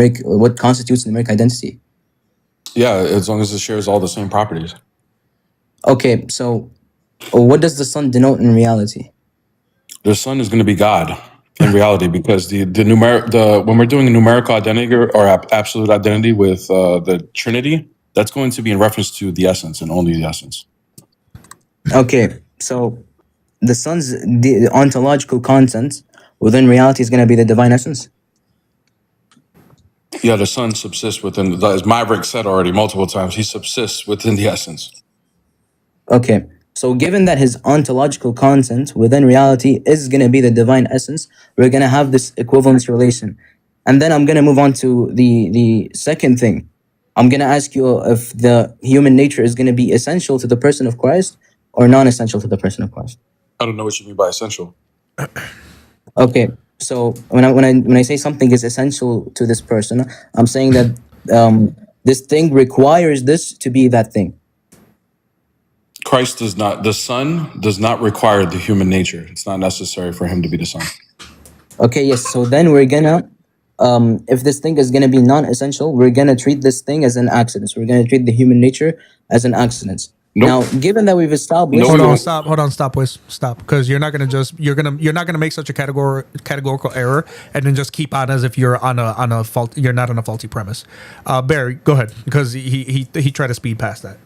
numeric, what constitutes numeric identity? Yeah, as long as it shares all the same properties. Okay, so what does the sun denote in reality? The Son is going to be God in reality, because the when we're doing a numerical identity or absolute identity with the Trinity, that's going to be in reference to the essence and only the essence. Okay, so the sun's the ontological content within reality is going to be the divine essence. Yeah, the Son subsists within, as Maverick said already multiple times, he subsists within the essence. Okay, so given that his ontological content within reality is going to be the divine essence, we're going to have this equivalence relation. And then I'm going to move on to the second thing. I'm going to ask you if the human nature is going to be essential to the person of Christ or non-essential to the person of Christ. I don't know what you mean by essential. Okay, so when I say something is essential to this person, I'm saying that this thing requires this to be that thing. Christ does not, the Son does not require the human nature. It's not necessary for him to be the Son. Okay, yes. So then we're gonna, if this thing is gonna be non-essential, we're gonna treat this thing as an accident. So we're gonna treat the human nature as an accident. Nope. Now, given that we've established, No, Hold on, stop, Wiz, stop, because you're not gonna make such a categorical error and then just keep on as if you're on a fault. You're not on a faulty premise. Barry, go ahead, because he tried to speed past that.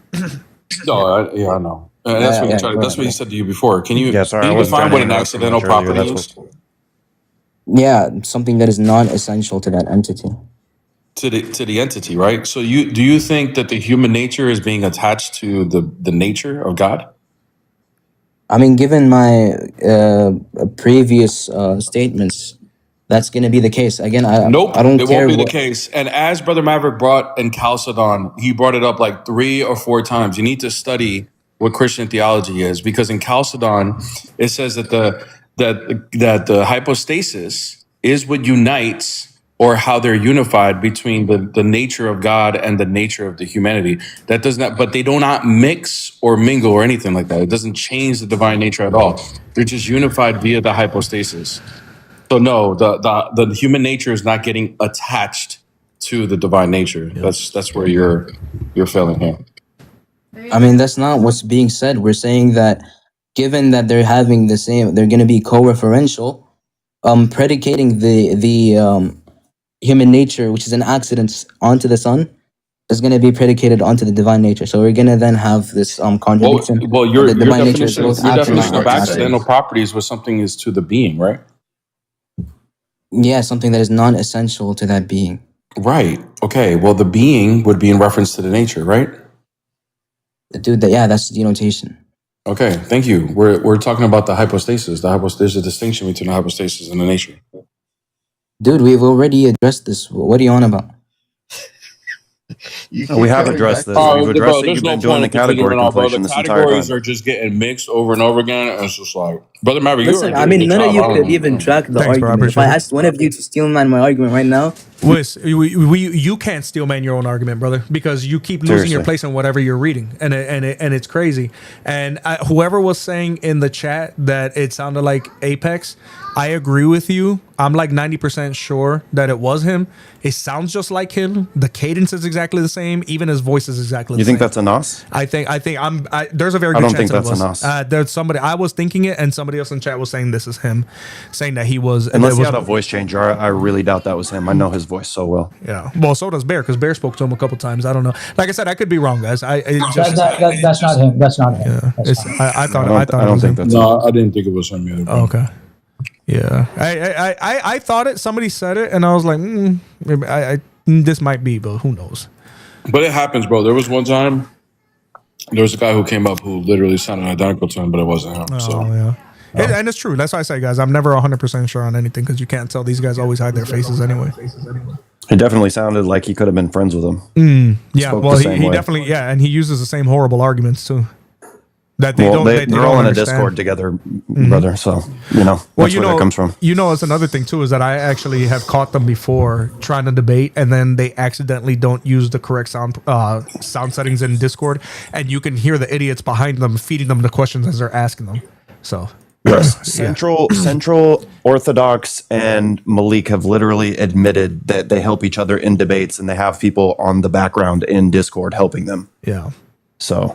No, I know. That's what he said to you before. Can you, Yeah, sorry, can I you was define trying what to an interrupt accidental so much earlier, property that's is? yeah, something that is non-essential to that entity. To the entity, right? So do you think that the human nature is being attached to the nature of God? I mean, given my previous statements, that's going to be the case. Again, Nope, I don't it care won't be the what. case. And as Brother Maverick brought in Chalcedon, he brought it up like 3 or 4 times. You need to study what Christian theology is, because in Chalcedon it says that the hypostasis is what unites, or how they're unified between the nature of God and the nature of the humanity. That does not, but they do not mix or mingle or anything like that. It doesn't change the divine nature at all. They're just unified via the hypostasis. So no, the human nature is not getting attached to the divine nature. That's where you're failing here. I mean, that's not what's being said. We're saying that given that they're having the same, they're going to be co-referential, predicating the human nature, which is an accident, onto the Son, is going to be predicated onto the divine nature. So we're going to then have this contradiction. Well, your the divine nature is both definition of accident. accidental properties was something is to the being, right? Yeah, something that is non-essential to that being. Right. Okay. Well, the being would be in reference to the nature, right? Dude, that's the denotation. Okay. Thank you. We're talking about the hypostasis. There's a distinction between the hypostasis and the nature. Dude, we've already addressed this. What are you on about? We have addressed this. We've addressed it. You've been doing the category conflation this entire Categories time. are just getting mixed over and over again. And it's just like, Brother Maverick, Listen, I mean, none of you could even track the Thanks, bro, I argument. If I appreciate it. asked one of you to steel man my argument right now, Wiz, you can't steel man your own argument, brother, because you keep losing your place in whatever you're reading, and it's crazy. And whoever was saying in the chat that it sounded like Apex, I agree with you. I'm like 90% sure that it was him. It sounds just like him. The cadence is exactly the same. Even his voice is exactly the same. You think that's a nos? I think there's a very good chance think that's it was. a nos. There's somebody, I was thinking it, and somebody else in chat was saying this is him, saying that he was. Unless he had a voice changer, I really doubt that was him. I know his voice so well. Yeah. Well, so does Bear, because Bear spoke to him a couple times. I don't know. Like I said, I could be wrong, guys. That's not him. That's not him. Yeah. That's not him. I thought I it don't was think him. that's him. No, I didn't think it was him either. Oh, okay. Yeah. I thought it. Somebody said it, and I was like, maybe this might be, but who knows? But it happens, bro. There was one time, there was a guy who came up who literally sounded identical to him, but it wasn't him. So. Oh, yeah. And it's true. That's why I say, guys, I'm never 100% sure on anything, because you can't tell. These guys always hide their faces anyway. He definitely sounded like he could have been friends with him. Yeah, Spoke well, the same he way. definitely, and he uses the same horrible arguments too. That they Well, don't. They they're don't all in a understand. Discord together, brother. So that's where that comes from. You know, it's another thing too, is that I actually have caught them before trying to debate, and then they accidentally don't use the correct sound settings in Discord, and you can hear the idiots behind them feeding them the questions as they're asking them. So Yes, Central Orthodox and Malik have literally admitted that they help each other in debates, and they have people on the background in Discord helping them. Yeah. So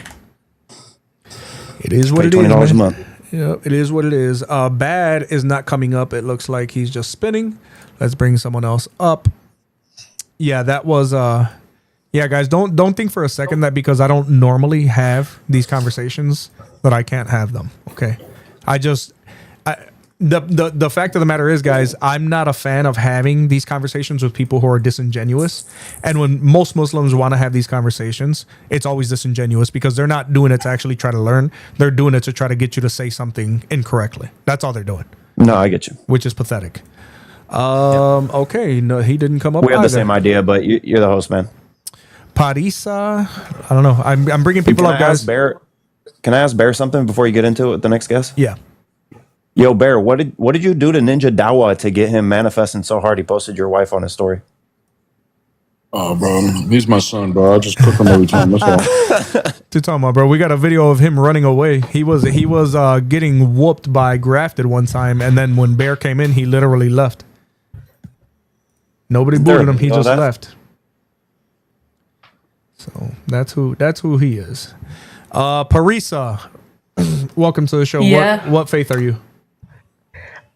it is what it is. $20 a month. Yeah, it is what it is. Bad is not coming up. It looks like he's just spinning. Let's bring someone else up. Yeah, that was yeah, guys, don't think for a second that because I don't normally have these conversations that I can't have them. Okay. The fact of the matter is, guys, I'm not a fan of having these conversations with people who are disingenuous. And when most Muslims want to have these conversations, it's always disingenuous because they're not doing it to actually try to learn. They're doing it to try to get you to say something incorrectly. That's all they're doing. No, I get you. Which is pathetic. Okay, no, he didn't come up. We have the same idea, but you're the host, man. Parisa, I don't know. I'm bringing people up, guys. Can I ask Bear something before you get into it with the next guest? Yeah. Yo, Bear, what did you do to Ninja Dawa to get him manifesting so hard he posted your wife on his story? Oh, bro, he's my son, bro. I just cook him every time. That's all. To talk about, bro, we got a video of him running away. He was getting whooped by Grafted one time, and then when Bear came in, he literally left. Nobody booted him. He just left. So that's who he is. Parisa, welcome to the show. Yeah. What faith are you?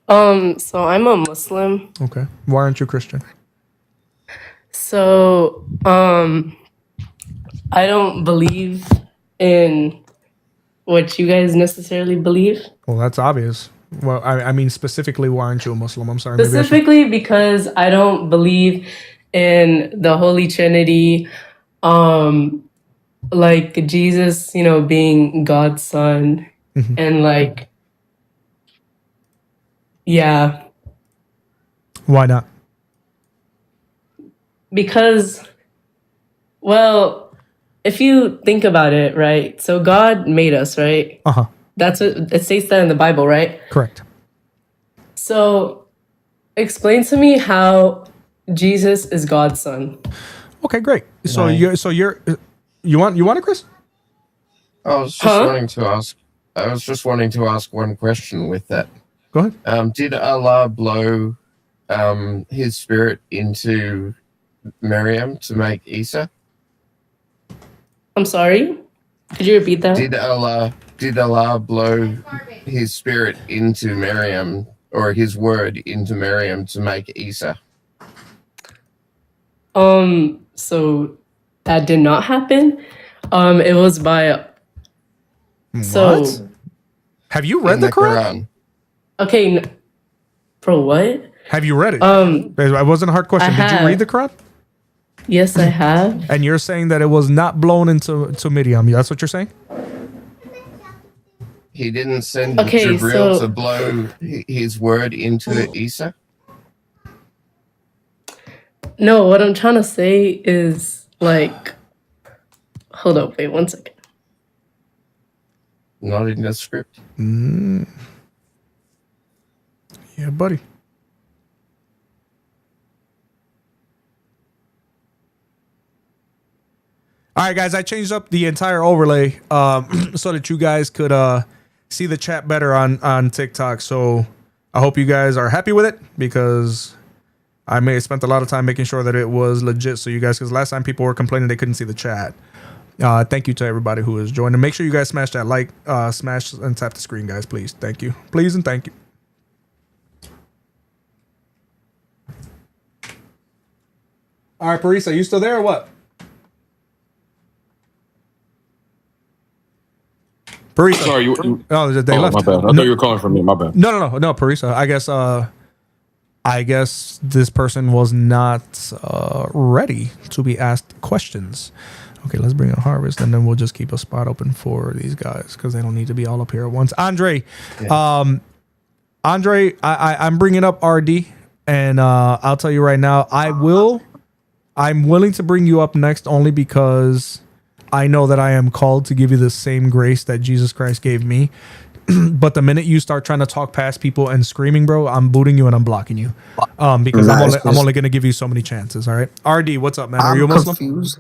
So I'm a Muslim. Okay. Why aren't you Christian? So, I don't believe in what you guys necessarily believe. Well, that's obvious. Well, I mean, specifically, why aren't you a Muslim? I'm sorry. Specifically because I don't believe in the Holy Trinity, like Jesus, being God's son, and like, yeah. Why not? Because, well, if you think about it, right? So God made us, right? Uh-huh. That's what it states that in the Bible, right? Correct. So explain to me how Jesus is God's son. Okay, great. So you want it, Chris? I was just wanting to ask one question with that. Go ahead. Did Allah blow his spirit into Maryam to make Isa? I'm sorry? Could you repeat that? Did Allah blow his spirit into Maryam, or his word into Maryam to make Isa? So that did not happen. It was by What? Have you read the Quran? Okay, bro, what? Have you read it? It wasn't a hard question. Did you read the Quran? Yes, I have. And you're saying that it was not blown into Midian. That's what you're saying? He didn't send Jibril to blow his word into Isa? No, what I'm trying to say is, like, hold up, wait 1 second. Not in the script. Yeah, buddy. All right, guys, I changed up the entire overlay so that you guys could see the chat better on TikTok. So I hope you guys are happy with it, because I may have spent a lot of time making sure that it was legit. So you guys, because last time people were complaining they couldn't see the chat. Thank you to everybody who has joined. And make sure you guys smash that like, smash and tap the screen, guys, please. Thank you. Please and thank you. All right, Parisa, you still there or what? Parisa. Sorry, they left. My bad. I thought you were calling for me. My bad. No, Parisa. I guess this person was not ready to be asked questions. Okay, let's bring in Harvest, and then we'll just keep a spot open for these guys because they don't need to be all up here at once. Andre, I'm bringing up RD, and I'll tell you right now, I'm willing to bring you up next only because I know that I am called to give you the same grace that Jesus Christ gave me. But the minute you start trying to talk past people and screaming, bro, I'm booting you and I'm blocking you. Because I'm only going to give you so many chances, all right? RD, what's up, man? Are you a Muslim? Confused.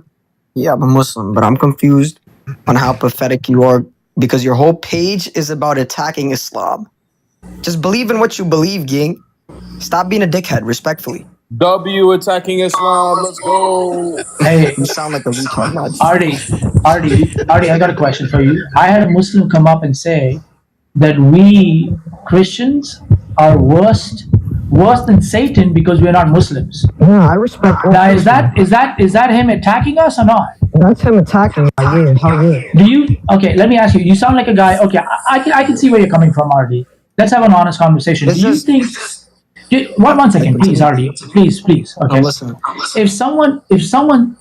Yeah, I'm a Muslim, but I'm confused on how pathetic you are, because your whole page is about attacking Islam. Just believe in what you believe, gang. Stop being a dickhead, respectfully. W attacking Islam. Let's go. Hey, You sound like a retard. Artie, I got a question for you. I had a Muslim come up and say that we Christians are worse than Satan because we're not Muslims. Yeah, I respect all Now, Christians. is that him attacking us or not? That's him attacking. How weird. Do you? Okay, let me ask you. You sound like a guy. Okay, I can see where you're coming from, Artie. Let's have an honest conversation. It's Do you just- think? One second, please, Artie. Please. Okay. I'm listening. If someone,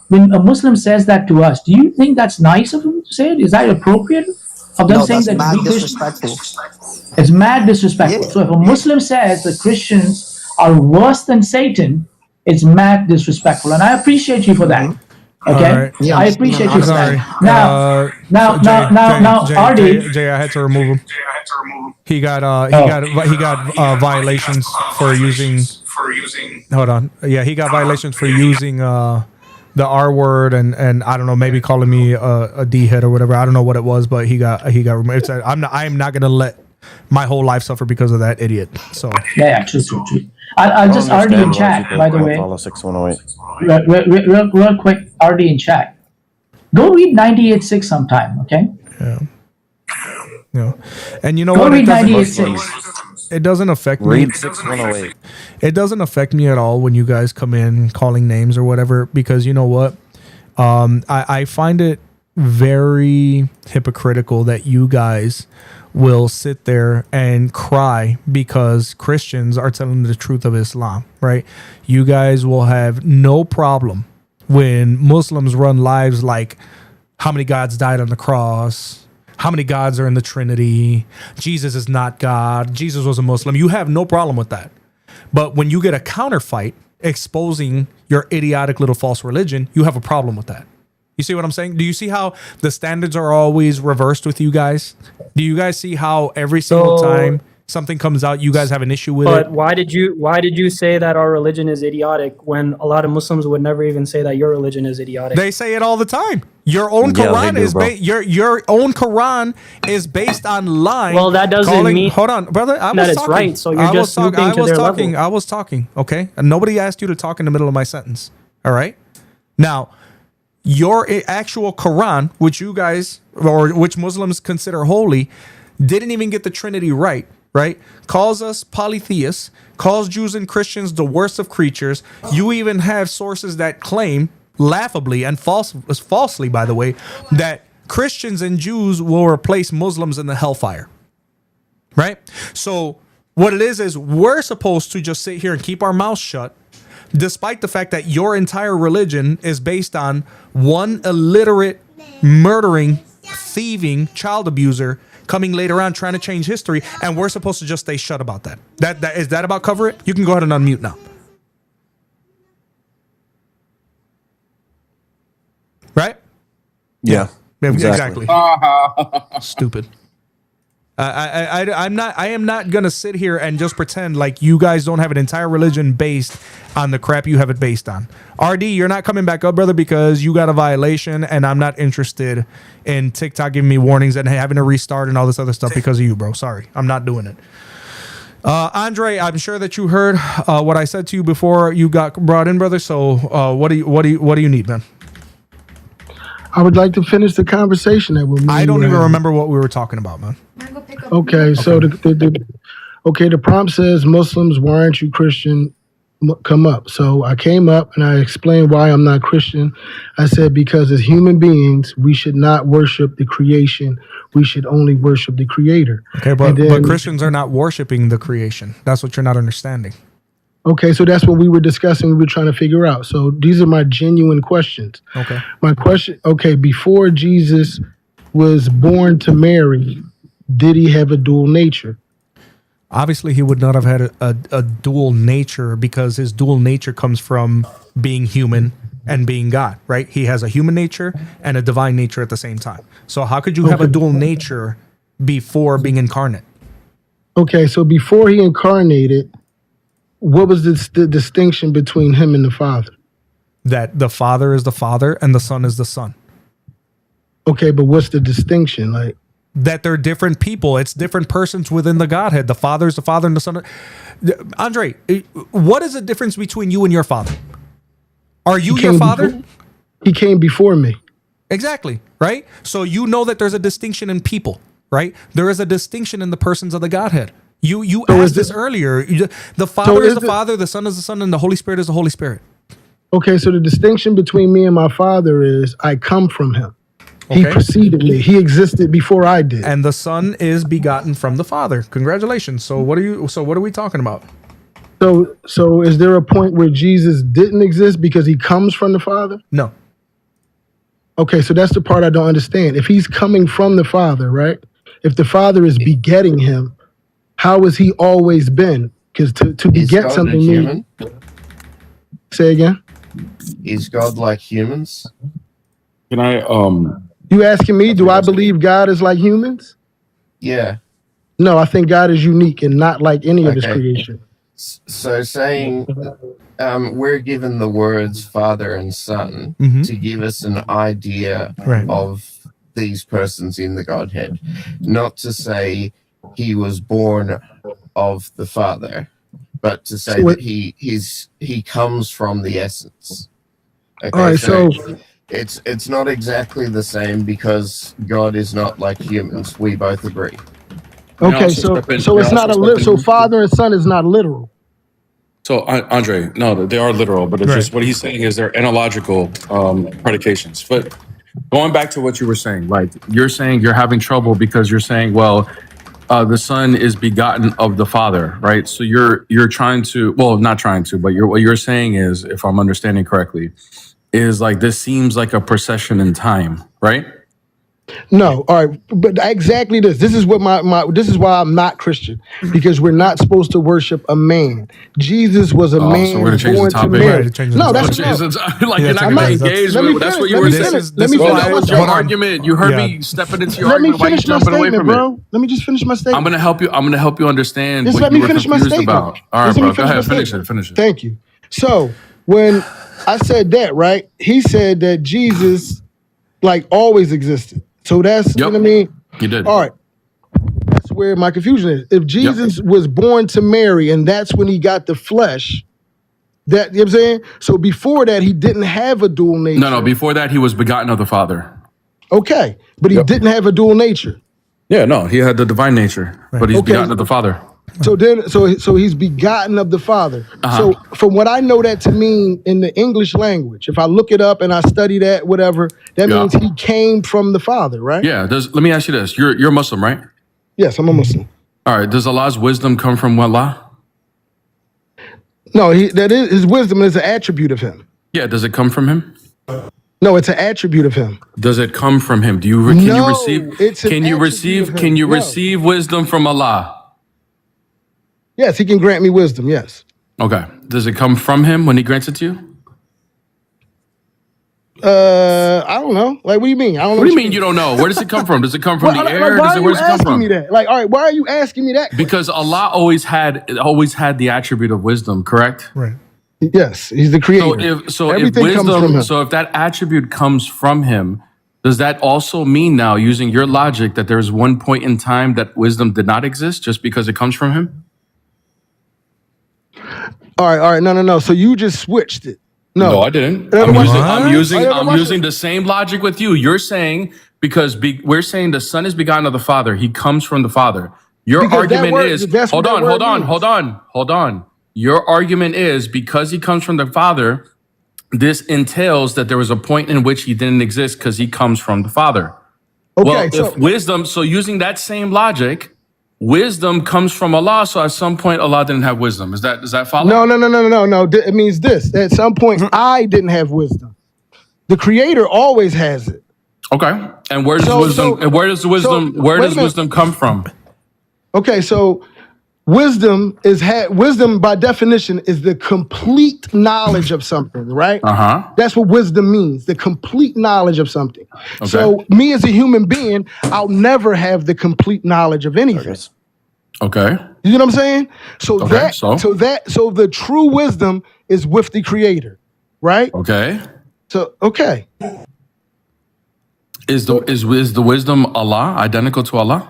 when a Muslim says that to us, do you think that's nice of him to say it? Is that appropriate of them No, saying that's that mad we Christians? disrespectful. It's mad disrespectful. Yeah. So if a Muslim says the Christians are worse than Satan, it's mad disrespectful, and I appreciate you for that. Okay, All right. Yeah, I appreciate you for Sorry. that. Now, Artie. Jay, I had to remove him. He got violations for using. Hold on. Yeah, he got violations for using the R word and I don't know, maybe calling me a D head or whatever. I don't know what it was, but he got removed. I am not gonna let my whole life suffer because of that idiot. So Yeah, true. I'll just Artie in chat, by the way. Follow 6108. Real quick, Artie in chat. Go read 98.6 sometime, okay? yeah, and you know Go what? read 98.6. It doesn't affect me. Read 6108. It doesn't affect me at all when you guys come in calling names or whatever, because you know what? I find it very hypocritical that you guys will sit there and cry because Christians are telling the truth of Islam, right? You guys will have no problem when Muslims run lives like how many gods died on the cross, how many gods are in the Trinity, Jesus is not God, Jesus was a Muslim. You have no problem with that. But when you get a counterfight exposing your idiotic little false religion, you have a problem with that. You see what I'm saying? Do you see how the standards are always reversed with you guys? Do you guys see how every single time something comes out, you guys have an issue with it? But why did you say that our religion is idiotic when a lot of Muslims would never even say that your religion is idiotic? They say it all the time. Your own Yeah, Quran they do, is bro. your own Quran is based on lying. Well, that doesn't mean hold on, brother. I was that it's talking. right, so you're I was just talking. stooping I to was their talking. level. I was talking. Okay, and nobody asked you to talk in the middle of my sentence. All right. Now, your actual Quran, which you guys or which Muslims consider holy, didn't even get the Trinity right. Right? Calls us polytheists, calls Jews and Christians the worst of creatures. You even have sources that claim, laughably and falsely, by the way, that Christians and Jews will replace Muslims in the hellfire. Right? So what it is we're supposed to just sit here and keep our mouths shut, despite the fact that your entire religion is based on one illiterate, murdering, thieving child abuser coming later on trying to change history, and we're supposed to just stay shut about that. That is that about cover it? You can go ahead and unmute now. Right? Yeah, Exactly. Stupid. I am not gonna sit here and just pretend like you guys don't have an entire religion based on the crap you have it based on. RD, you're not coming back up, brother, because you got a violation, and I'm not interested in TikTok giving me warnings and having to restart and all this other stuff because of you, bro. Sorry, I'm not doing it. Andre, I'm sure that you heard what I said to you before you got brought in, brother. So what do you need, man? I would like to finish the conversation that we. I don't even remember what we were talking about, man. Okay, so the prompt says Muslims, why aren't you Christian? Come up. So I came up and I explained why I'm not Christian. I said because as human beings, we should not worship the creation. We should only worship the Creator. Okay, but Christians are not worshiping the creation. That's what you're not understanding. Okay, so that's what we were discussing. We were trying to figure out. So these are my genuine questions. Okay. My question, before Jesus was born to Mary, did he have a dual nature? Obviously, he would not have had a dual nature because his dual nature comes from being human and being God, right? He has a human nature and a divine nature at the same time. So how could you have a dual nature before being incarnate? Okay, so before he incarnated, what was the distinction between him and the Father? That the Father is the Father and the Son is the Son. Okay, but what's the distinction? Like, that they're different people. It's different persons within the Godhead. The Father is the Father and the Son. Andre, what is the difference between you and your father? Are you your father? He came before me. Exactly, right? So you know that there's a distinction in people, right? There is a distinction in the persons of the Godhead. You asked this earlier. The Father is the Father, the Son is the Son, and the Holy Spirit is the Holy Spirit. Okay, so the distinction between me and my father is I come from him. He Okay. preceded me. He existed before I did. And the Son is begotten from the Father. Congratulations. So what are we talking about? So is there a point where Jesus didn't exist because he comes from the Father? No. Okay, so that's the part I don't understand. If he's coming from the Father, right? If the Father is begetting him, how has he always been? Because to Is beget God a something human? Say again? Is God like humans? Can I You asking me, do I believe God is like humans? Yeah. No, I think God is unique and not like any of his Okay. creation. So saying we're given the words Father and Son to give us an idea Right. of these persons in the Godhead, not to say he was born of the Father, but to say that he comes from the essence. Okay, All right, so it's not exactly the same because God is not like humans. We both agree. okay, so it's not so Father and Son is not literal. So, Andre, no, they are literal, but it's just what he's saying is they're analogical predications. But going back to what you were saying, like you're saying you're having trouble because you're saying, well, the Son is begotten of the Father, right? So you're trying to, well, not trying to, but what you're saying is, if I'm understanding correctly, is like this seems like a procession in time, right? No, all right, but exactly this. This is what this is why I'm not Christian, because we're not supposed to worship a man. Jesus was a man so we're gonna change the born to topic? Mary. Right, change the No, topic. that's no. Like you're not gonna engage with. That's what you were saying. Let me finish. That was your Hold on. argument. You heard Yeah. me stepping into your Let me argument. Why you finish my jumping away statement, from it? bro. Let me just finish my statement. I'm gonna help you. I'm gonna help you understand Just what let you me were finish my confused statement. about. All right, Just let me bro. Go ahead. my Finish statement. it. Finish it. Thank you. So when I said that, right, he said that Jesus like always existed. So that's you know what I mean. You did. All right. That's where my confusion is. If Jesus was born to Mary and that's when he got the flesh, that you know what I'm saying? So before that, he didn't have a dual nature. No. Before that, he was begotten of the Father. Okay. But he didn't have a dual nature. Yeah, no, he had the divine nature, but he's Okay. begotten of the Father. So then so he's begotten of the Father. So from what I know that to mean in the English language, if I look it up and I study that, whatever, that means he came from the Father, right? Yeah. Let me ask you this: You're a Muslim, right? Yes, I'm a Muslim. All right. Does Allah's wisdom come from Allah? No, his wisdom is an attribute of him. Yeah. Does it come from him? No, it's an attribute of him. Does it come from him? Can you receive? It's an Can you attribute receive? of him. Can you No. receive wisdom from Allah? Yes, he can grant me wisdom. Yes. Okay. Does it come from him when he grants it to you? I don't know. Like, what do you mean? I don't know. What do you mean you don't know? Where does it come from? Does it come from the air? Why are Where you does it come asking from? me that? Like, all right, why are you asking me that? Because Allah always had the attribute of wisdom, correct? Right. Yes, he's the creator. So if Everything comes from him. wisdom, so if that attribute comes from him, does that also mean now, using your logic, that there's one point in time that wisdom did not exist just because it comes from him? All right, no. So you just switched it. No, I didn't. Never I'm using the same logic with you. You're saying because we're saying the Son is begotten of the Father. He comes from the Father. Your Because that argument word- is that's what that word means. hold on. Your argument is because he comes from the Father, this entails that there was a point in which he didn't exist because he comes from the Father. Okay, Well, so if wisdom, so using that same logic, wisdom comes from Allah. So at some point, Allah didn't have wisdom. Does that follow? no. It means this. At some point, I didn't have wisdom. The Creator always has it. Okay. And where does where does wisdom come from? Okay, so wisdom wisdom by definition is the complete knowledge of something, right? That's what wisdom means, the complete knowledge of something. Okay. So me as a human being, I'll never have the complete knowledge of anything. Okay. You know what I'm saying? So Okay, so the true wisdom is with the Creator, right? Okay. So okay. Is the wisdom Allah, identical to Allah?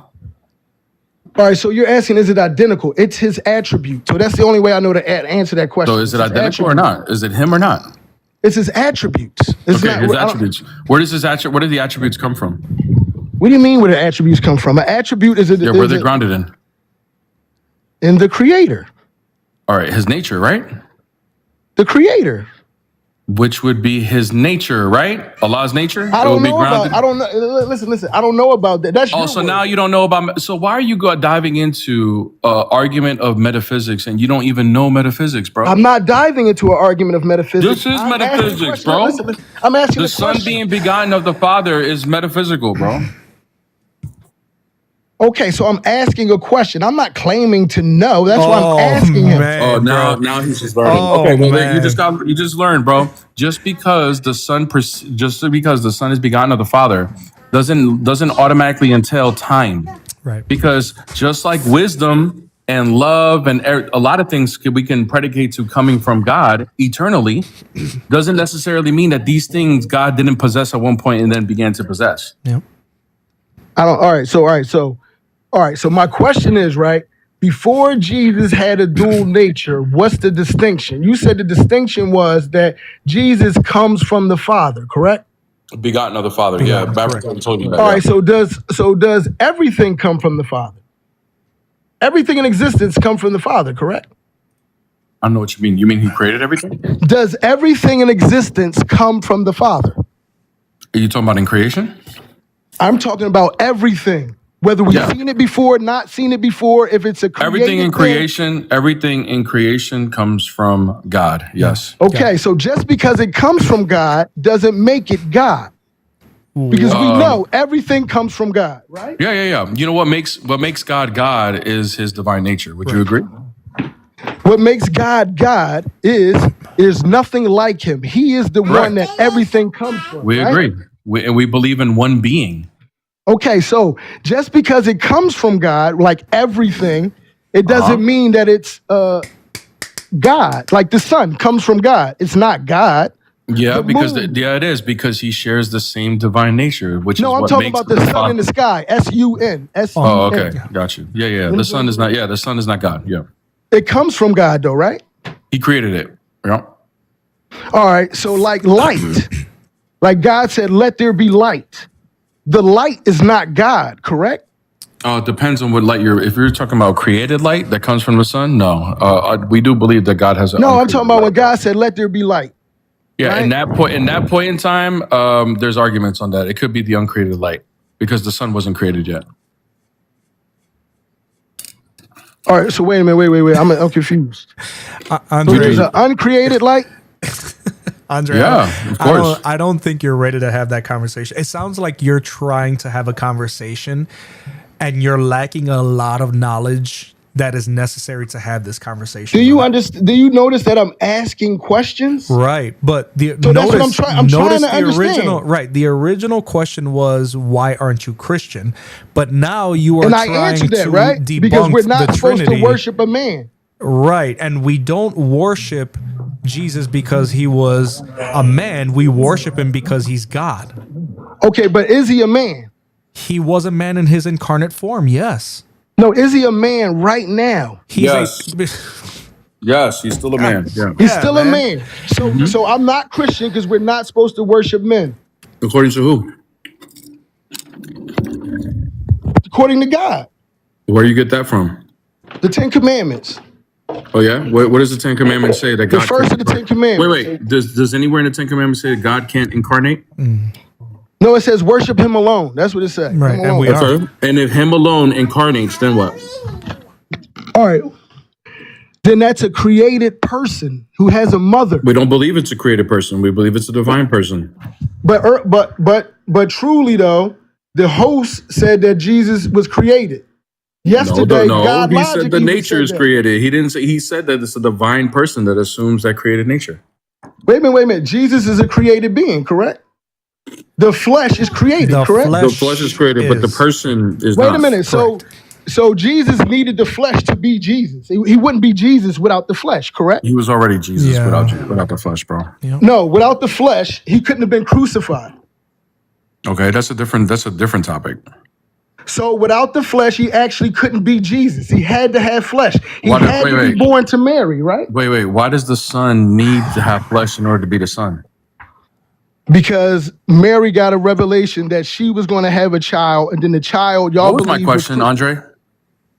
All right, so you're asking, is it identical? It's his attribute. So that's the only way I know to answer that question. So is it It's his identical or attribute. not? Is it him or not? It's his attributes. It's Okay, not, his I don't- attributes. Where do the attributes come from? What do you mean where the attributes come from? An attribute is Yeah, where they're grounded in. in the creator. All right, his nature, right? The creator. Which would be his nature, right? Allah's nature. I It don't would be know about. grounded- I don't know. Listen. I don't know about that. That's Oh, your so word. now you don't know about. So why are you diving into argument of metaphysics and you don't even know metaphysics, bro? I'm not diving into an argument of metaphysics. This is I'm asking a metaphysics, question. bro. Listen, I'm asking The a Son question. being begotten of the Father is metaphysical, bro. Okay, so I'm asking a question. I'm not claiming to know. That's why I'm asking him. Oh, now he's just learning. Oh, okay, well, man. you just learned, bro. Just because the Son is begotten of the Father doesn't automatically entail time. Right. Because just like wisdom and love and a lot of things we can predicate to coming from God eternally, doesn't necessarily mean that these things God didn't possess at one point and then began to possess. Yeah. All right. So my question is, right, before Jesus had a dual nature, what's the distinction? You said the distinction was that Jesus comes from the Father, correct? Begotten of the Father. Yeah, Maverick told you that. All yeah. right, so does everything come from the Father? Everything in existence come from the Father, correct? I don't know what you mean. You mean he created everything? Does everything in existence come from the Father? Are you talking about in creation? I'm talking about everything. Whether we've seen it before, not seen it before, if it's a created Everything in creation comes from God. Yes. Okay, so just because it comes from God doesn't make it God. Because we know everything comes from God, right? Yeah. You know what makes God God is his divine nature. Would you agree? What makes God God is nothing like him. He is the one that everything comes from. We right? agree. We believe in one being. Okay, so just because it comes from God, like everything, it doesn't mean that it's God. Like the sun comes from God. It's not God. Yeah, The because moon. it is because he shares the same divine nature, which is No, I'm what talking makes about the sun in the sky. S-U-N. S-U-N. Oh, okay, got you. Yeah. The sun is not. Yeah, the sun is not God. Yeah, It comes from God, though, right? he created it. Yeah. All right, so like light, like God said, let there be light. The light is not God, correct? Oh, it depends on what light you're. If you're talking about created light that comes from the sun, no. We do believe that God has. No, I'm talking about when God said, let there be light. Yeah, right? in that point in time, there's arguments on that. It could be the uncreated light because the sun wasn't created yet. All right, so wait a minute, wait. I'm confused. So there's an uncreated light? Andre, Yeah, of course. I don't think you're ready to have that conversation. It sounds like you're trying to have a conversation and you're lacking a lot of knowledge that is necessary to have this conversation. Do you understand? Do you notice that I'm asking questions? Right, but So that's what I'm trying to understand. The original question was, why aren't you Christian? But now you are And I trying answered that, to right? debunk Because we're not the supposed Trinity. to worship a man. Right, and we don't worship Jesus because he was a man. We worship him because he's God. Okay, but is he a man? He was a man in his incarnate form, yes. No, is he a man right now? He's Yes, he's still a man. Yeah. He's still a man. So I'm not Christian because we're not supposed to worship men. According to who? According to God. Where do you get that from? The Ten Commandments. Oh yeah, what does the Ten Commandments say that The God? first of the Ten Commandments. Wait. Does anywhere in the Ten Commandments say that God can't incarnate? No, it says worship him alone. That's what it says. Right, and we are. Okay. And if Him alone incarnates, then what? All right. Then that's a created person who has a mother. We don't believe it's a created person. We believe it's a divine person. But truly though, the host said that Jesus was created. Yesterday, God he said the even nature said is that. created. He didn't say. He said that it's a divine person that assumes that created nature. Wait a minute. Jesus is a created being, correct? The flesh is created, The correct? flesh- The flesh is created, but the is. person is Wait not. a minute. So Jesus needed the flesh to be Jesus. He wouldn't be Jesus without the flesh, correct? He was already Jesus Yeah. without the flesh, bro. No, without the flesh, he couldn't have been crucified. Okay, that's a different topic. So without the flesh, he actually couldn't be Jesus. He had to have flesh. He Why had to be born to Mary, right? Wait. Why does the Son need to have flesh in order to be the Son? Because Mary got a revelation that she was going to have a child, and then the child, y'all What was my believe question, Andre?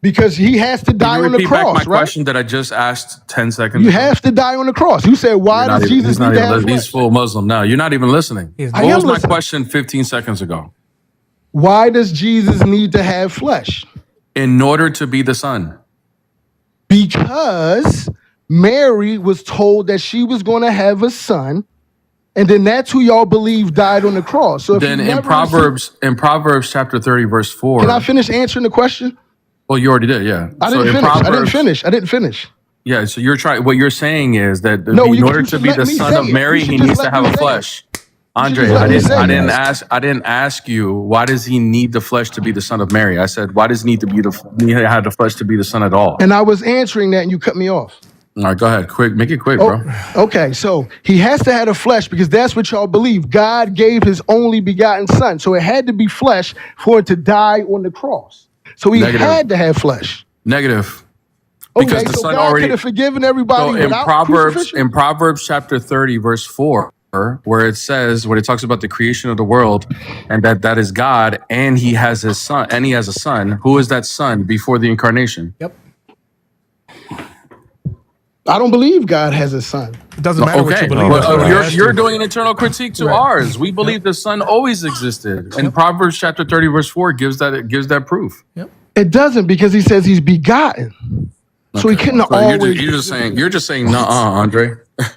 because he has to die Can you on the repeat back cross, my right? question that I just asked 10 seconds You ago? have to die on the cross. You said, why does Jesus need to have He's flesh? full Muslim now. You're not even listening. He's What I am was my listening. question 15 seconds ago? Why does Jesus need to have flesh? In order to be the Son. Because Mary was told that she was going to have a son, and then that's who y'all believe died on the cross. So if Then you in never Proverbs chapter 30, verse 4. can I finish answering the question? Well, you already did, yeah. I didn't finish. Yeah, so what you're saying is that No, in you order should to be let the me son say of it. Mary, You should he just needs to let have me a say flesh. just Andre, let me say I didn't ask you why does he need the flesh to be the son of Mary. I said why does he need to have the flesh to be the son at all? And I was answering that, and you cut me off. All right, go ahead, quick, make it quick, bro. Okay, so he has to have a flesh because that's what y'all believe. God gave his only begotten son. So it had to be flesh for it to die on the cross. So he Negative. had to have flesh. Negative. Okay, Because the so son God already could have forgiven everybody so in without crucifixion? Proverbs chapter 30, verse 4, where it talks about the creation of the world and that is God and he has a son. Who is that son before the incarnation? Yep. I don't believe God has a son. It doesn't matter what you believe. That's what I asked You're you. doing an internal critique to Right. ours. We believe the Son always existed, and Proverbs chapter 30 verse 4 gives that proof. It doesn't because he says he's begotten. So he couldn't So always. you're just saying nah, Andre.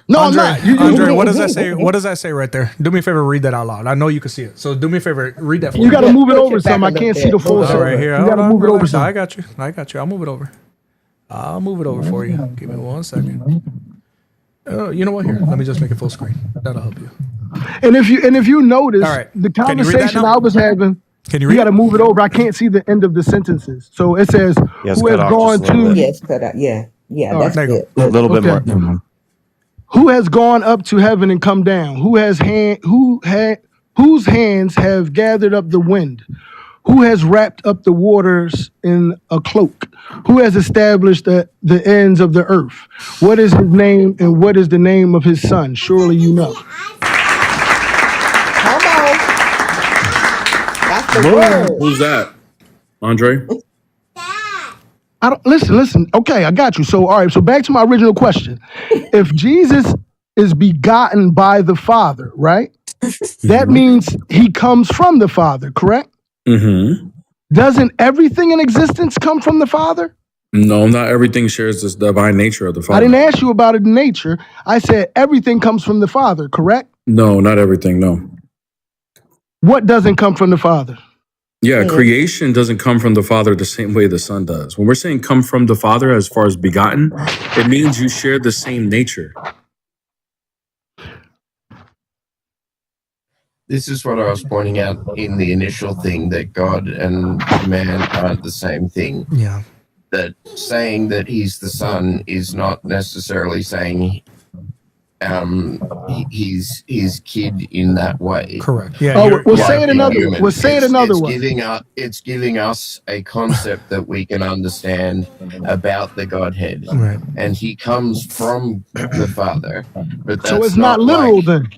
No, Andre, I'm not. You- Andre, what does that say? What does that say right there? Do me a favor, read that out loud. I know you can see it. So do me a favor, read that for You me. got to move it push over it back some. a I little can't bit. see the full All All set. right, here. You Hold got to on, move it over relax. some. I got you. I'll move it over. I'll move it over for you. Give me 1 second. You know what? Here, let me just make it full screen. That'll help you. And if you notice, All right. the Can you read that conversation now? I was having, Can you you read got to it? move it over. I can't see the end of the sentences. So it says, Yeah, it's who has cut off gone just a little to, bit. Yeah, it's cut out. Yeah, All that's right, there you good. A little bit Okay. more. who has gone up to heaven and come down? Whose hands have gathered up the wind? Who has wrapped up the waters in a cloak? Who has established the ends of the earth? What is his name and what is the name of his son? Surely you know. Come on. That's the word. Who's that, Andre? I don't listen. Okay, I got you. So all right, so back to my original question. If Jesus is begotten by the Father, right? That means he comes from the Father, correct? Mm-hmm. Doesn't everything in existence come from the Father? No, not everything shares this divine nature of the Father. I didn't ask you about it in nature. I said everything comes from the Father, correct? No, not everything. No. What doesn't come from the Father? Yeah, creation doesn't come from the Father the same way the Son does. When we're saying come from the Father as far as begotten, it means you share the same nature. This is what I was pointing out in the initial thing, that God and man aren't the same thing. Yeah. That saying that he's the son is not necessarily saying he's his kid in that way. Correct. Yeah. Oh, you're- we'll yeah. say it another. Human. We'll say it another it's way. It's giving us a concept that we can understand about the Godhead, Right. and he comes from the Father. But that's So it's not literal like then.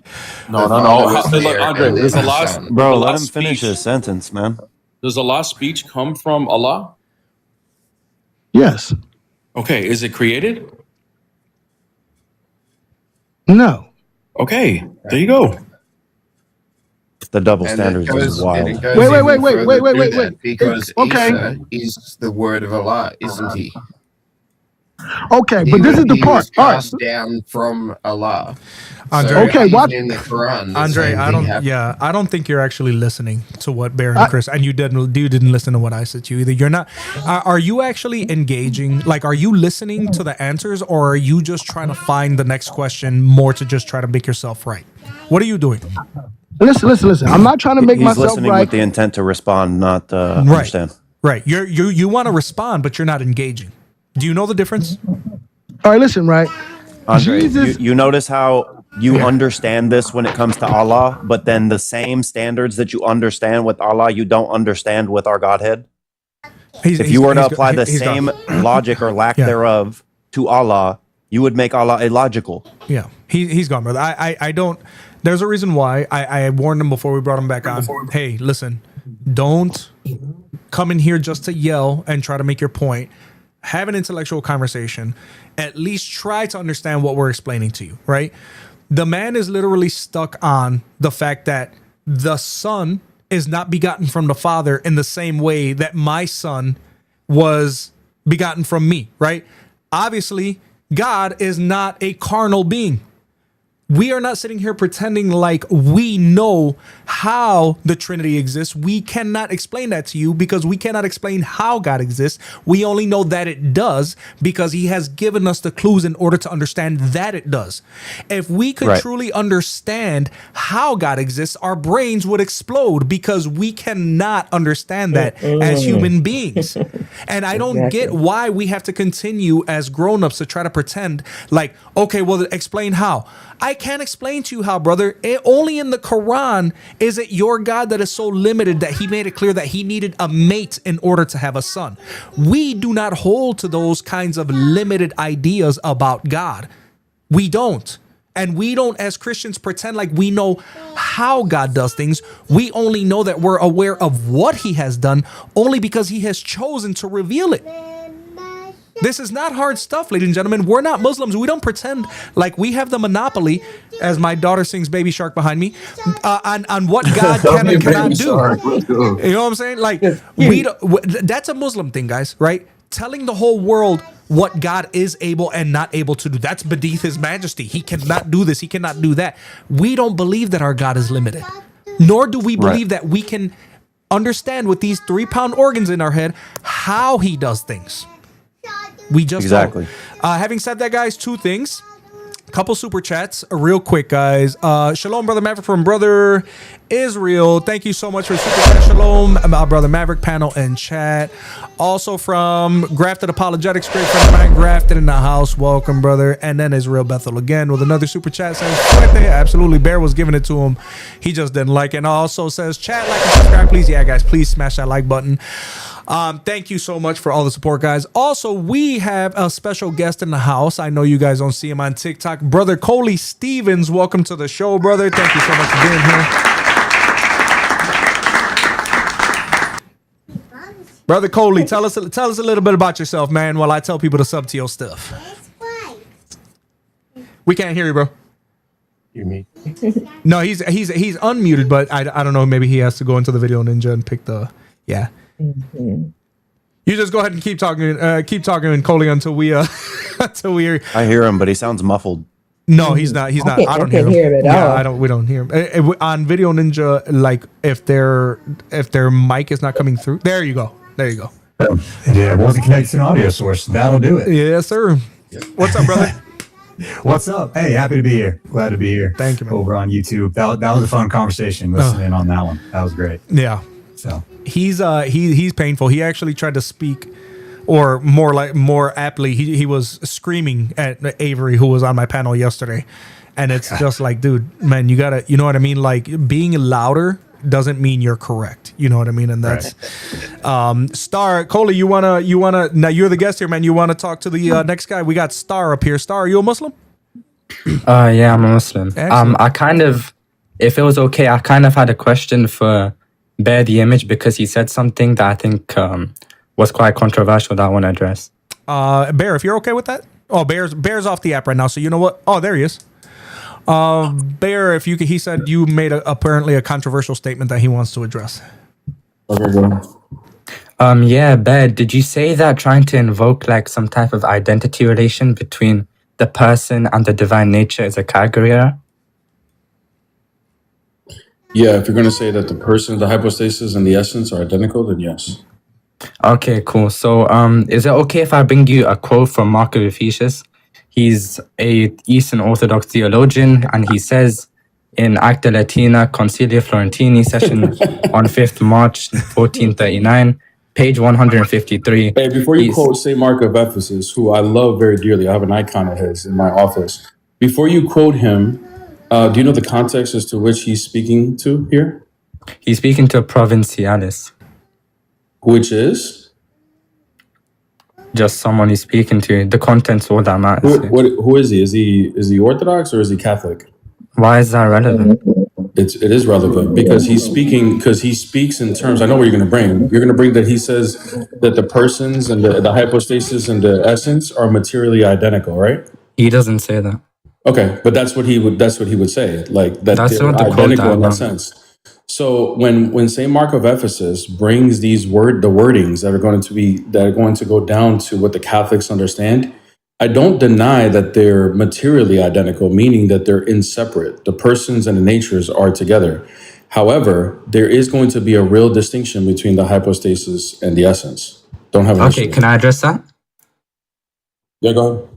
No. was Look, there Andre, and there's a then the lot. Son. Bro, the let him last finish speech- his sentence, man. Does the last speech come from Allah? Yes. Okay, is it created? No. Okay, there you go. The double And standards it goes, is wild. and it goes Wait, even wait, further wait, to wait. that, because Okay. Isa is the word of Allah, isn't he? Okay, but this is the He part. was All right. cast down from Allah. Andre, Okay, even watch- in the Quran, the Andre, same I thing don't. happened. Yeah, I don't think you're actually listening to what Baron and Chris, and you didn't listen to what I said to you either. You're not. Are you actually engaging? Like, are you listening to the answers, or are you just trying to find the next question more to just try to make yourself right? What are you doing? Listen. I'm not trying to make He's myself listening right. with the intent to respond, not understand. Right. You want to respond, but you're not engaging. Do you know the difference? All right, listen, right? Andre, Jesus- you notice how you understand this when it comes to Allah, but then the same standards that you understand with Allah, you don't understand with our Godhead? If you were to apply the same logic or lack thereof to Allah, you would make Allah illogical. Yeah, he's gone, brother. I don't. There's a reason why I warned him before we brought him back on. Hey, listen, don't come in here just to yell and try to make your point. Have an intellectual conversation. At least try to understand what we're explaining to you, right? The man is literally stuck on the fact that the son is not begotten from the father in the same way that my son was begotten from me, right? Obviously, God is not a carnal being. We are not sitting here pretending like we know how the Trinity exists. We cannot explain that to you because we cannot explain how God exists. We only know that it does because he has given us the clues in order to understand that it does. If we could truly understand how God exists, our brains would explode because we cannot understand that as human beings. And I don't get why we have to continue as grown-ups to try to pretend like, okay, well, explain how. I can't explain to you how, brother. Only in the Quran is it your God that is so limited that he made it clear that he needed a mate in order to have a son. We do not hold to those kinds of limited ideas about God. We don't. And we don't, as Christians, pretend like we know how God does things. We only know that we're aware of what he has done only because he has chosen to reveal it. This is not hard stuff, ladies and gentlemen. We're not Muslims. We don't pretend like we have the monopoly, as my daughter sings Baby Shark behind me, on what God can and cannot do. You know what I'm saying? Like, we don't, that's a Muslim thing, guys, right? Telling the whole world what God is able and not able to do. That's beneath his majesty. He cannot do this. He cannot do that. We don't believe that our God is limited, nor do we believe that we can understand with these 3-pound organs in our head how he does things. We just don't. Having said that, guys, 2 things. Couple super chats real quick, guys. Shalom, Brother Maverick from Brother Israel. Thank you so much for super chat. Shalom, Brother Maverick panel and chat. Also from Grafted Apologetics, great friend of mine, Grafted in the house. Welcome, brother. And then Israel Bethel again with another super chat saying, absolutely, Bear was giving it to him. He just didn't like it. And also says, chat, like, and subscribe, please. Yeah, guys, please smash that like button. Thank you so much for all the support, guys. Also, we have a special guest in the house. I know you guys don't see him on TikTok. Brother Coley Stevens, welcome to the show, brother. Thank you so much for being here. Brother Coley, tell us a little bit about yourself, man, while I tell people to sub to your stuff. We can't hear you, bro. You mean? No, he's unmuted, but I don't know. Maybe he has to go into the Video Ninja and pick the You just go ahead and keep talking, Coley, until we until we hear. I hear him, but he sounds muffled. No, he's not. He's not. I don't hear him. Yeah, we don't hear him. On Video Ninja, like if their mic is not coming through, there you go. Yeah, it wasn't connected to an audio source. That'll do it. Yes, sir. What's up, brother? What's up? Hey, happy to be here. Glad to be here. Thank you, man. Over on YouTube. That was a fun conversation. Listening on that one. That was great. Yeah. So he's painful. He actually tried to speak, or more aptly, he was screaming at Avery, who was on my panel yesterday, and it's just like, dude, man, you gotta, you know what I mean? Like, being louder doesn't mean you're correct. You know what I mean? And that's Star Coley. You wanna now you're the guest here, man. You wanna talk to the next guy? We got Star up here. Star, are you a Muslim? Yeah, I'm a Muslim. Excellent. I kind of, if it was okay, I kind of had a question for Bear the Image, because he said something that I think was quite controversial that I want to address. Bear, if you're okay with that. Oh, Bear's off the app right now, so you know what? Oh, there he is. Bear, if you could, he said you made apparently a controversial statement that he wants to address. Yeah, Bear, did you say that trying to invoke like some type of identity relation between the person and the divine nature is a category error? Yeah, if you're going to say that the person, the hypostasis, and the essence are identical, then yes. Okay, cool. So, is it okay if I bring you a quote from Mark of Ephesus? He's a Eastern Orthodox theologian, and he says in Acta Latina Concilia Florentini session on 5th March 1439, page 153. Hey, before you quote St. Mark of Ephesus, who I love very dearly, I have an icon of his in my office. Before you quote him, Do you know the context as to which he's speaking to here? He's speaking to provincialis. Which is? Just someone he's speaking to. The content's all that matters. Who is he? Is he Orthodox or is he Catholic? Why is that relevant? It is relevant because he speaks in terms. I know what you're going to bring. You're going to bring that he says that the persons and the hypostasis and the essence are materially identical, right? He doesn't say that. Okay, but that's what he would say, like that That's they're not the quote identical in that that sense. So when Saint Mark of Ephesus brings the wordings that are going to go down to what the Catholics understand, I don't deny that they're materially identical, meaning that they're inseparate. The persons and the natures are together. However, there is going to be a real distinction between the hypostasis and the essence. Don't have an issue. Okay, can I address that? Yeah, go ahead.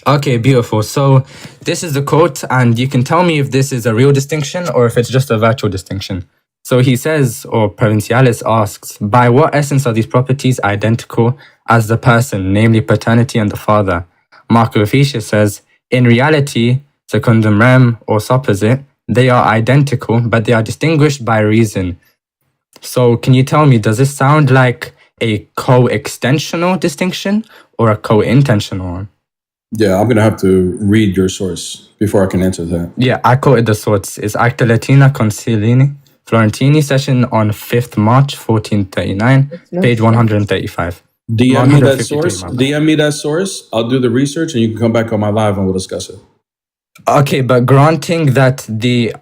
Okay, beautiful. So this is the quote, and you can tell me if this is a real distinction or if it's just a virtual distinction. So he says, or Provincialis asks, by what essence are these properties identical as the person, namely paternity and the father? Mark of Ephesus says, in reality, secundum rem or supposite, they are identical, but they are distinguished by reason. So can you tell me, does this sound like a co-extensional distinction or a co-intentional one? Yeah, I'm going to have to read your source before I can answer that. Yeah, I quoted the source. It's Acta Latina Concilii Florentini, session on 5th March 1439, page 135. DM me that source. DM me that source. I'll do the research and you can come back on my live and we'll discuss it. Okay, but granting that the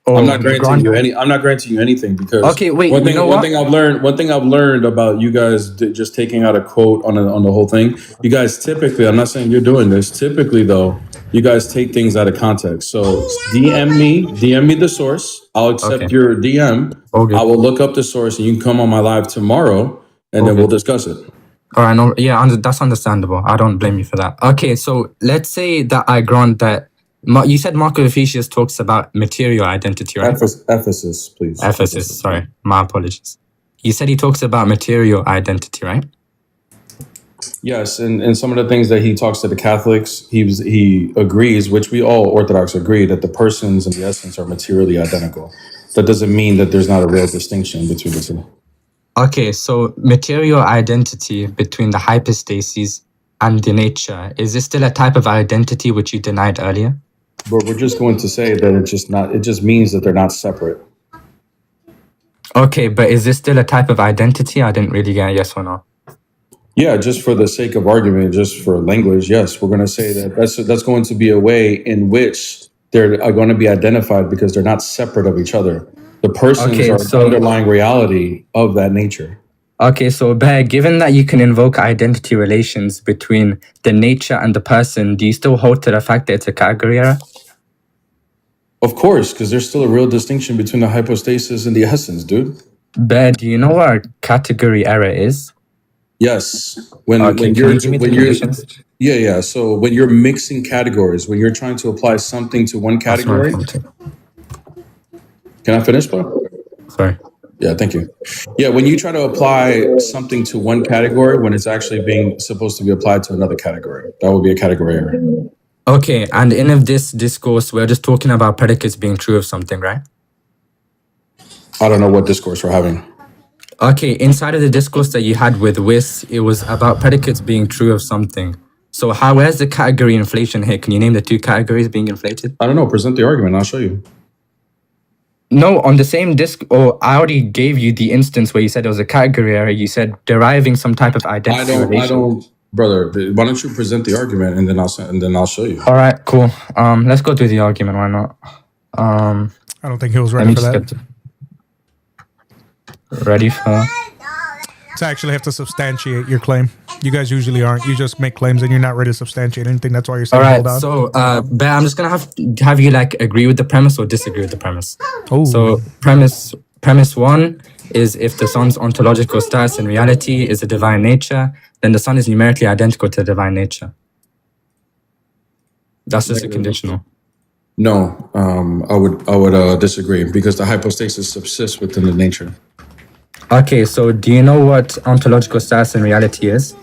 I'm not granting you anything because okay, wait. One thing I've learned about you guys just taking out a quote on the whole thing. You guys typically, I'm not saying you're doing this. Typically, though, you guys take things out of context. So DM me the source. I'll accept your DM. Okay. I will look up the source and you can come on my live tomorrow and then we'll discuss it. All right, no, yeah, that's understandable. I don't blame you for that. Okay, so let's say that I grant that you said Mark of Ephesus talks about material identity, right? Ephesus, please. Ephesus, sorry, my apologies. You said he talks about material identity, right? Yes, and some of the things that he talks to the Catholics, he agrees, which we all Orthodox agree, that the persons and the essence are materially identical. That doesn't mean that there's not a real distinction between the two. Okay, so material identity between the hypostases and the nature, is this still a type of identity which you denied earlier? But we're just going to say that it just means that they're not separate. Okay, but is this still a type of identity? I didn't really get a yes or no. Yeah, just for the sake of argument, just for language, yes, we're going to say that that's going to be a way in which they're going to be identified because they're not separate of each other. The persons are the underlying reality of that nature. Okay, so Bear, given that you can invoke identity relations between the nature and the person, do you still hold to the fact that it's a category error? Of course, because there's still a real distinction between the hypostasis and the essence, dude. Bear, do you know what a category error is? Yes. When you're So when you're mixing categories, when you're trying to apply something to one category. Can I finish, bro? Sorry. Yeah, thank you. Yeah, when you try to apply something to one category when it's actually being supposed to be applied to another category, that would be a category error. Okay, and in this discourse, we're just talking about predicates being true of something, right? I don't know what discourse we're having. Okay, inside of the discourse that you had with Wiss, it was about predicates being true of something. So where's the category inflation here? Can you name the two categories being inflated? I don't know. Present the argument. I'll show you. No, on the same disc, I already gave you the instance where you said it was a category error. You said deriving some type of identity relation. Brother, why don't you present the argument and then I'll show you. All right, cool. Let's go through the argument. Why not? I don't think he was ready for that. Ready for? To actually have to substantiate your claim. You guys usually aren't. You just make claims and you're not ready to substantiate anything. That's why you're saying hold on. So, Bear, I'm just gonna have you like agree with the premise or disagree with the premise. Oh. So premise one is if the Son's ontological status in reality is a divine nature, then the Son is numerically identical to the divine nature. That's just a conditional. No, I would disagree because the hypostasis subsists within the nature. Okay, so do you know what ontological status in reality is?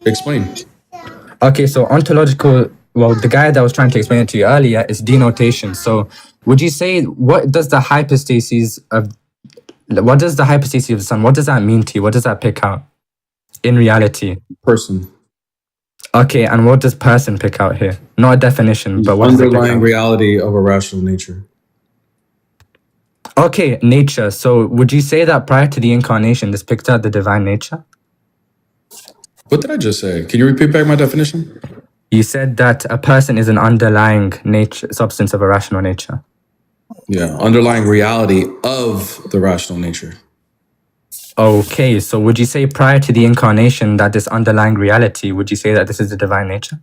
Explain. Okay, so ontological well, the guy that was trying to explain it to you earlier is denotation. So would you say, what does the hypostasis of the sun, what does that mean to you? What does that pick out in reality? Person. Okay, and what does person pick out here? Not a definition, but what does it pick Underlying out? reality of a rational nature. Okay, nature. So would you say that prior to the incarnation, this picked out the divine nature? What did I just say? Can you repeat back my definition? You said that a person is an underlying nature, substance of a rational nature. Yeah, underlying reality of the rational nature. Okay, so would you say prior to the incarnation that this underlying reality, would you say that this is the divine nature?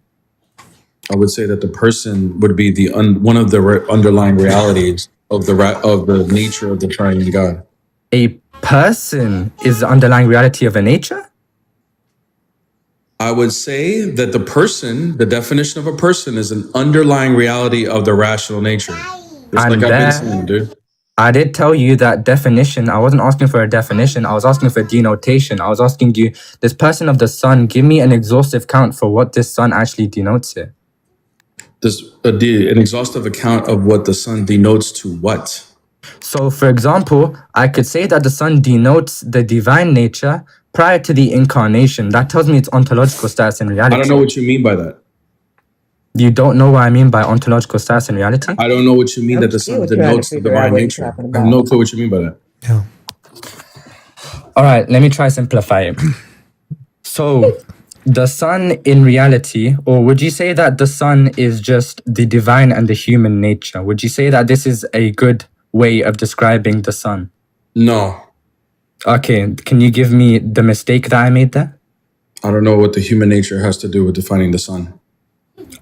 I would say that the person would be the one of the underlying realities of the nature of the triune God. A person is the underlying reality of a nature? I would say that the person, the definition of a person, is an underlying reality of the rational nature. Just like I've been saying, dude. I did tell you that definition. I wasn't asking for a definition. I was asking for denotation. I was asking you, this person of the sun, give me an exhaustive count for what this sun actually denotes here. An exhaustive account of what the sun denotes to what? So, for example, I could say that the sun denotes the divine nature prior to the incarnation. That tells me its ontological status in reality. I don't know what you mean by that. You don't know what I mean by ontological status in reality? I don't know what you mean that the sun denotes the divine nature. I have no clue what you mean by that. Yeah. All right, let me try simplify it. So, the sun in reality, or would you say that the sun is just the divine and the human nature? Would you say that this is a good way of describing the sun? No. Okay, can you give me the mistake that I made there? I don't know what the human nature has to do with defining the sun.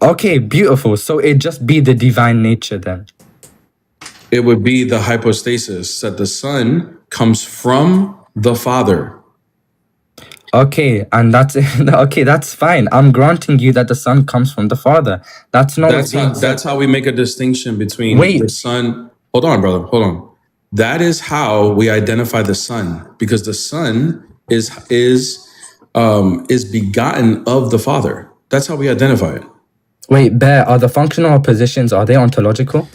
Okay, beautiful. So it'd just be the divine nature then. It would be the hypostasis that the Son comes from the Father. Okay, and that's okay. That's fine. I'm granting you that the Son comes from the Father. That's not. That's how we make a distinction between the Son. Hold on, brother. Hold on. That is how we identify the Son, because the Son is begotten of the Father. That's how we identify it. Wait, Bear, are the functional oppositions, are they ontological?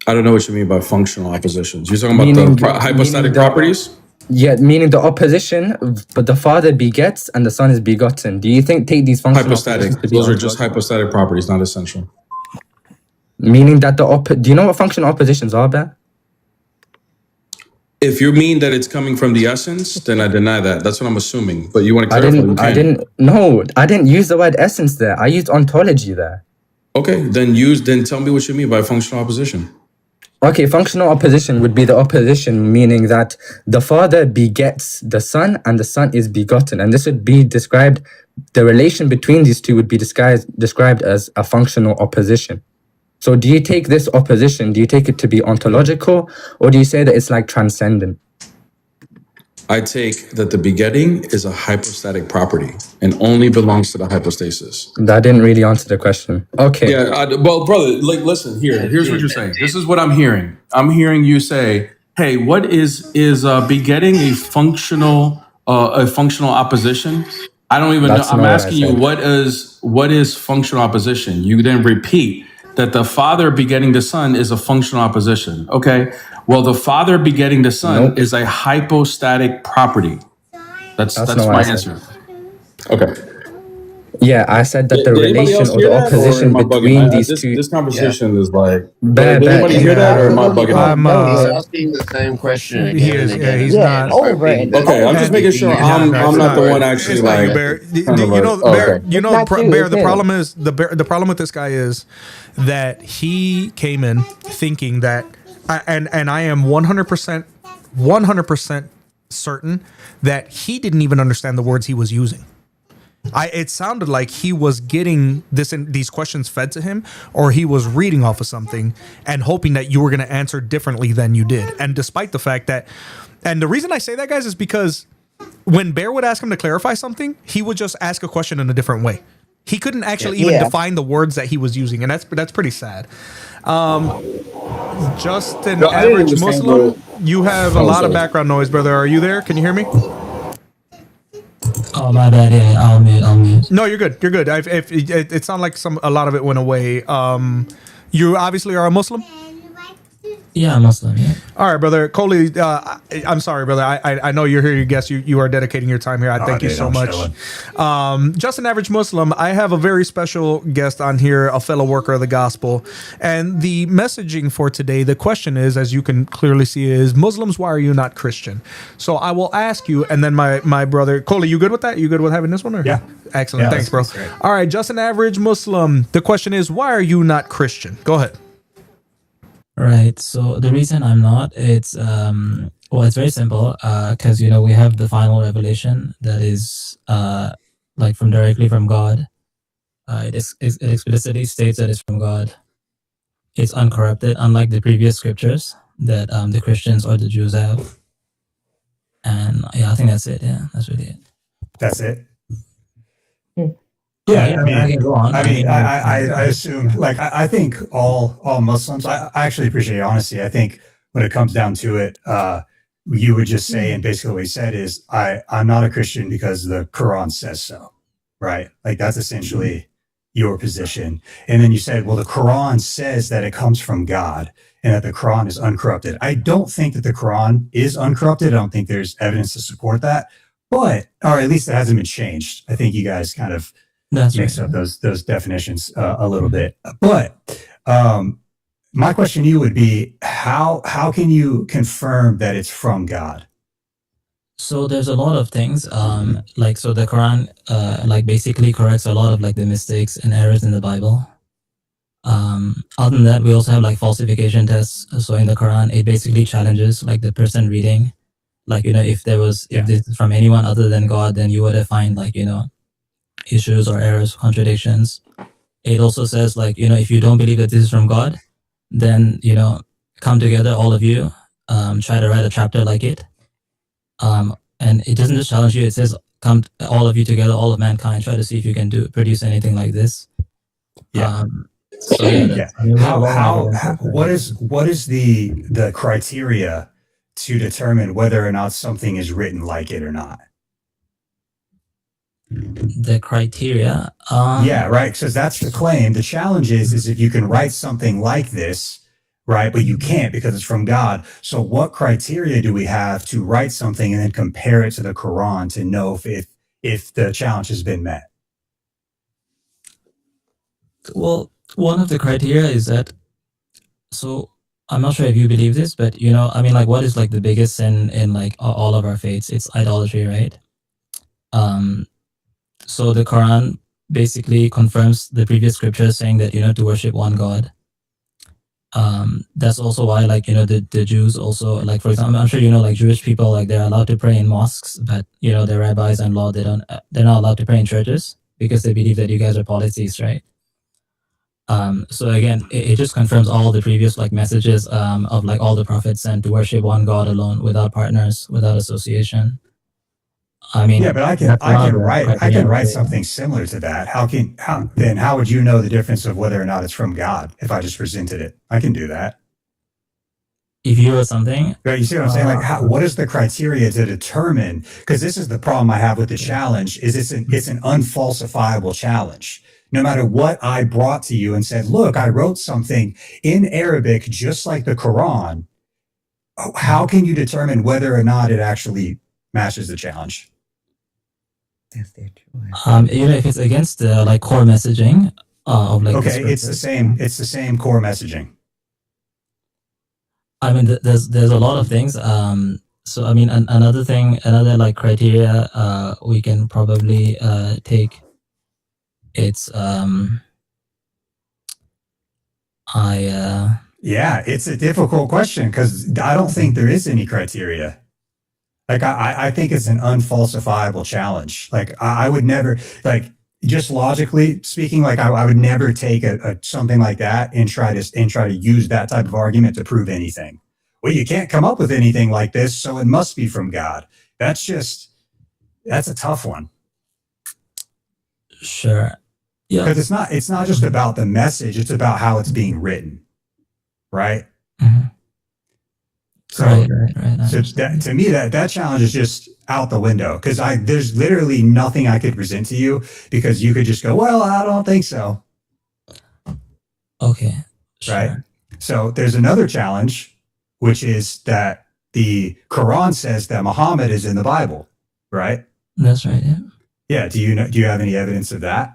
I don't know what you mean by functional oppositions. You're talking about the hypostatic properties? Yeah, meaning the opposition, but the Father begets and the Son is begotten. Do you think take these functional hypostatic? oppositions to be Those are just hypostatic properties, not essential. Meaning that do you know what functional oppositions are, Bear? If you mean that it's coming from the essence, then I deny that. That's what I'm assuming. But you want to clarify? I didn't use the word essence there. I used ontology there. Okay, then tell me what you mean by functional opposition. Okay, functional opposition would be the opposition, meaning that the Father begets the Son and the Son is begotten. And this would be described, the relation between these two would be described as a functional opposition. So do you take this opposition, do you take it to be ontological, or do you say that it's like transcendent? I take that the begetting is a hypostatic property and only belongs to the hypostasis. That didn't really answer the question. Okay. Yeah, well, brother, listen, here's what you're saying. This is what I'm hearing. I'm hearing you say, hey, what is begetting a functional opposition? I don't even know. I'm asking you, what is functional opposition? You then repeat that the Father begetting the Son is a functional opposition. Okay. Well, the Father begetting the Son is a hypostatic property. That's my answer. Okay. Yeah, I said that the relation or the opposition between these two. This conversation is like. Did anybody hear that, or am I bugging out? He's asking the same question again. He is. Yeah, he's not. Okay, I'm just making sure I'm not the one actually like. Bear. The problem is the problem with this guy is that he came in thinking that, and I am 100% certain that he didn't even understand the words he was using. It sounded like he was getting these questions fed to him, or he was reading off of something and hoping that you were going to answer differently than you did. And despite the fact that, and the reason I say that, guys, is because when Bear would ask him to clarify something, he would just ask a question in a different way. He couldn't actually even define the words that he was using, and that's pretty sad. Just an average Muslim. You have a lot of background noise, brother. Are you there? Can you hear me? Oh, my bad. Yeah, I'll mute. No, you're good. You're good. It sounded like a lot of it went away. You obviously are a Muslim. Yeah, I'm Muslim. Yeah. All right, brother. Coley, I'm sorry, brother. I know you're here. You guess you are dedicating your time here. I thank you so much. Just an average Muslim. I have a very special guest on here, a fellow worker of the gospel. And the messaging for today, the question is, as you can clearly see, is Muslims, why are you not Christian? So I will ask you, and then my brother, Coley, you good with that? You good with having this one? Or? Yeah. Excellent. Yeah, Thanks, bro. All right, just an average Muslim. The question is, why are you not Christian? Go ahead. Right. So the reason I'm not, it's it's very simple. Because we have the final revelation that is like directly from God. It explicitly states that it's from God. It's uncorrupted, unlike the previous scriptures that the Christians or the Jews have. And I think that's it. Yeah, that's really it. That's it. Yeah, Yeah, I can go on. I assume, like, I think all Muslims, I actually appreciate your honesty. I think when it comes down to it, you would just say, and basically what he said is, I'm not a Christian because the Quran says so, right? Like, that's essentially your position. And then you said, well, the Quran says that it comes from God and that the Quran is uncorrupted. I don't think that the Quran is uncorrupted. I don't think there's evidence to support that, or at least it hasn't been changed. I think you guys kind of mix up those definitions a little bit. But my question to you would be, how can you confirm that it's from God? So there's a lot of things, so the Quran, basically corrects a lot of the mistakes and errors in the Bible. Other than that, we also have falsification tests. So in the Quran, it basically challenges the person reading, if this is from anyone other than God, then you would find issues or errors, contradictions. It also says if you don't believe that this is from God, then come together, all of you, try to write a chapter like it. And it doesn't just challenge you, it says come all of you together, all of mankind, try to see if you can produce anything like this. What is the criteria to determine whether or not something is written like it or not? The criteria, right, because that's the claim. The challenge is if you can write something like this, right, but you can't because it's from God. So what criteria do we have to write something and then compare it to the Quran to know if the challenge has been met? Well, one of the criteria is that, so I'm not sure if you believe this, but what is the biggest sin in all of our faiths? It's idolatry, right? So the Quran basically confirms the previous scriptures saying that to worship one God. That's also why the Jews also, for example, I'm sure Jewish people, they're allowed to pray in mosques, but their rabbis and law, they're not allowed to pray in churches because they believe that you guys are polytheists, right? So again, it just confirms all the previous messages of all the prophets sent to worship one God alone, without partners, without association. But I can write something similar to that. How would you know the difference of whether or not it's from God if I just presented it? I can do that. If you wrote something, right? You see what I'm saying? What is the criteria to determine? Because this is the problem I have with the challenge: is it's an unfalsifiable challenge. No matter what I brought to you and said, look, I wrote something in Arabic just like the Quran. How can you determine whether or not it actually matches the challenge? If it's against the core messaging of it's the same core messaging. There's a lot of things. So another criteria we can probably take. It's it's a difficult question because I don't think there is any criteria. I think it's an unfalsifiable challenge. I would never, just logically speaking, I would never take something like that and try to use that type of argument to prove anything. Well, you can't come up with anything like this, so it must be from God. That's a tough one. Sure. Yeah. Because it's not just about the message, it's about how it's being written. Right? Mm-hmm. So, right. So that, to me, that challenge is just out the window because there's literally nothing I could present to you because you could just go, well, I don't think so. Okay. Sure. Right. So there's another challenge, which is that the Quran says that Muhammad is in the Bible, right? That's right. Yeah. Yeah. Do you have any evidence of that?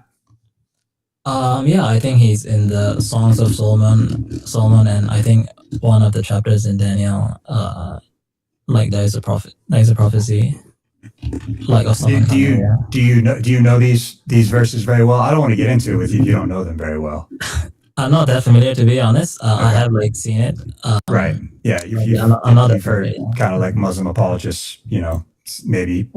Yeah, I think he's in the Songs of Solomon, and I think one of the chapters in Daniel, like there's a prophecy, like of someone Do you know these verses very well? I don't want to get into it with you if you don't know them very well. I'm not that familiar, to be honest. I have like seen it. Right. Yeah. You've heard kind of like Muslim apologists, maybe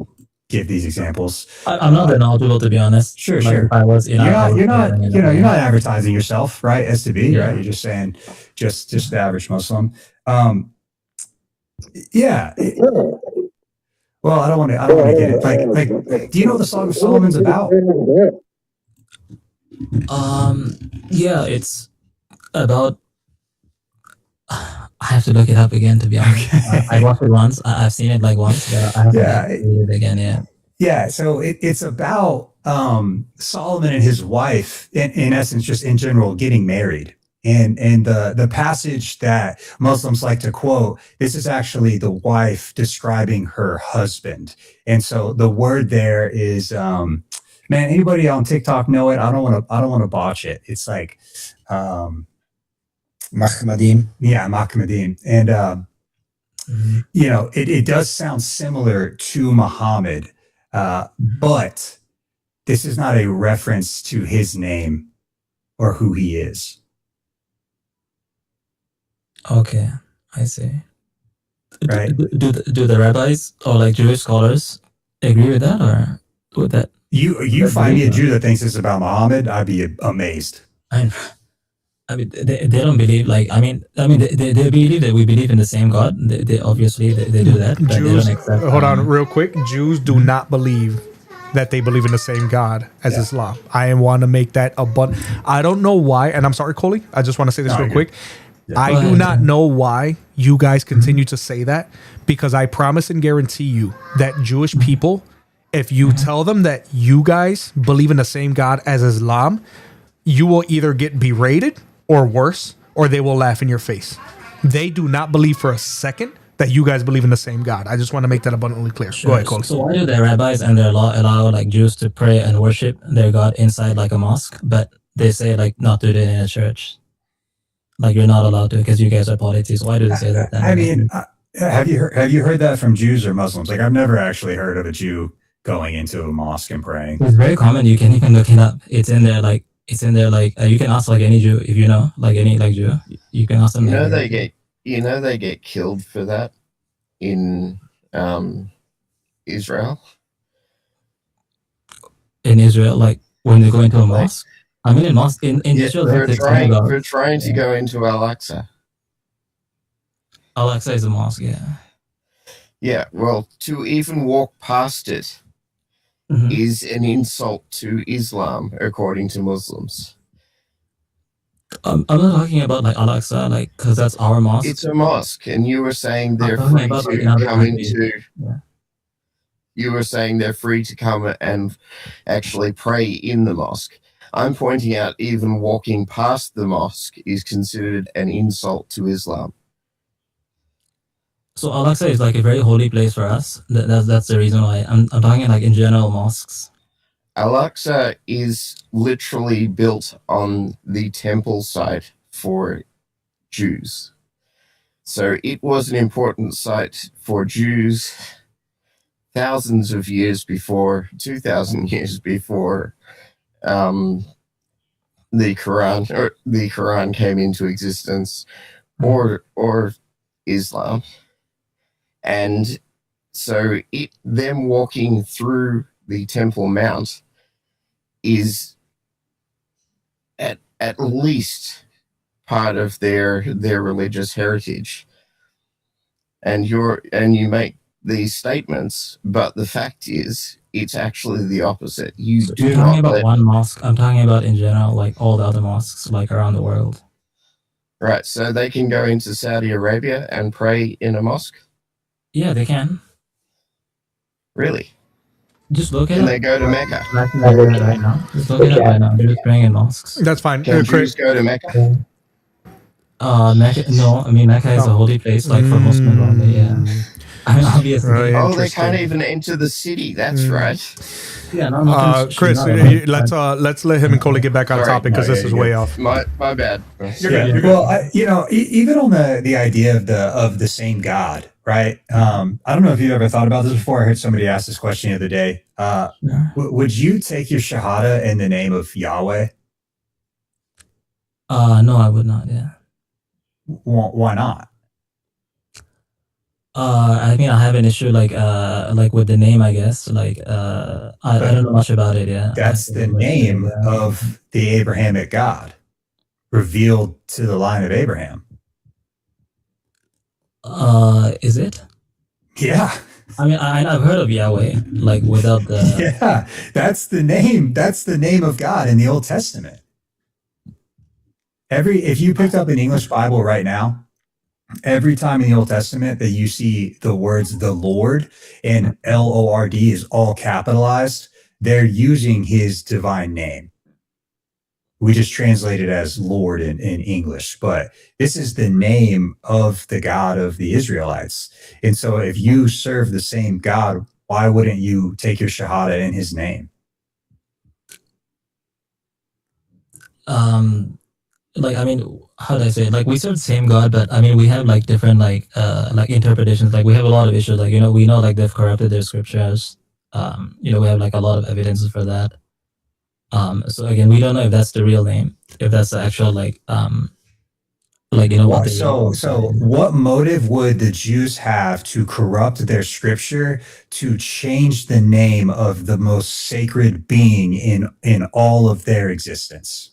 give these examples. I'm not that knowledgeable, to be honest. Sure. If I was, you're not advertising yourself, right? As to be, right? You're just saying, just the average Muslim. Yeah. Well, I don't want to get it. Like, do you know what the Song of Solomon's about? Yeah, it's about. I have to look it up again, to be honest. I watched it once. I've seen it like once, but I haven't seen it again yet. Yeah, so it's about Solomon and his wife, in essence, just in general, getting married. And the passage that Muslims like to quote, this is actually the wife describing her husband. And so the word there is, man, anybody on TikTok know it? I don't want to botch it. It's like Mahmadim. Yeah, Mahmadim. And it does sound similar to Muhammad, but this is not a reference to his name or who he is. Okay, I see. Right. Do the rabbis or like Jewish scholars agree with that, or with that? You find me a Jew that thinks it's about Muhammad, I'd be amazed. I mean, they don't believe, like, I mean, they believe that we believe in the same God. They obviously they do that. But Jews, they don't accept, hold on real quick. Jews do not believe that they believe in the same God as Islam. I want to make that abundant. I don't know why, and I'm sorry, Coley. I just want to say this real quick. Yeah. I do not know why you guys continue to say that, because I promise and guarantee you that Jewish people, if you tell them that you guys believe in the same God as Islam, you will either get berated or worse, or they will laugh in your face. They do not believe for a second that you guys believe in the same God. I just want to make that abundantly clear. Sure. Go ahead, Coley. So why do the rabbis and their law allow like Jews to pray and worship their God inside like a mosque, but they say like not to do it in a church? Like you're not allowed to because you guys are polytheists. Why do they say that then? I mean, have you heard that from Jews or Muslims? Like I've never actually heard of a Jew going into a mosque and praying. It's very common. You can even look it up. It's in there. Like you can ask like any Jew if you know like any like Jew. You can ask them. They get killed for that in Israel. In Israel, like when they go into a mosque. I mean, in mosque in Israel, they're trying to go into Al-Aqsa. Al-Aqsa is a mosque, yeah. Yeah, well, to even walk past it is an insult to Islam, according to Muslims. I'm not talking about like Al-Aqsa, like because that's our mosque. It's a mosque, and you were saying they're free to come into. Yeah. You were saying they're free to come and actually pray in the mosque. I'm pointing out even walking past the mosque is considered an insult to Islam. So Al-Aqsa is like a very holy place for us. That's the reason why I'm talking like in general mosques. Al-Aqsa is literally built on the temple site for Jews. So it was an important site for Jews thousands of years before, 2,000 years before the Quran came into existence, or Islam. And so them walking through the Temple Mount is at least part of their religious heritage. And you make these statements, but the fact is it's actually the opposite. So you're talking about one mosque. I'm talking about in general, like all the other mosques like around the world. Right, so they can go into Saudi Arabia and pray in a mosque? Yeah, they can. Really? Just look it Can up. they go to Mecca? Right now. Just look it up right now. They're just praying in mosques. That's fine. Can Chris, Jews go to Mecca? Mecca, no, I mean Mecca is a holy place, like for Muslims only. Yeah, I mean obviously. Very Oh, they interesting. can't even enter the city. That's right. Yeah, no, Muslims Chris, should not. let's let him and Coley get back on Sorry. topic because this is way off. My bad. Yeah. Well, even on the idea of the same God, right? I don't know if you've ever thought about this before. I heard somebody ask this question the other day. Would you take your shahada in the name of Yahweh? No, I would not. Yeah. Why not? I mean, I have an issue like with the name, I guess. Like, I don't know much about it. Yeah. That's the name of the Abrahamic God revealed to the line of Abraham. Is it? Yeah. I mean, I've heard of Yahweh, like without the. Yeah, that's the name. That's the name of God in the Old Testament. If you picked up an English Bible right now, every time in the Old Testament that you see the words "the Lord" and Lord is all capitalized, they're using His divine name. We just translate it as Lord in English, but this is the name of the God of the Israelites. And so if you serve the same God, why wouldn't you take your Shahada in His name? Like, I mean, how do I say it? Like, we serve the same God, but I mean, we have like different like interpretations. Like, we have a lot of issues. Like, we know like they've corrupted their scriptures. We have like a lot of evidences for that. So again, we don't know if that's the real name, if that's the actual like what. So what motive would the Jews have to corrupt their scripture to change the name of the most sacred being in all of their existence?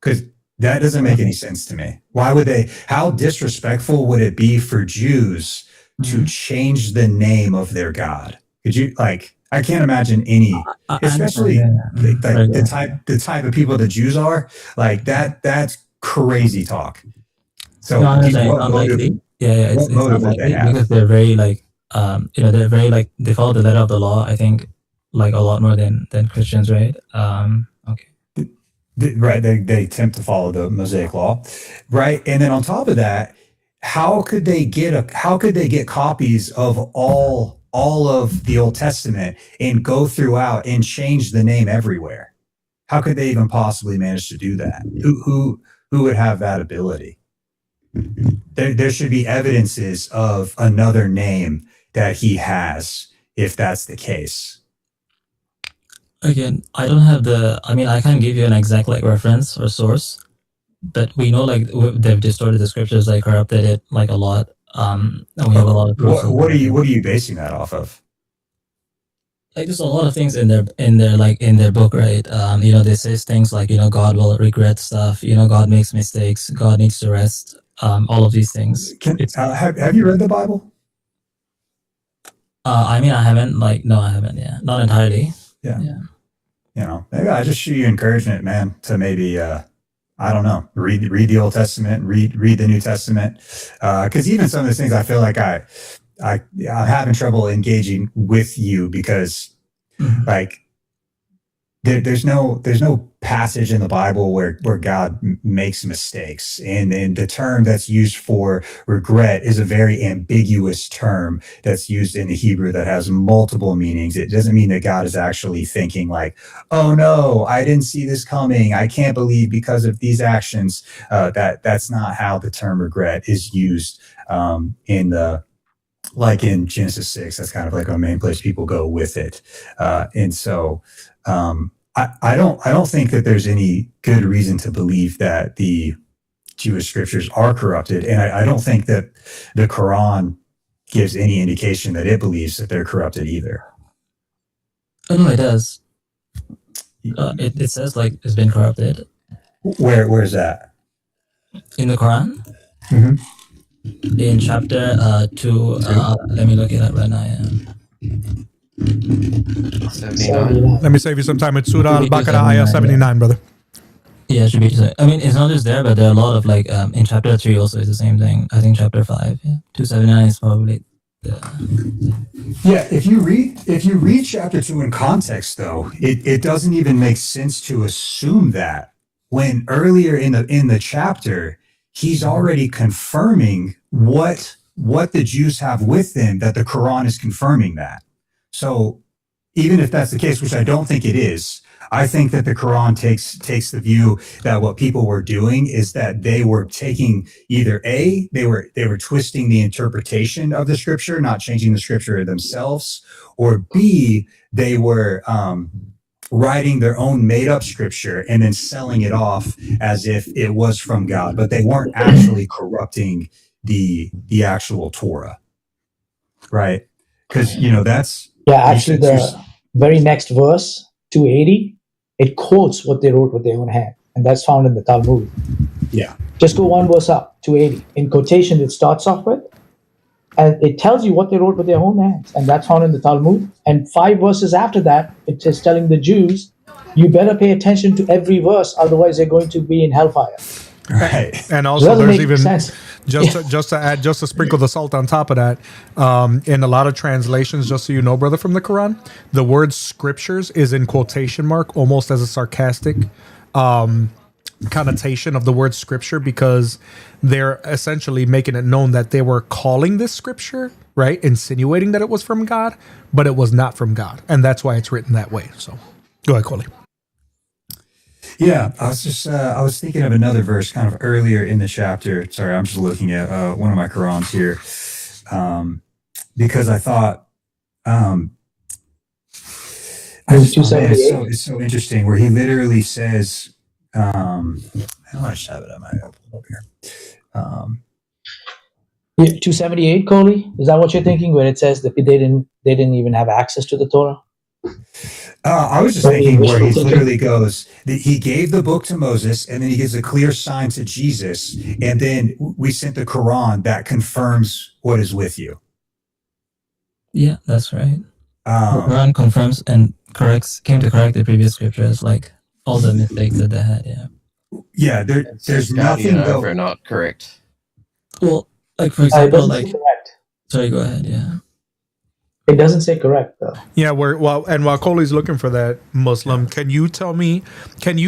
Because that doesn't make any sense to me. Why would they? How disrespectful would it be for Jews to change the name of their God? Could you I can't imagine any, especially the type of people the Jews are like that. That's crazy talk. So no, unlikely. It's unlikely because they're very like they're very like they follow the letter of the law. I think like a lot more than Christians, right? Okay. Right, they attempt to follow the Mosaic law, right? And then on top of that, how could they get copies of all of the Old Testament and go throughout and change the name everywhere? How could they even possibly manage to do that? Who would have that ability? There should be evidences of another name that he has, if that's the case. Again, I don't have I can't give you an exact like reference or source, but we know like they've distorted the scriptures, like corrupted it like a lot. And we have a lot of proof. What are you basing that off of? Like there's a lot of things in their book, right? They say things like, God will regret stuff, God makes mistakes, God needs to rest, all of these things. Have you read the Bible? I haven't, no, I haven't, not entirely. Yeah. Maybe I just shoot you encouragement, man, to maybe I don't know, read the Old Testament, read the New Testament, because even some of those things I feel like I'm having trouble engaging with you because like there's no passage in the Bible where God makes mistakes, and the term that's used for regret is a very ambiguous term that's used in the Hebrew that has multiple meanings. It doesn't mean that God is actually thinking like, oh no, I didn't see this coming, I can't believe because of these actions. That's not how the term regret is used in Genesis 6. That's kind of like a main place people go with it, and so I don't think that there's any good reason to believe that the Jewish scriptures are corrupted, and I don't think that the Quran gives any indication that it believes that they're corrupted either. Oh no, it does. It says like it's been corrupted. Where's that? In the Quran. Mm-hmm. In chapter 2. Let me look it up right now. Yeah. 79. Let me save you some time. It's Surah Al-Baqarah, Ayah 79, brother. Yeah, it should be. I mean, it's not just there, but there are a lot of like in chapter 3 also is the same thing. I think chapter 5, yeah, 279 is probably. Yeah, if you read chapter 2 in context, though, it doesn't even make sense to assume that when earlier in the chapter he's already confirming what the Jews have with them, that the Quran is confirming that. So even if that's the case, which I don't think it is, I think that the Quran takes the view that what people were doing is that they were taking either they were twisting the interpretation of the scripture, not changing the scripture themselves, or B, they were writing their own made up scripture and then selling it off as if it was from God, but they weren't actually corrupting the actual Torah, right? Because that's actually the very next verse, 280, it quotes what they wrote with their own hand, and that's found in the Talmud. Yeah. Just go one verse up, 280. In quotation, it starts off with, and it tells you what they wrote with their own hands, and that's found in the Talmud. And 5 verses after that, it is telling the Jews, you better pay attention to every verse, otherwise they're going to be in hellfire. Right. And also there's even sense. just to sprinkle the salt on top of that, in a lot of translations, just so you know, brother, from the Quran, the word scriptures is in quotation mark, almost as a sarcastic connotation of the word scripture, because they're essentially making it known that they were calling this scripture, right, insinuating that it was from God, but it was not from God, and that's why it's written that way. So go ahead, Coley. Yeah, I was thinking of another verse kind of earlier in the chapter. Sorry, I'm just looking at one of my Qurans here, because I thought it's so interesting where he literally says, I just have it on my up here. 278, Coley, is that what you're thinking? Where it says that they didn't even have access to the Torah? I was just thinking where he literally goes, he gave the book to Moses, and then he gives a clear sign to Jesus, and then we sent the Quran that confirms what is with you. Yeah, that's right. The Quran confirms and came to correct the previous scriptures, like all the mistakes that they had. Yeah. Yeah, there's nothing though. Are not correct. Well, like for example, like sorry, go ahead. Yeah. It doesn't say correct though. Yeah, while Coley's looking for that, Muslim, can you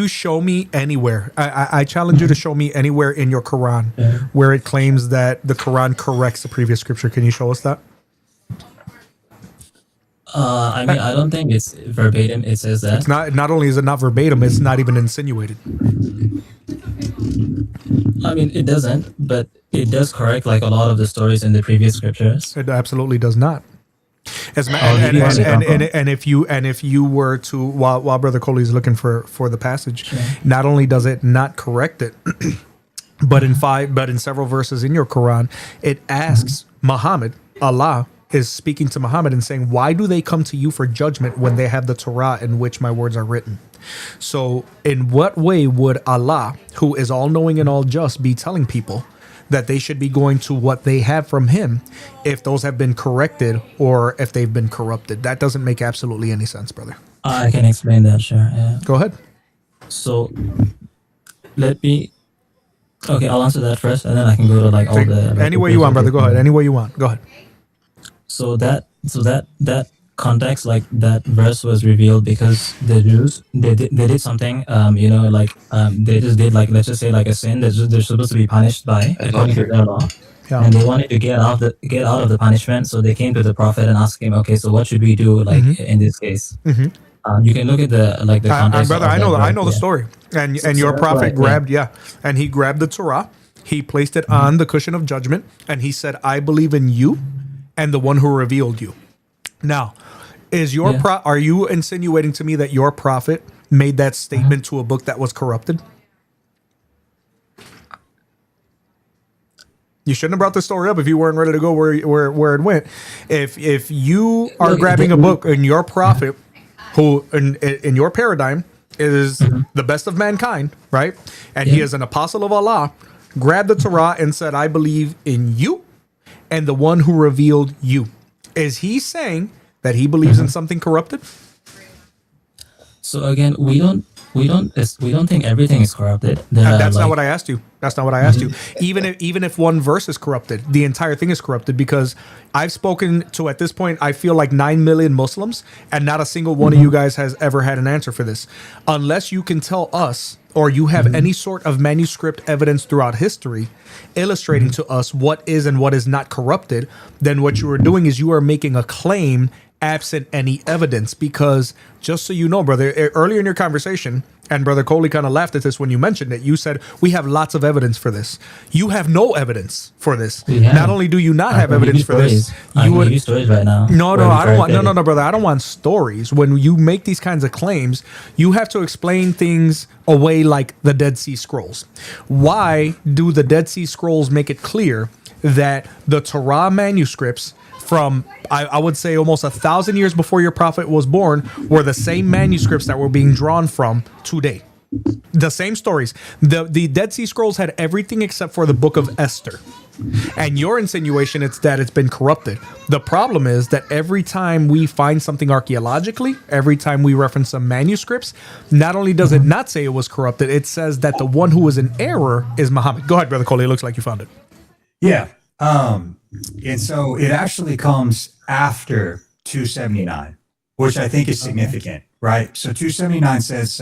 show me anywhere? I challenge you to show me anywhere in your Quran where it claims that the Quran corrects the previous scripture. Can you show us that? I mean, I don't think it's verbatim. It says that. It's not only is it not verbatim, it's not even insinuated. I mean, it doesn't, but it does correct like a lot of the stories in the previous scriptures. It absolutely does not. And if you were to while Brother Coley is looking for the passage, not only does it not correct it, but in several verses in your Quran, it asks Muhammad, Allah is speaking to Muhammad and saying, why do they come to you for judgment when they have the Torah in which my words are written? So in what way would Allah, who is all knowing and all just, be telling people that they should be going to what they have from him if those have been corrected or if they've been corrupted? That doesn't make absolutely any sense, brother. I can explain that, sure. Yeah. Go ahead. So I'll answer that first, and then I can go to like all the any way you want, brother. Go ahead. Any way you want. Go ahead. So that context, like that verse was revealed because the Jews they did something, they just did, like, let's just say, like a sin that they're supposed to be punished by according to their law, and they wanted to get out of the punishment. So they came to the prophet and asked him, okay, so what should we do, like in this case? You can look at the context. Brother, I know the story. And your prophet grabbed and he grabbed the Torah, he placed it on the cushion of judgment, and he said, I believe in you and the one who revealed you. Now, are you insinuating to me that your prophet made that statement to a book that was corrupted? You shouldn't have brought the story up if you weren't ready to go where it went. If you are grabbing a book and your prophet, who in your paradigm is the best of mankind, right? And he is an apostle of Allah, grabbed the Torah and said, I believe in you and the one who revealed you. Is he saying that he believes in something corrupted? So again, we don't think everything is corrupted. That's not what I asked you. That's not what I asked you. Even if one verse is corrupted, the entire thing is corrupted, because I've spoken to, at this point, I feel like 9 million Muslims, and not a single one of you guys has ever had an answer for this. Unless you can tell us, or you have any sort of manuscript evidence throughout history illustrating to us what is and what is not corrupted, then what you are doing is you are making a claim absent any evidence. Because just so you know, brother, earlier in your conversation, and Brother Coley kind of laughed at this when you mentioned it, you said, we have lots of evidence for this. You have no evidence for this. Not only do you not have evidence for this, you would give stories right now. No, I don't want, no, brother, I don't want stories. When you make these kinds of claims, you have to explain things away like the Dead Sea Scrolls. Why do the Dead Sea Scrolls make it clear that the Torah manuscripts from, I would say, almost 1,000 years before your prophet was born, were the same manuscripts that were being drawn from today? The same stories. The Dead Sea Scrolls had everything except for the book of Esther. And your insinuation is that it's been corrupted. The problem is that every time we find something archaeologically, every time we reference some manuscripts, not only does it not say it was corrupted, it says that the one who was in error is Muhammad. Go ahead, Brother Coley. It looks like you found it. Yeah. And so it actually comes after 279, which I think is significant, right? So 279 says,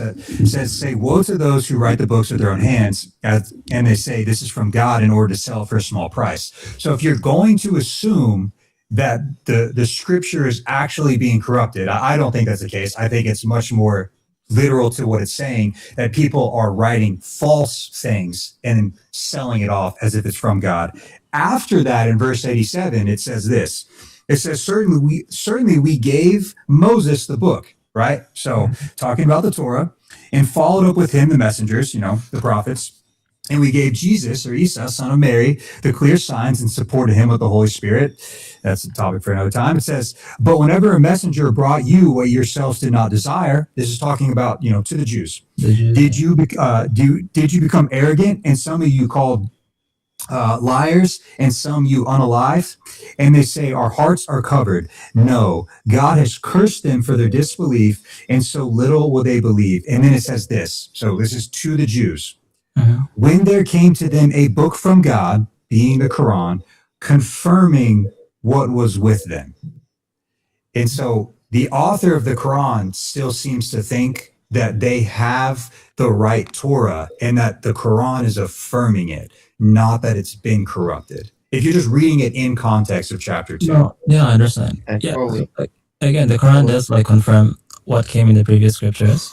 say, woe to those who write the books with their own hands, and they say this is from God in order to sell for a small price. So if you're going to assume that the scripture is actually being corrupted, I don't think that's the case. I think it's much more literal to what it's saying, that people are writing false things and selling it off as if it's from God. After that, in verse 87, it says this. It says, certainly we gave Moses the book, right? So talking about the Torah, and followed up with him the messengers, the prophets. And we gave Jesus, or Isa, son of Mary, the clear signs and supported him with the Holy Spirit. That's a topic for another time. It says, but whenever a messenger brought you what yourselves did not desire, this is talking about, to the Jews. Did you become arrogant, and some of you called liars, and some you unalive? And they say, our hearts are covered. No, God has cursed them for their disbelief, and so little will they believe. And then it says this. So this is to the Jews. When there came to them a book from God, being the Quran, confirming what was with them. And so the author of the Quran still seems to think that they have the right Torah, and that the Quran is affirming it, not that it's been corrupted. If you're just reading it in context of chapter 2. No, yeah, I understand. Yeah, again, the Quran does confirm what came in the previous scriptures.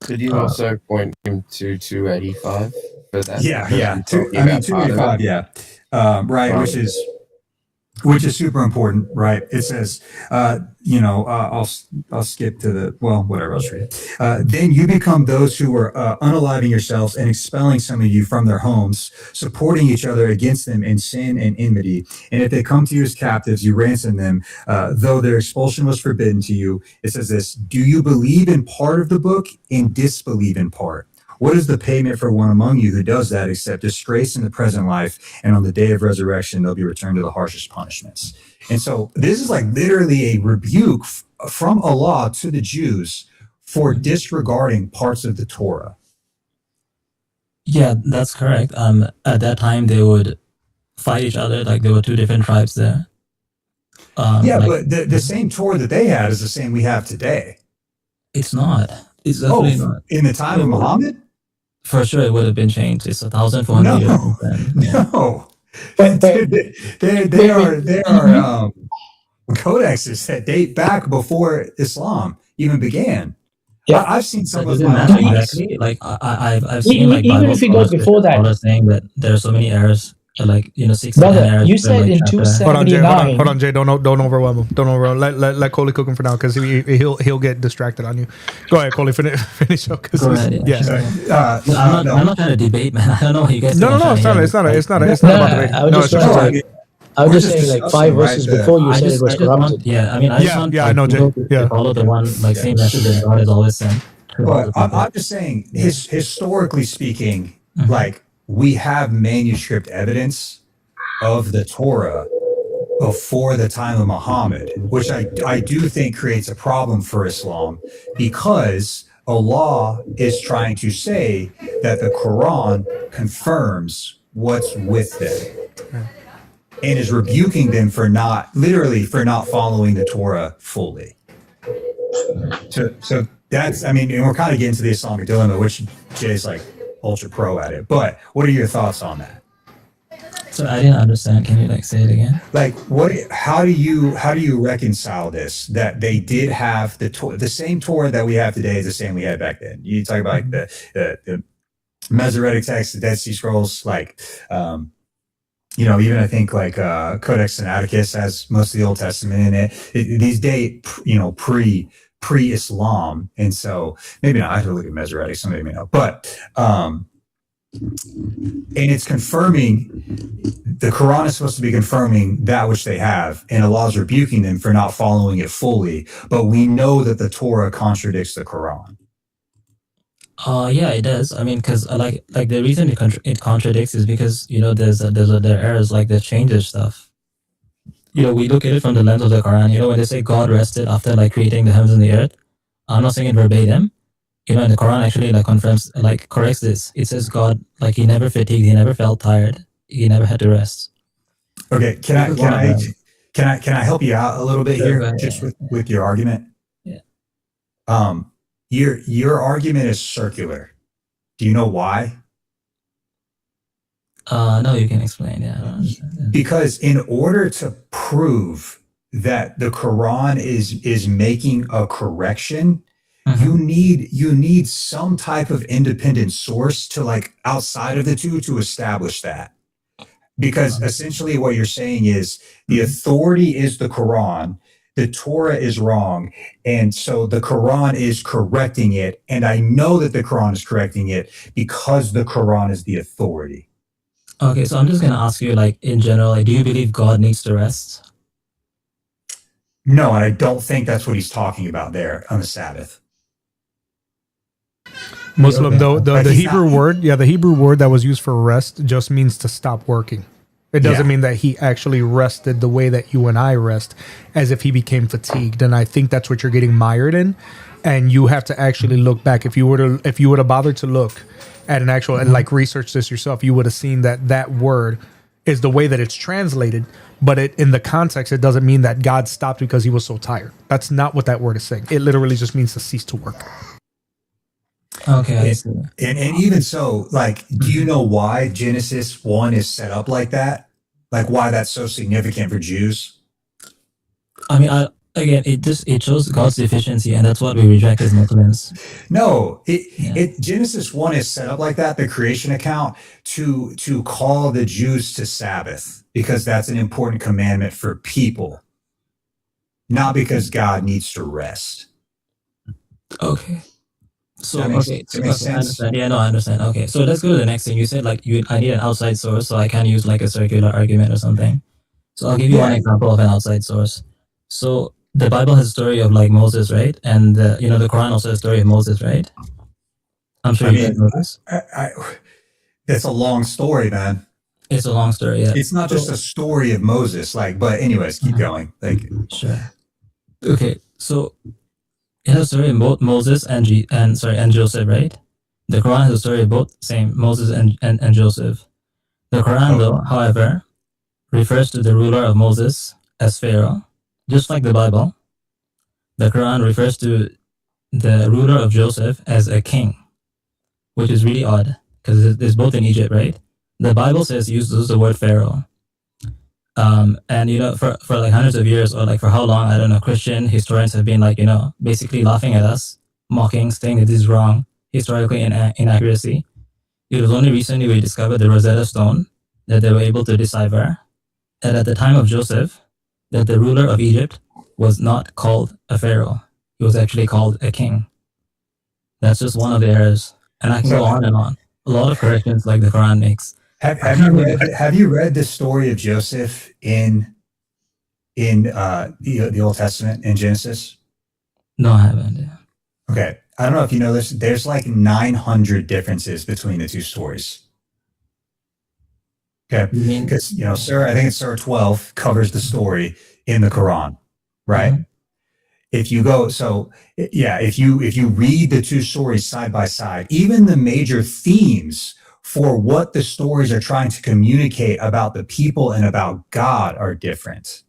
Could you also point him to 285 for that? Yeah. 285, yeah. Right, which is super important, right? It says, I'll skip to the, whatever, I'll just read it. Then you become those who are unaliving yourselves and expelling some of you from their homes, supporting each other against them in sin and enmity. And if they come to you as captives, you ransom them, though their expulsion was forbidden to you. It says this, do you believe in part of the book and disbelieve in part? What is the payment for one among you who does that except disgrace in the present life, and on the day of resurrection they'll be returned to the harshest punishments? And so this is like literally a rebuke from Allah to the Jews for disregarding parts of the Torah. Yeah, that's correct. At that time they would fight each other, like there were two different tribes there. But the same Torah that they had is the same we have today. It's not. It's definitely not. In the time of Muhammad? For sure, it would have been changed. It's 1,400 years. No. They are codexes that date back before Islam even began. Yeah, I've seen some of them. Exactly. Like I've seen like even if you go before that, saying that there are so many errors. Like 6 Brother, you said in 279. Hold on, Jay. Don't overwhelm him. Don't overwhelm. Let Coley cook him for now, because he'll get distracted on you. Go ahead, Coley. Finish up. Go ahead. Yeah. I'm not trying to debate, man. I don't know what you guys. No. It's not about debate. I was just saying, like 5 verses before you said it was corrupted. I know, Jay. Yeah. Follow the one same message that God has always sent. But I'm just saying, historically speaking, like, we have manuscript evidence of the Torah before the time of Muhammad, which I do think creates a problem for Islam, because Allah is trying to say that the Quran confirms what's with them and is rebuking them for not following the Torah fully. So that's, I mean, and we're kind of getting to the Islamic dilemma, which Jay's like ultra pro at it. But what are your thoughts on that? So I didn't understand. Can you like say it again? Like, how do you reconcile this? That they did have the same Torah that we have today is the same we had back then. You talk about like the Masoretic text, the Dead Sea Scrolls, like even I think like Codex Sinaiticus has most of the Old Testament in it. These date pre-Islam, and so maybe not. I have to look at Masoretic. Somebody may know, but and it's confirming, the Quran is supposed to be confirming that which they have, and Allah is rebuking them for not following it fully. But we know that the Torah contradicts the Quran. Yeah, it does. I mean, because like the reason it contradicts is because there are errors like that changes stuff. We look at it from the lens of the Quran. When they say God rested after like creating the heavens and the earth, I'm not saying it verbatim. And the Quran actually like confirms, like corrects this. It says God, like he never fatigued, he never felt tired, he never had to rest. Okay, can I help you out a little bit here, just with your argument? Yeah. Your argument is circular. Do you know why? No, you can explain. Yeah, I don't understand. Yeah. Because in order to prove that the Quran is making a correction, you need some type of independent source to like outside of the two to establish that. Because essentially what you're saying is the authority is the Quran, the Torah is wrong, and so the Quran is correcting it, and I know that the Quran is correcting it because the Quran is the authority. Okay, so I'm just gonna ask you, like in general, like, do you believe God needs to rest? No, and I don't think that's what he's talking about there on the Sabbath. Muslim, though, the Hebrew word that was used for rest just means to stop working. It doesn't mean that he actually rested the way that you and I rest, as if he became fatigued. And I think that's what you're getting mired in. And you have to actually look back. If you were to bother to look at an actual and like research this yourself, you would have seen that word is the way that it's translated. But in the context, it doesn't mean that God stopped because he was so tired. That's not what that word is saying. It literally just means to cease to work. Okay. And even so, like, do you know why Genesis 1 is set up like that? Like why that's so significant for Jews? I mean, it shows God's deficiency, and that's what we reject as Muslims. No, Genesis 1 is set up like that, the creation account, to call the Jews to Sabbath, because that's an important commandment for people, not because God needs to rest. Okay. So that makes sense. I understand. Yeah, no, I understand. Okay, so let's go to the next thing. You said like I need an outside source, so I can't use like a circular argument or something. So I'll give you one example of an outside source. So the Bible has a story of like Moses, right? And the Quran also has a story of Moses, right? I'm sure you guys know this. It's a long story, man. It's a long story. Yeah. It's not just a story of Moses, like. But anyways, keep going. Like, sure. Okay, so it has a story of both Moses and Joseph, right? The Quran has a story of both Moses and Joseph. The Quran, though, however, refers to the ruler of Moses as Pharaoh, just like the Bible. The Quran refers to the ruler of Joseph as a king, which is really odd because it's both in Egypt, right? The Bible uses the word Pharaoh. And for like hundreds of years, or like for how long, I don't know, Christian historians have been like, basically laughing at us, mocking, saying that this is wrong, historically inaccuracy. It was only recently we discovered the Rosetta Stone that they were able to decipher that at the time of Joseph, that the ruler of Egypt was not called a pharaoh. He was actually called a king. That's just one of the errors. And I can go on and on. A lot of corrections like the Quran makes. Have you read the story of Joseph in the Old Testament in Genesis? No, I haven't. Yeah. Okay, I don't know if you know this. There's like 900 differences between the two stories. Okay, because Surah, I think it's Surah 12 covers the story in the Quran, right? Mm-hmm. If you go, if you read the two stories side by side, even the major themes for what the stories are trying to communicate about the people and about God are different.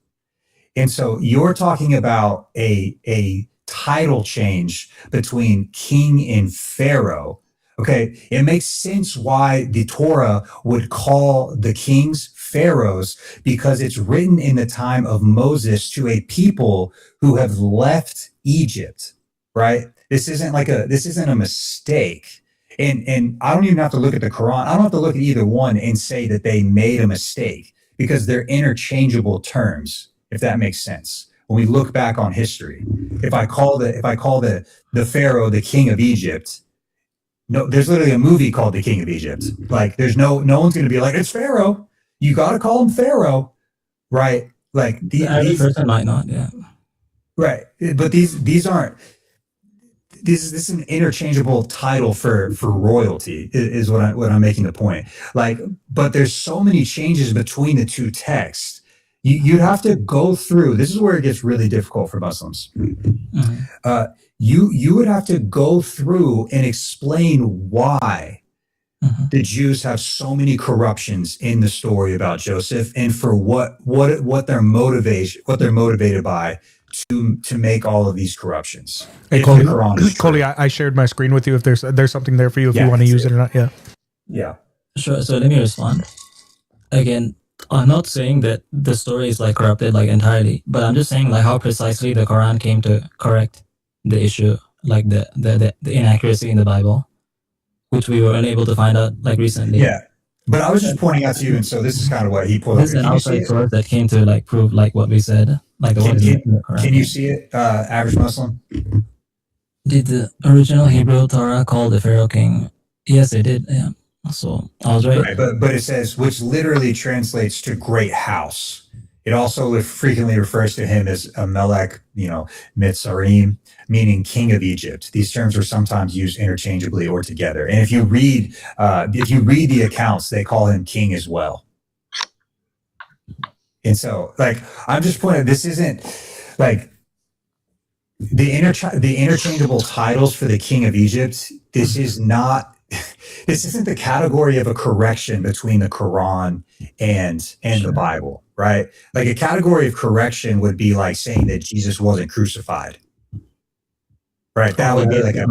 And so you're talking about a title change between king and pharaoh. Okay, it makes sense why the Torah would call the kings pharaohs, because it's written in the time of Moses to a people who have left Egypt, right? This isn't a mistake. And I don't even have to look at the Quran. I don't have to look at either one and say that they made a mistake, because they're interchangeable terms, if that makes sense. When we look back on history, if I call the Pharaoh the king of Egypt, no, there's literally a movie called The King of Egypt. Like, there's no one's going to be like, it's Pharaoh. You got to call him Pharaoh, right? Like the average person might not, yeah. Right, but these aren't. This is an interchangeable title for royalty, is what I'm making the point. Like, but there's so many changes between the two texts. You'd have to go through. This is where it gets really difficult for Muslims. Mm-hmm. You would have to go through and explain why the Jews have so many corruptions in the story about Joseph, and for what they're motivated by to make all of these corruptions. Hey, Coley, I shared my screen with you. If there's something there for you, if you want to use it or not. Yeah. Sure. So let me respond. Again, I'm not saying that the story is like corrupted like entirely, but I'm just saying like how precisely the Quran came to correct the issue, like the inaccuracy in the Bible, which we were unable to find out like recently. Yeah. But I was just pointing out to you, and so this is kind of what he pulled up. This is an outside source that came to like prove like what we said. Like can you see it, average Muslim? Did the original Hebrew Torah call the Pharaoh king? Yes, it did. Yeah. So I was right. But it says, which literally translates to great house. It also frequently refers to him as a Melech, Mitzarim, meaning king of Egypt. These terms are sometimes used interchangeably or together. And if you read the accounts, they call him king as well. And so, like, I'm just pointing. This isn't like the interchangeable titles for the king of Egypt. This isn't the category of a correction between the Quran and the Bible, right? Like, a category of correction would be like saying that Jesus wasn't crucified, right? That would be like a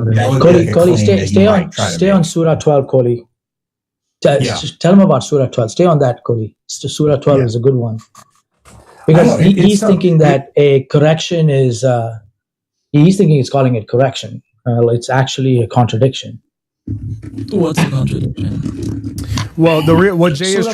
Koli, stay on Surah 12, Koli. Tell him about Surah 12. Stay on that, Koli. Surah 12 is a good one. Because he's thinking that a correction is, he's thinking it's calling it correction. It's actually a contradiction. What's a contradiction? Well, what Jay is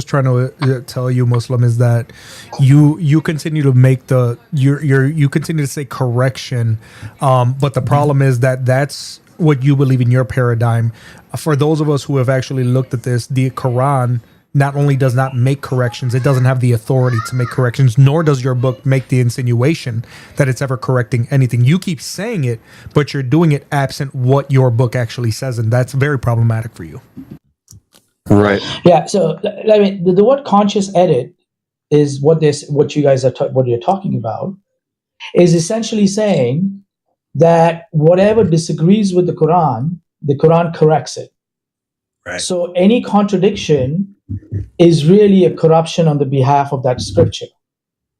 trying to tell you, Muslim, is that you continue to make you continue to say correction, but the problem is that that's what you believe in your paradigm. For those of us who have actually looked at this, the Quran not only does not make corrections, it doesn't have the authority to make corrections, nor does your book make the insinuation that it's ever correcting anything. You keep saying it, but you're doing it absent what your book actually says, and that's very problematic for you. Right. Yeah. So, I mean, the word conscious edit is what you guys are what you're talking about, is essentially saying that whatever disagrees with the Quran corrects it. Right. So any contradiction is really a corruption on the behalf of that scripture,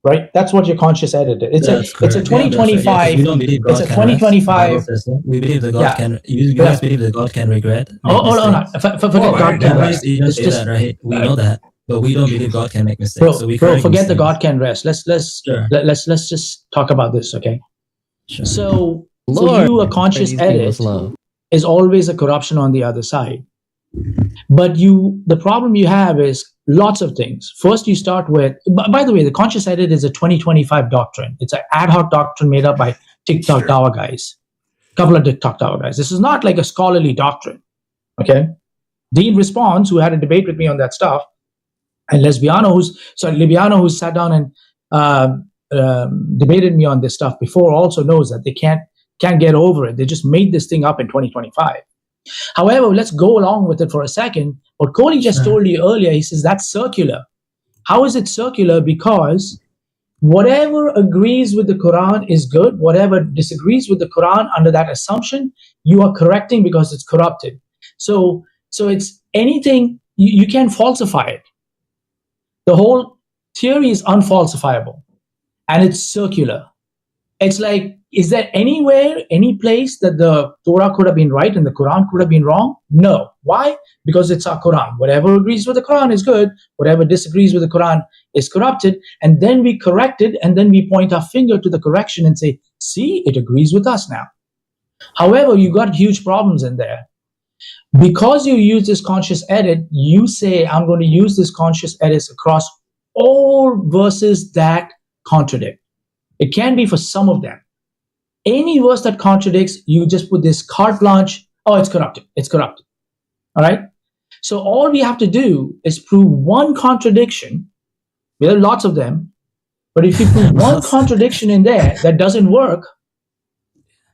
right? That's what your conscious edit is. It's a 2025. We don't believe God it's a 2025. We believe that God can. You guys believe that God can regret. Hold on. Forget God can rest. You don't say that, right? We know that, but we don't believe God can make mistakes. Bro, forget the God can rest. Let's just talk about this, okay? Sure. So for you, a conscious edit is always a corruption on the other side. But the problem you have is lots of things. First, you start with, by the way, the conscious edit is a 2025 doctrine. It's an ad hoc doctrine made up by TikTok Dawa guys. A couple of TikTok Dawa guys. This is not like a scholarly doctrine. Okay? Dean Response, who had a debate with me on that stuff, and Libiano, who's sat down and debated me on this stuff before, also knows that they can't get over it. They just made this thing up in 2025. However, let's go along with it for a second. What Kohli just told you earlier, he says that's circular. How is it circular? Because whatever agrees with the Quran is good. Whatever disagrees with the Quran under that assumption, you are correcting because it's corrupted. So it's anything, you can't falsify it. The whole theory is unfalsifiable and it's circular. It's like, is there anywhere, any place that the Torah could have been right and the Quran could have been wrong? No. Why? Because it's our Quran. Whatever agrees with the Quran is good. Whatever disagrees with the Quran is corrupted. And then we correct it, and then we point our finger to the correction and say, see, it agrees with us now. However, you got huge problems in there. Because you use this conscious edit, you say, I'm going to use this conscious edits across all verses that contradict. It can be for some of them. Any verse that contradicts, you just put this carte blanche, oh, it's corrupted, it's corrupted. All right? So all we have to do is prove one contradiction. There are lots of them, but if you prove one contradiction in there that doesn't work,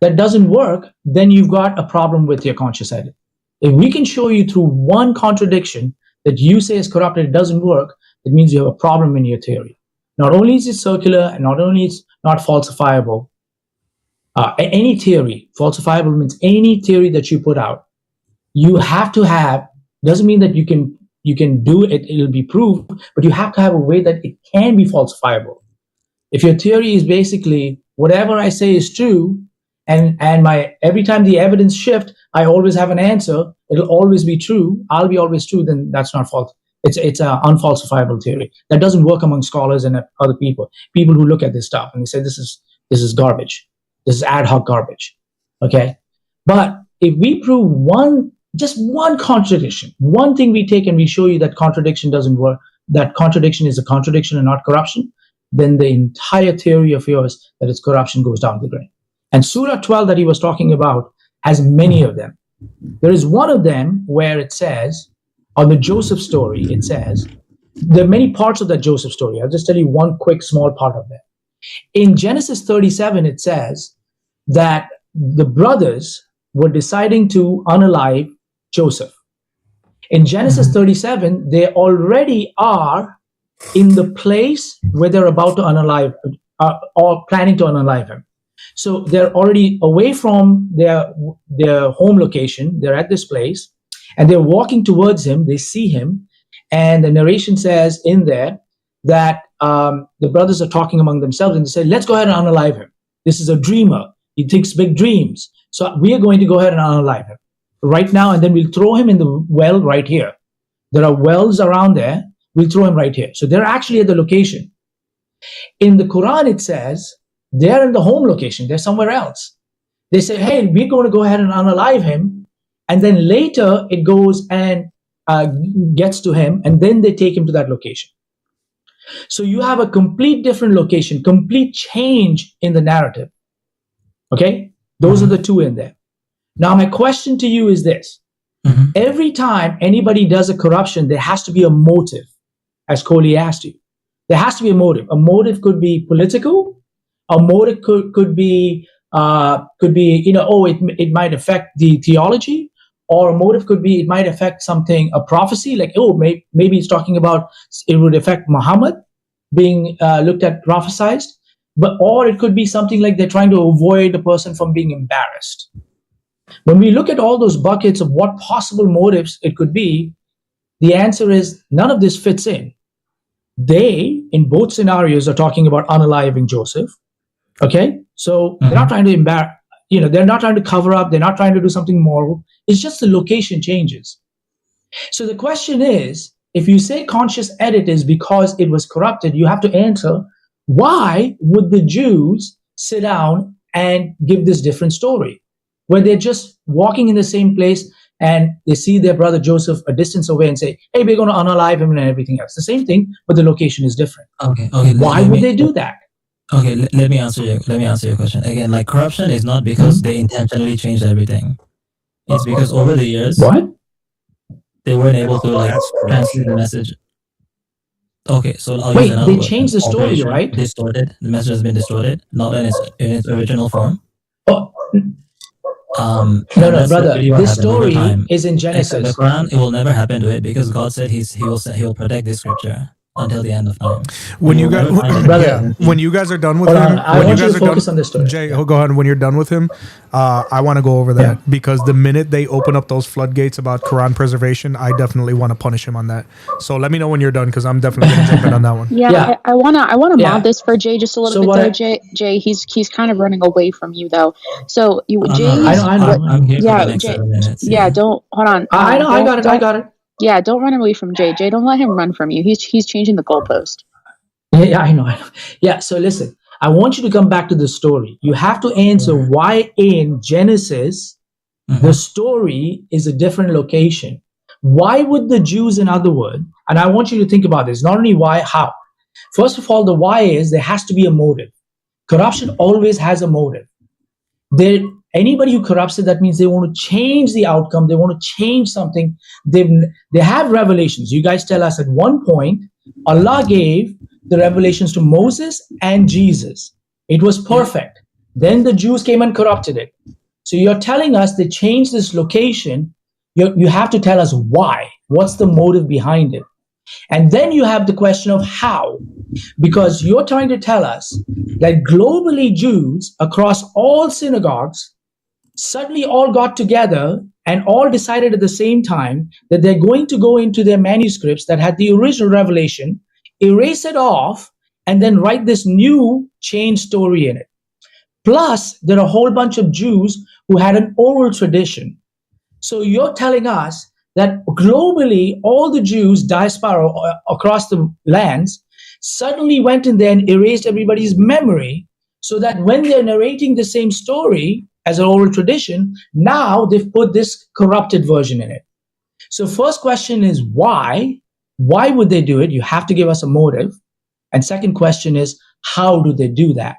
then you've got a problem with your conscious edit. If we can show you through one contradiction that you say is corrupted, it doesn't work, it means you have a problem in your theory. Not only is it circular, and not only is it not falsifiable, any theory, falsifiable means any theory that you put out, you have to have, doesn't mean that you can do it, it'll be proved, but you have to have a way that it can be falsifiable. If your theory is basically, whatever I say is true, and every time the evidence shift, I always have an answer, it'll always be true, I'll be always true, then that's not false. It's an unfalsifiable theory. That doesn't work among scholars and other people who look at this stuff and they say, this is garbage. This is ad hoc garbage. Okay? But if we prove just one contradiction, one thing we take and we show you that contradiction doesn't work, that contradiction is a contradiction and not corruption, then the entire theory of yours that it's corruption goes down the drain. And Surah 12 that he was talking about has many of them. There is one of them where it says, on the Joseph story, it says, there are many parts of that Joseph story. I'll just tell you one quick small part of that. In Genesis 37, it says that the brothers were deciding to unalive Joseph. In Genesis 37, they already are in the place where they're about to unalive, or planning to unalive him. So they're already away from their home location. They're at this place. And they're walking towards him, they see him, and the narration says in there that the brothers are talking among themselves, and they say, let's go ahead and unalive him. This is a dreamer. He thinks big dreams. So we are going to go ahead and unalive him right now, and then we'll throw him in the well right here. There are wells around there. We'll throw him right here. So they're actually at the location. In the Quran, it says they're in the home location. They're somewhere else. They say, hey, we're going to go ahead and unalive him. And then later it goes and gets to him, and then they take him to that location. So you have a complete different location, complete change in the narrative. Okay? Those are the two in there. Now, my question to you is this. Every time anybody does a corruption, there has to be a motive, as Kohli asked you. There has to be a motive. A motive could be political. A motive could be, it might affect the theology. Or a motive could be, it might affect something, a prophecy, like, maybe it's talking about, it would affect Muhammad being looked at, prophesized. Or it could be something like they're trying to avoid a person from being embarrassed. When we look at all those buckets of what possible motives it could be, the answer is none of this fits in. They, in both scenarios, are talking about unaliving Joseph. Okay? So they're not trying to embarrass, they're not trying to cover up, they're not trying to do something moral. It's just the location changes. So the question is, if you say conscious edit is because it was corrupted, you have to answer, why would the Jews sit down and give this different story? Where they're just walking in the same place and they see their brother Joseph a distance away and say, hey, we're going to unalive him and everything else. The same thing, but the location is different. Okay. Why would they do that? Okay, let me answer your question. Again, like corruption is not because they intentionally changed everything. It's because over the years, they weren't able to translate the message. Okay, so I'll use another they word. changed the story, right? Distorted. The message has been distorted, not in its original form. No, that's brother. really what This happened over story time. is in And Genesis. the Quran, it will never happen to it because God said he'll protect this scripture until the end of time. When you guys, Brother, when you guys are done with hold him, on. I when you want you guys to are done, focus on this story. Jay, go ahead. When you're done with him, I want to go over that because the minute they open up those floodgates about Quran preservation, I definitely want to punish him on that. So let me know when you're done because I'm definitely going to jump in on that one. Yeah, I wanna Yeah. mod this for Jay just a little So bit what though. I- Jay, he's kind of running away from you though. So you I'm Jay's not I know. what? I'm here for Yeah, the next Jay. 7 minutes. Yeah, don't hold on. I know. I Don't, got it. Yeah, don't run away from Jay. Jay, don't let him run from you. He's changing the goalpost. Yeah, I know. Yeah, so listen, I want you to come back to the story. You have to answer why in Genesis the story is a different location. Why would the Jews, in other words, and I want you to think about this, not only why, how. First of all, the why is there has to be a motive. Corruption always has a motive. Anybody who corrupts it, that means they want to change the outcome, they want to change something. They have revelations. You guys tell us at one point, Allah gave the revelations to Moses and Jesus. It was perfect. Then the Jews came and corrupted it. So you're telling us they changed this location. You have to tell us why. What's the motive behind it? And then you have the question of how. Because you're trying to tell us that globally Jews across all synagogues suddenly all got together and all decided at the same time that they're going to go into their manuscripts that had the original revelation, erase it off, and then write this new changed story in it. Plus, there are a whole bunch of Jews who had an oral tradition. So you're telling us that globally, all the Jews, diaspora across the lands, suddenly went in there and erased everybody's memory so that when they're narrating the same story as an oral tradition, now they've put this corrupted version in it. So first question is why? Why would they do it? You have to give us a motive. And second question is, how do they do that?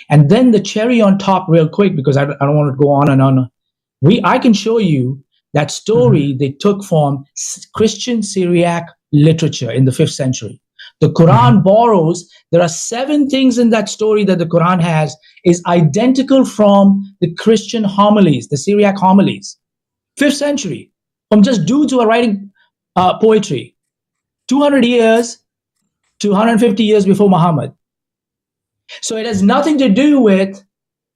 And then the cherry on top real quick, because I don't want to go on and on. I can show you that story they took from Christian Syriac literature in the 5th century. The Quran borrows, there are 7 things in that story that the Quran has is identical from the Christian homilies, the Syriac homilies. 5th century, from just dudes who are writing poetry. 200 years to 150 years before Muhammad. So it has nothing to do with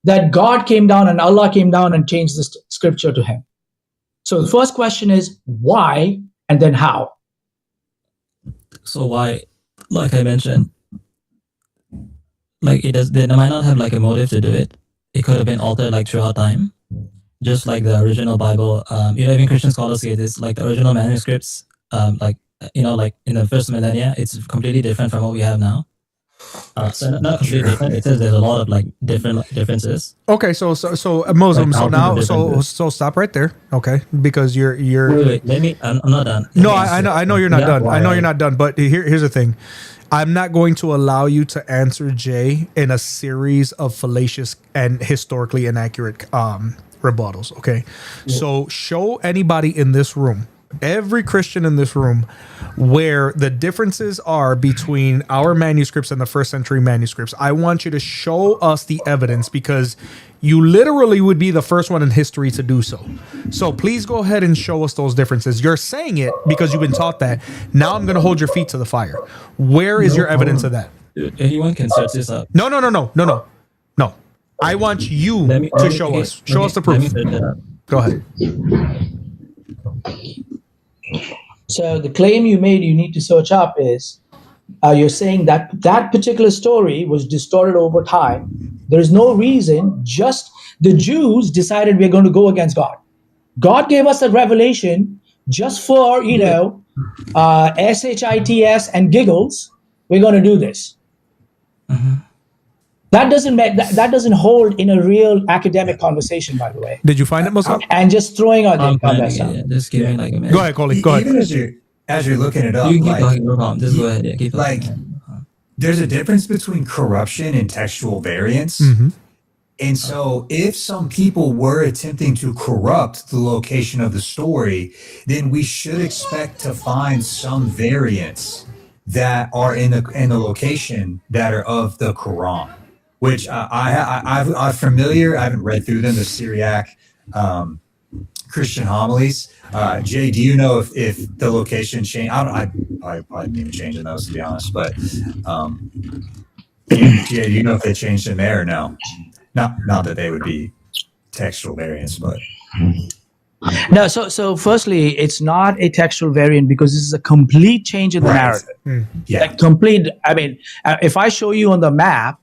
that God came down and Allah came down and changed the scripture to him. So the first question is why and then how. So why, like I mentioned, like they might not have like a motive to do it. It could have been altered like throughout time, just like the original Bible. Even Christian scholars say this, like the original manuscripts, like in the first millennia, it's completely different from what we have now. So not completely different. It says there's a lot of like differences. Okay, so Muslim. Like So stop right there. Okay, because you're. Wait, let me. I'm not done. No, I know you're not done. I know you're not done. But here's the thing. I'm not going to allow you to answer Jay in a series of fallacious and historically inaccurate rebuttals. Okay, so show anybody in this room, every Christian in this room, where the differences are between our manuscripts and the 1st century manuscripts. I want you to show us the evidence because you literally would be the first one in history to do so. So please go ahead and show us those differences. You're saying it because you've been taught that. Now I'm going to hold your feet to the fire. Where is your evidence of that? Anyone can search this up. No. I want you to show us. Show us the proof. Go ahead. So the claim you made you need to search up is you're saying that that particular story was distorted over time. There is no reason, just the Jews decided we're going to go against God. God gave us a revelation just for, SHITS and giggles. We're going to do this. That doesn't hold in a real academic conversation, by the way. Did you find it, Muslim? And just throwing out that stuff. Just giving like a minute. Go ahead, Coley. Go ahead. Even as you're looking it up, You keep talking, no problem. Just go ahead. Yeah, keep like talking. there's a difference between corruption and textual variance. And so if some people were attempting to corrupt the location of the story, then we should expect to find some variants that are in the location that are of the Quran, which I'm familiar. I haven't read through them, the Syriac Christian homilies. Jay, do you know if the location changed? I probably didn't even change the notes, to be honest. But Jay, do you know if they changed in there or no? Not that they would be textual variants, but No, so firstly, it's not a textual variant because this is a complete change in the narrative. Yeah. Like complete. I mean, if I show you on the map,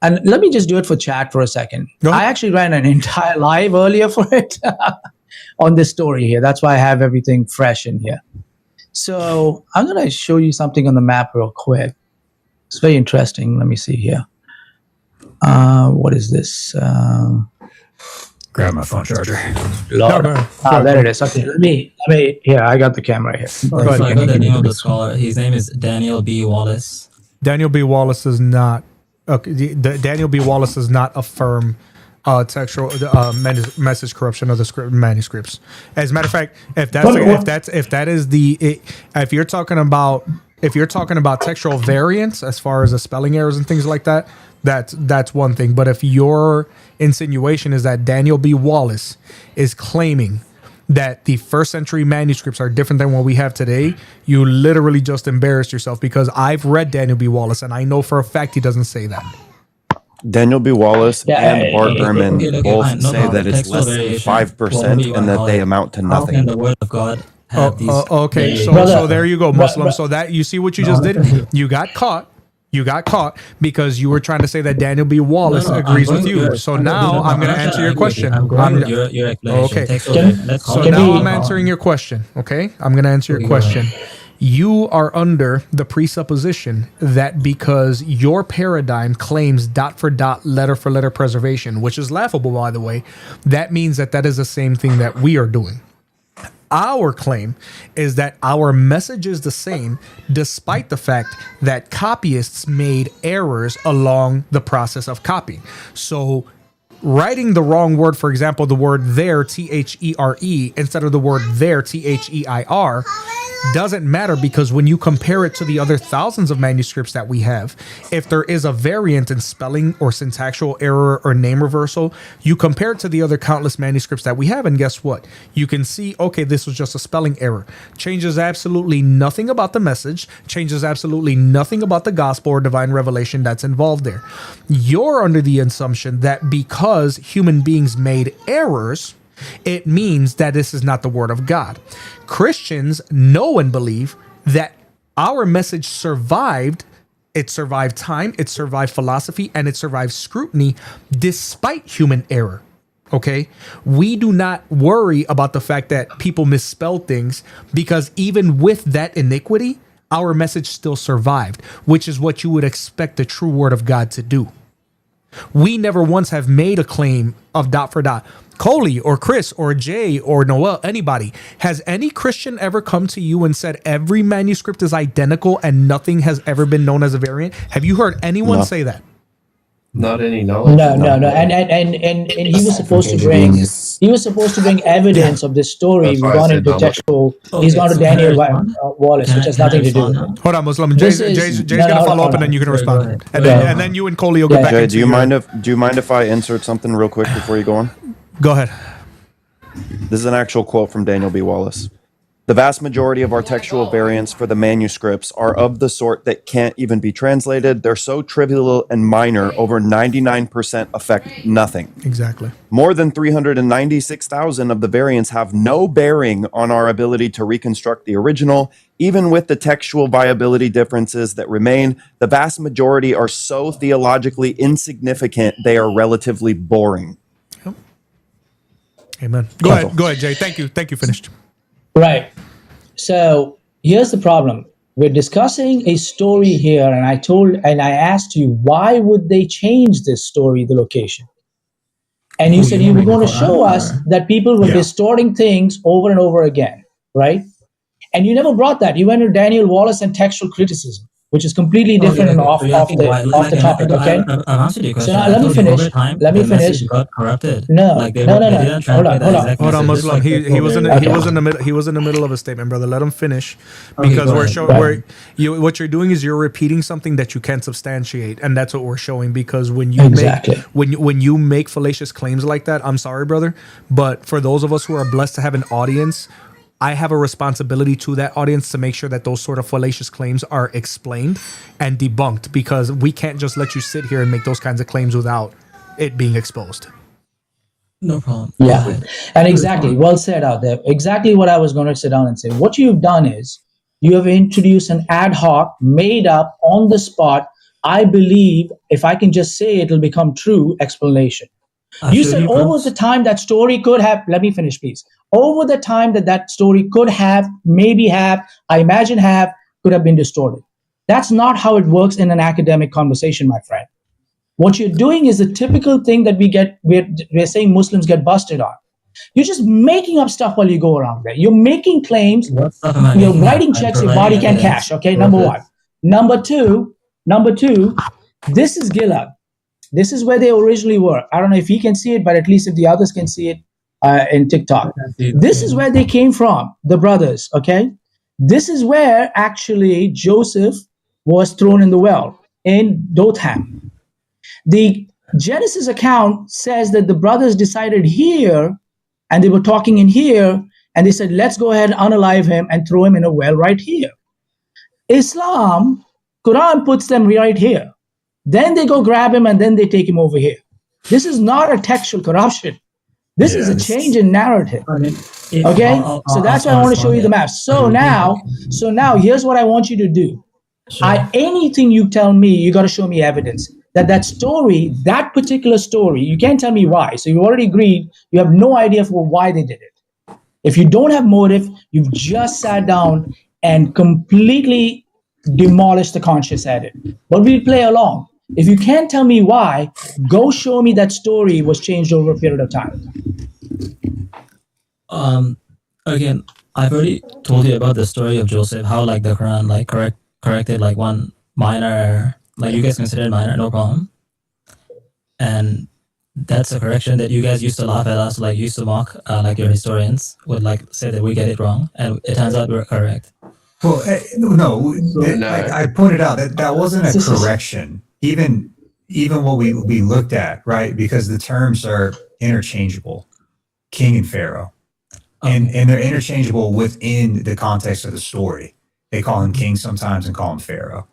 and let me just do it for chat for a second. I actually ran an entire live earlier for it on this story here. That's why I have everything fresh in here. So I'm going to show you something on the map real quick. It's very interesting. Let me see here. What is this? Grab my phone charger. Lord. There it is. Okay, let me. Here, I got the camera here. I got the name of the scholar. His name is Daniel B. Wallace. Daniel B. Wallace is not. Okay, Daniel B. Wallace does not affirm textual message corruption of the script manuscripts. As a matter of fact, if you're talking about textual variants as far as the spelling errors and things like that, that's one thing. But if your insinuation is that Daniel B. Wallace is claiming that the first century manuscripts are different than what we have today, you literally just embarrassed yourself, because I've read Daniel B. Wallace and I know for a fact he doesn't say that. Daniel B. Wallace and Bart Ehrman both say that it's less than 5% and that they amount to nothing. How can the word of God have these? Okay, so there you go, Muslim. So that you see what you just did? You got caught. You got caught because you were trying to say that Daniel B. Wallace agrees with you. So now I'm going to answer your question. Your explanation. Okay. So now I'm answering your question. Okay. I'm going to answer your question. You are under the presupposition that because your paradigm claims dot for dot, letter for letter preservation, which is laughable, by the way, that means that is the same thing that we are doing. Our claim is that our message is the same, despite the fact that copyists made errors along the process of copying. So writing the wrong word, for example, the word there, T-H-E-R-E, instead of the word there, T-H-E-I-R, doesn't matter, because when you compare it to the other thousands of manuscripts that we have, if there is a variant in spelling or syntactical error or name reversal, you compare it to the other countless manuscripts that we have, and guess what? You can see, okay, this was just a spelling error. Changes absolutely nothing about the message, changes absolutely nothing about the gospel or divine revelation that's involved there. You're under the assumption that because human beings made errors, it means that this is not the word of God. Christians know and believe that our message survived. It survived time, it survived philosophy, and it survived scrutiny despite human error. Okay? We do not worry about the fact that people misspell things, because even with that iniquity, our message still survived, which is what you would expect the true word of God to do. We never once have made a claim of dot for dot. Coley or Chris or Jay or Noel, anybody, has any Christian ever come to you and said every manuscript is identical and nothing has ever been known as a variant? Have you heard anyone say that? Not any knowledge. No. And he was supposed to bring evidence of this story. We've gone into textual. He's gone to Daniel Wallace, which has nothing to do with it. Hold on, Muslim. Jay's going to follow up, and then you can respond. And then you and Coley will get back. Jay, do you mind if I insert something real quick before you go on? Go ahead. This is an actual quote from Daniel B. Wallace. The vast majority of our textual variants for the manuscripts are of the sort that can't even be translated. They're so trivial and minor, over 99% affect nothing. Exactly. More than 396,000 of the variants have no bearing on our ability to reconstruct the original. Even with the textual viability differences that remain, the vast majority are so theologically insignificant, they are relatively boring. Amen. Go ahead, Jay. Thank you. Finished. Right. So here's the problem. We're discussing a story here, and I asked you, why would they change this story, the location? And you said you were going to show us that people were distorting things over and over again, right? And you never brought that. You went to Daniel Wallace and textual criticism. which is completely different and off the topic. Okay. I've answered your question. So now I let me told you finish. over time, Let me the finish. message got corrupted. No, Like they no. didn't translate the exact Hold on, message, Muslim. like He was in the, Okay. he was in the middle of a statement, brother. Let him finish, Okay, because go we're ahead. showing what you're doing is you're repeating something that you can't substantiate, and that's what we're showing. Because when you Exactly. when you make fallacious claims like that, I'm sorry, brother, but for those of us who are blessed to have an audience, I have a responsibility to that audience to make sure that those sort of fallacious claims are explained and debunked, because we can't just let you sit here and make those kinds of claims without it being exposed. No problem. Yeah, and exactly, well said out there. Exactly what I was going to sit down and say. What you've done is you have introduced an ad hoc, made up, on the spot, I believe, if I can just say it'll become true, explanation. You said over the time that story could have, let me finish, please. Over the time that story could have, maybe have, I imagine have, could have been distorted. That's not how it works in an academic conversation, my friend. What you're doing is the typical thing that we're saying Muslims get busted on. You're just making up stuff while you go around there. You're making claims. You're writing checks your body can't cash. Okay, number one. Number two, this is Gilad. This is where they originally were. I don't know if he can see it, but at least if the others can see it in TikTok. This is where they came from, the brothers, okay? This is where actually Joseph was thrown in the well, in Dothan. The Genesis account says that the brothers decided here, and they were talking in here, and they said, let's go ahead and unalive him and throw him in a well right here. Islam, Quran puts them right here. Then they go grab him and then they take him over here. This is not a textual corruption. This is a change in narrative. Okay? So that's why I want to show you the map. So now here's what I want you to do. Anything you tell me, you got to show me evidence that story, that particular story, you can't tell me why. So you already agreed, you have no idea for why they did it. If you don't have motive, you've just sat down and completely demolished the conscious edit. But we'll play along. If you can't tell me why, go show me that story was changed over a period of time. Again, I've already told you about the story of Joseph, how like the Quran like corrected like one minor error. Like you guys considered minor, no problem. And that's a correction that you guys used to laugh at us, like used to mock, like your historians would like say that we get it wrong, and it turns out we're correct. Well, I pointed out that wasn't a correction. Even what we looked at, right? Because the terms are interchangeable, king and pharaoh, and they're interchangeable within the context of the story. They call him king sometimes and call him pharaoh.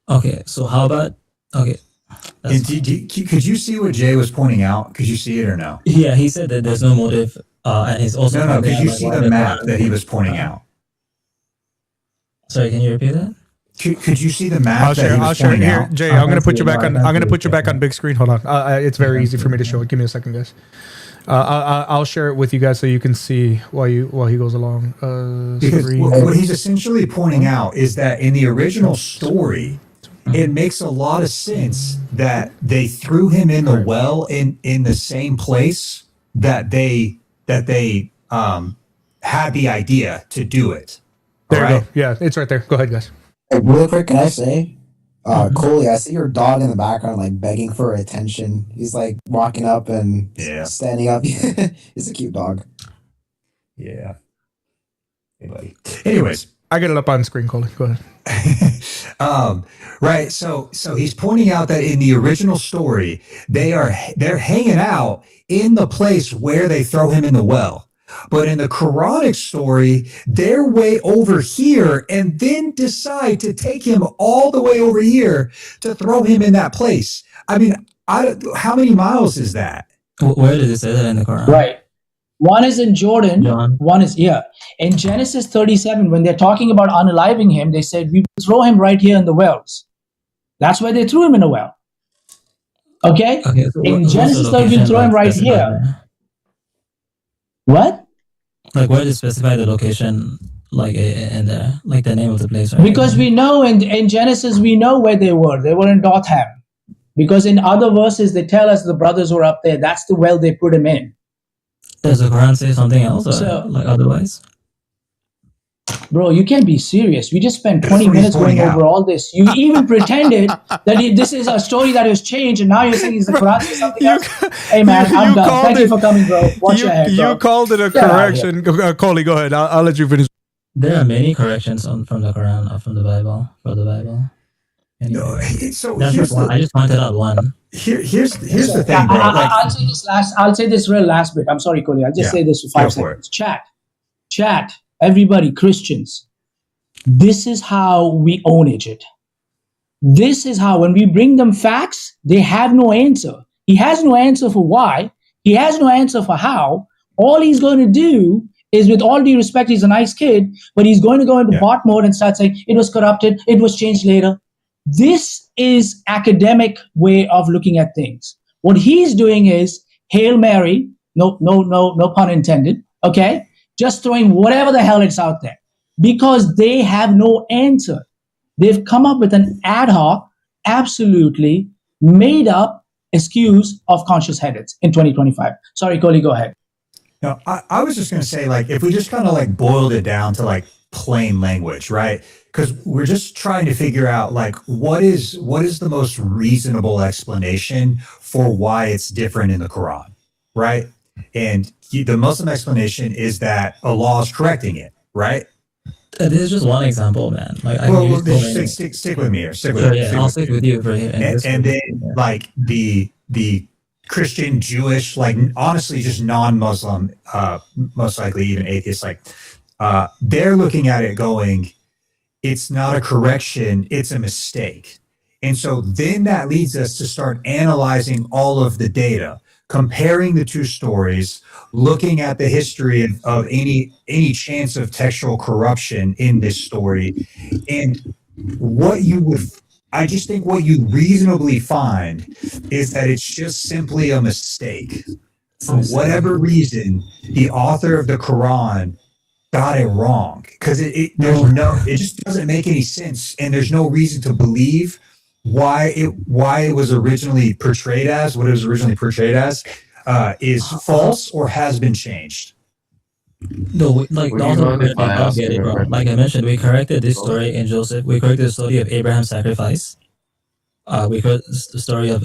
Okay, so how about And could you see what Jay was pointing out? Could you see it or no? Yeah, he said that there's no motive, and he's also no. Could you see the map that he was pointing out? Sorry, can you repeat that? Could you see the map? I'll share it here, Jay. I'm gonna put you back on. I'm gonna put you back on big screen. Hold on. It's very easy for me to show it. Give me a second, guys. I'll share it with you guys so you can see while he goes along. Because what he's essentially pointing out is that in the original story, it makes a lot of sense that they threw him in the well in the same place that they had the idea to do it. There you go. Yeah, it's right there. Go ahead, guys. Hey, real quick, can I say, Coley, I see your dog in the background, like begging for attention. He's like walking up and standing up. He's a cute dog. Yeah. Anyways, I get it up on screen, Coley. Go ahead. Right. So he's pointing out that in the original story, they're hanging out in the place where they throw him in the well. But in the Quranic story, they're way over here and then decide to take him all the way over here to throw him in that place. I mean, how many miles is that? Where did it say that in the Quran? Right. One is in Jordan. One is in Genesis 37. When they're talking about unaliving him, they said, we will throw him right here in the wells. That's where they threw him in a well. Okay? So in Genesis 30, we'll throw him right here. What? Like, where did it specify the location, like in there, like the name of the place? Right? Because we know in Genesis, we know where they were. They were in Dothan. Because in other verses, they tell us the brothers were up there. That's the well they put him in. Does the Quran say something else, or like otherwise? Bro, you can't be serious. We just spent 20 minutes going over all this. You even pretended that this is a story that was changed, and now you're saying it's the Quran says something else. Hey, man, I'm done. Thank you for coming, bro. Watch your head, bro. You called it a correction. Coley, go ahead. I'll let you finish. There are many corrections from the Quran or from the Bible for the Bible. Anyway, so that's just one. I just pointed out one. Here's the thing, bro. I'll say this real last bit. I'm sorry, Cody. I'll just say this for 5 seconds. Chat, everybody, Christians. This is how we ownage it. This is how, when we bring them facts, they have no answer. He has no answer for why. He has no answer for how. All he's going to do is, with all due respect, he's a nice kid, but he's going to go into bot mode and start saying it was corrupted, it was changed later. This is academic way of looking at things. What he's doing is Hail Mary, no pun intended, okay? Just throwing whatever the hell is out there because they have no answer. They've come up with an ad hoc, absolutely made up excuse of conscious headaches in 2025. Sorry, Coley, go ahead. No, I was just going to say, like, if we just kind of like boiled it down to like plain language, right? Because we're just trying to figure out like what is the most reasonable explanation for why it's different in the Quran, right? And the Muslim explanation is that Allah is correcting it, right? This is just one example, man. Like, stick with me here. I'll stick with you for here. And then like the Christian, Jewish, like honestly, just non-Muslim, most likely even atheists, like they're looking at it going, it's not a correction, it's a mistake. And so then that leads us to start analyzing all of the data, comparing the two stories, looking at the history of any chance of textual corruption in this story. And I just think what you reasonably find is that it's just simply a mistake. For whatever reason, the author of the Quran got it wrong because it just doesn't make any sense, and there's no reason to believe why it was originally portrayed as what it was originally portrayed as is false or has been changed. No, like the author get it wrong. Like I mentioned, we corrected this story in Joseph. We corrected the story of Abraham's sacrifice. We corrected the story of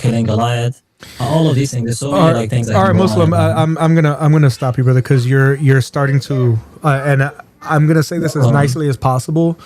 killing Goliath. All of these things. There's so many like things. All right, Muslim. I'm gonna stop you, brother, because you're starting to, and I'm gonna say this as nicely as possible.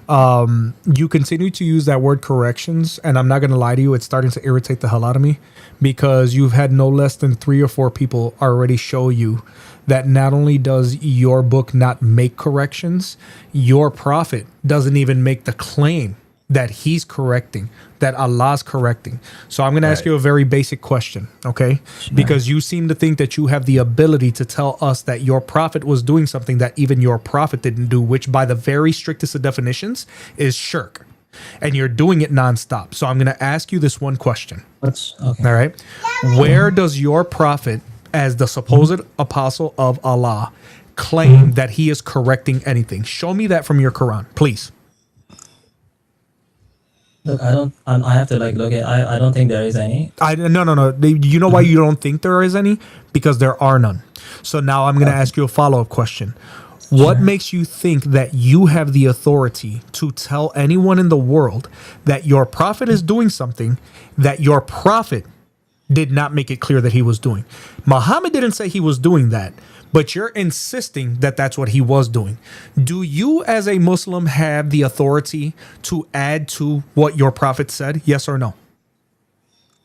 You continue to use that word corrections, and I'm not gonna lie to you, it's starting to irritate the hell out of me because you've had no less than 3 or 4 people already show you that not only does your book not make corrections, your prophet doesn't even make the claim that he's correcting, that Allah's correcting. So I'm going to ask you a very basic question, okay? Because you seem to think that you have the ability to tell us that your prophet was doing something that even your prophet didn't do, which by the very strictest of definitions is shirk. And you're doing it nonstop. So I'm going to ask you this one question. All right. Where does your prophet, as the supposed apostle of Allah, claim that he is correcting anything? Show me that from your Quran, please. Look, I have to like look at. I don't think there is any. No. You know why you don't think there is any? Because there are none. So now I'm going to ask you a follow-up question. What makes you think that you have the authority to tell anyone in the world that your prophet is doing something that your prophet did not make it clear that he was doing? Muhammad didn't say he was doing that, but you're insisting that that's what he was doing. Do you as a Muslim have the authority to add to what your prophet said? Yes or no?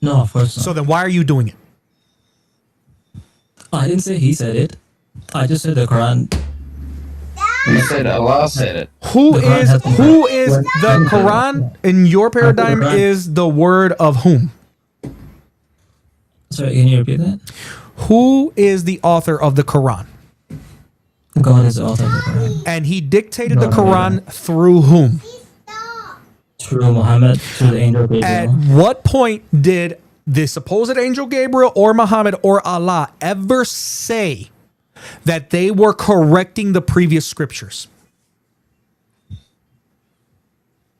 No, of course not. So then why are you doing it? I didn't say he said it. I just said the Quran. You said Allah said it. Who is the Quran in your paradigm is the word of whom? Sorry, can you repeat that? Who is the author of the Quran? God is the author of the Quran. And he dictated the Quran through whom? Through Muhammad, through the angel Gabriel. At what point did the supposed angel Gabriel or Muhammad or Allah ever say that they were correcting the previous scriptures?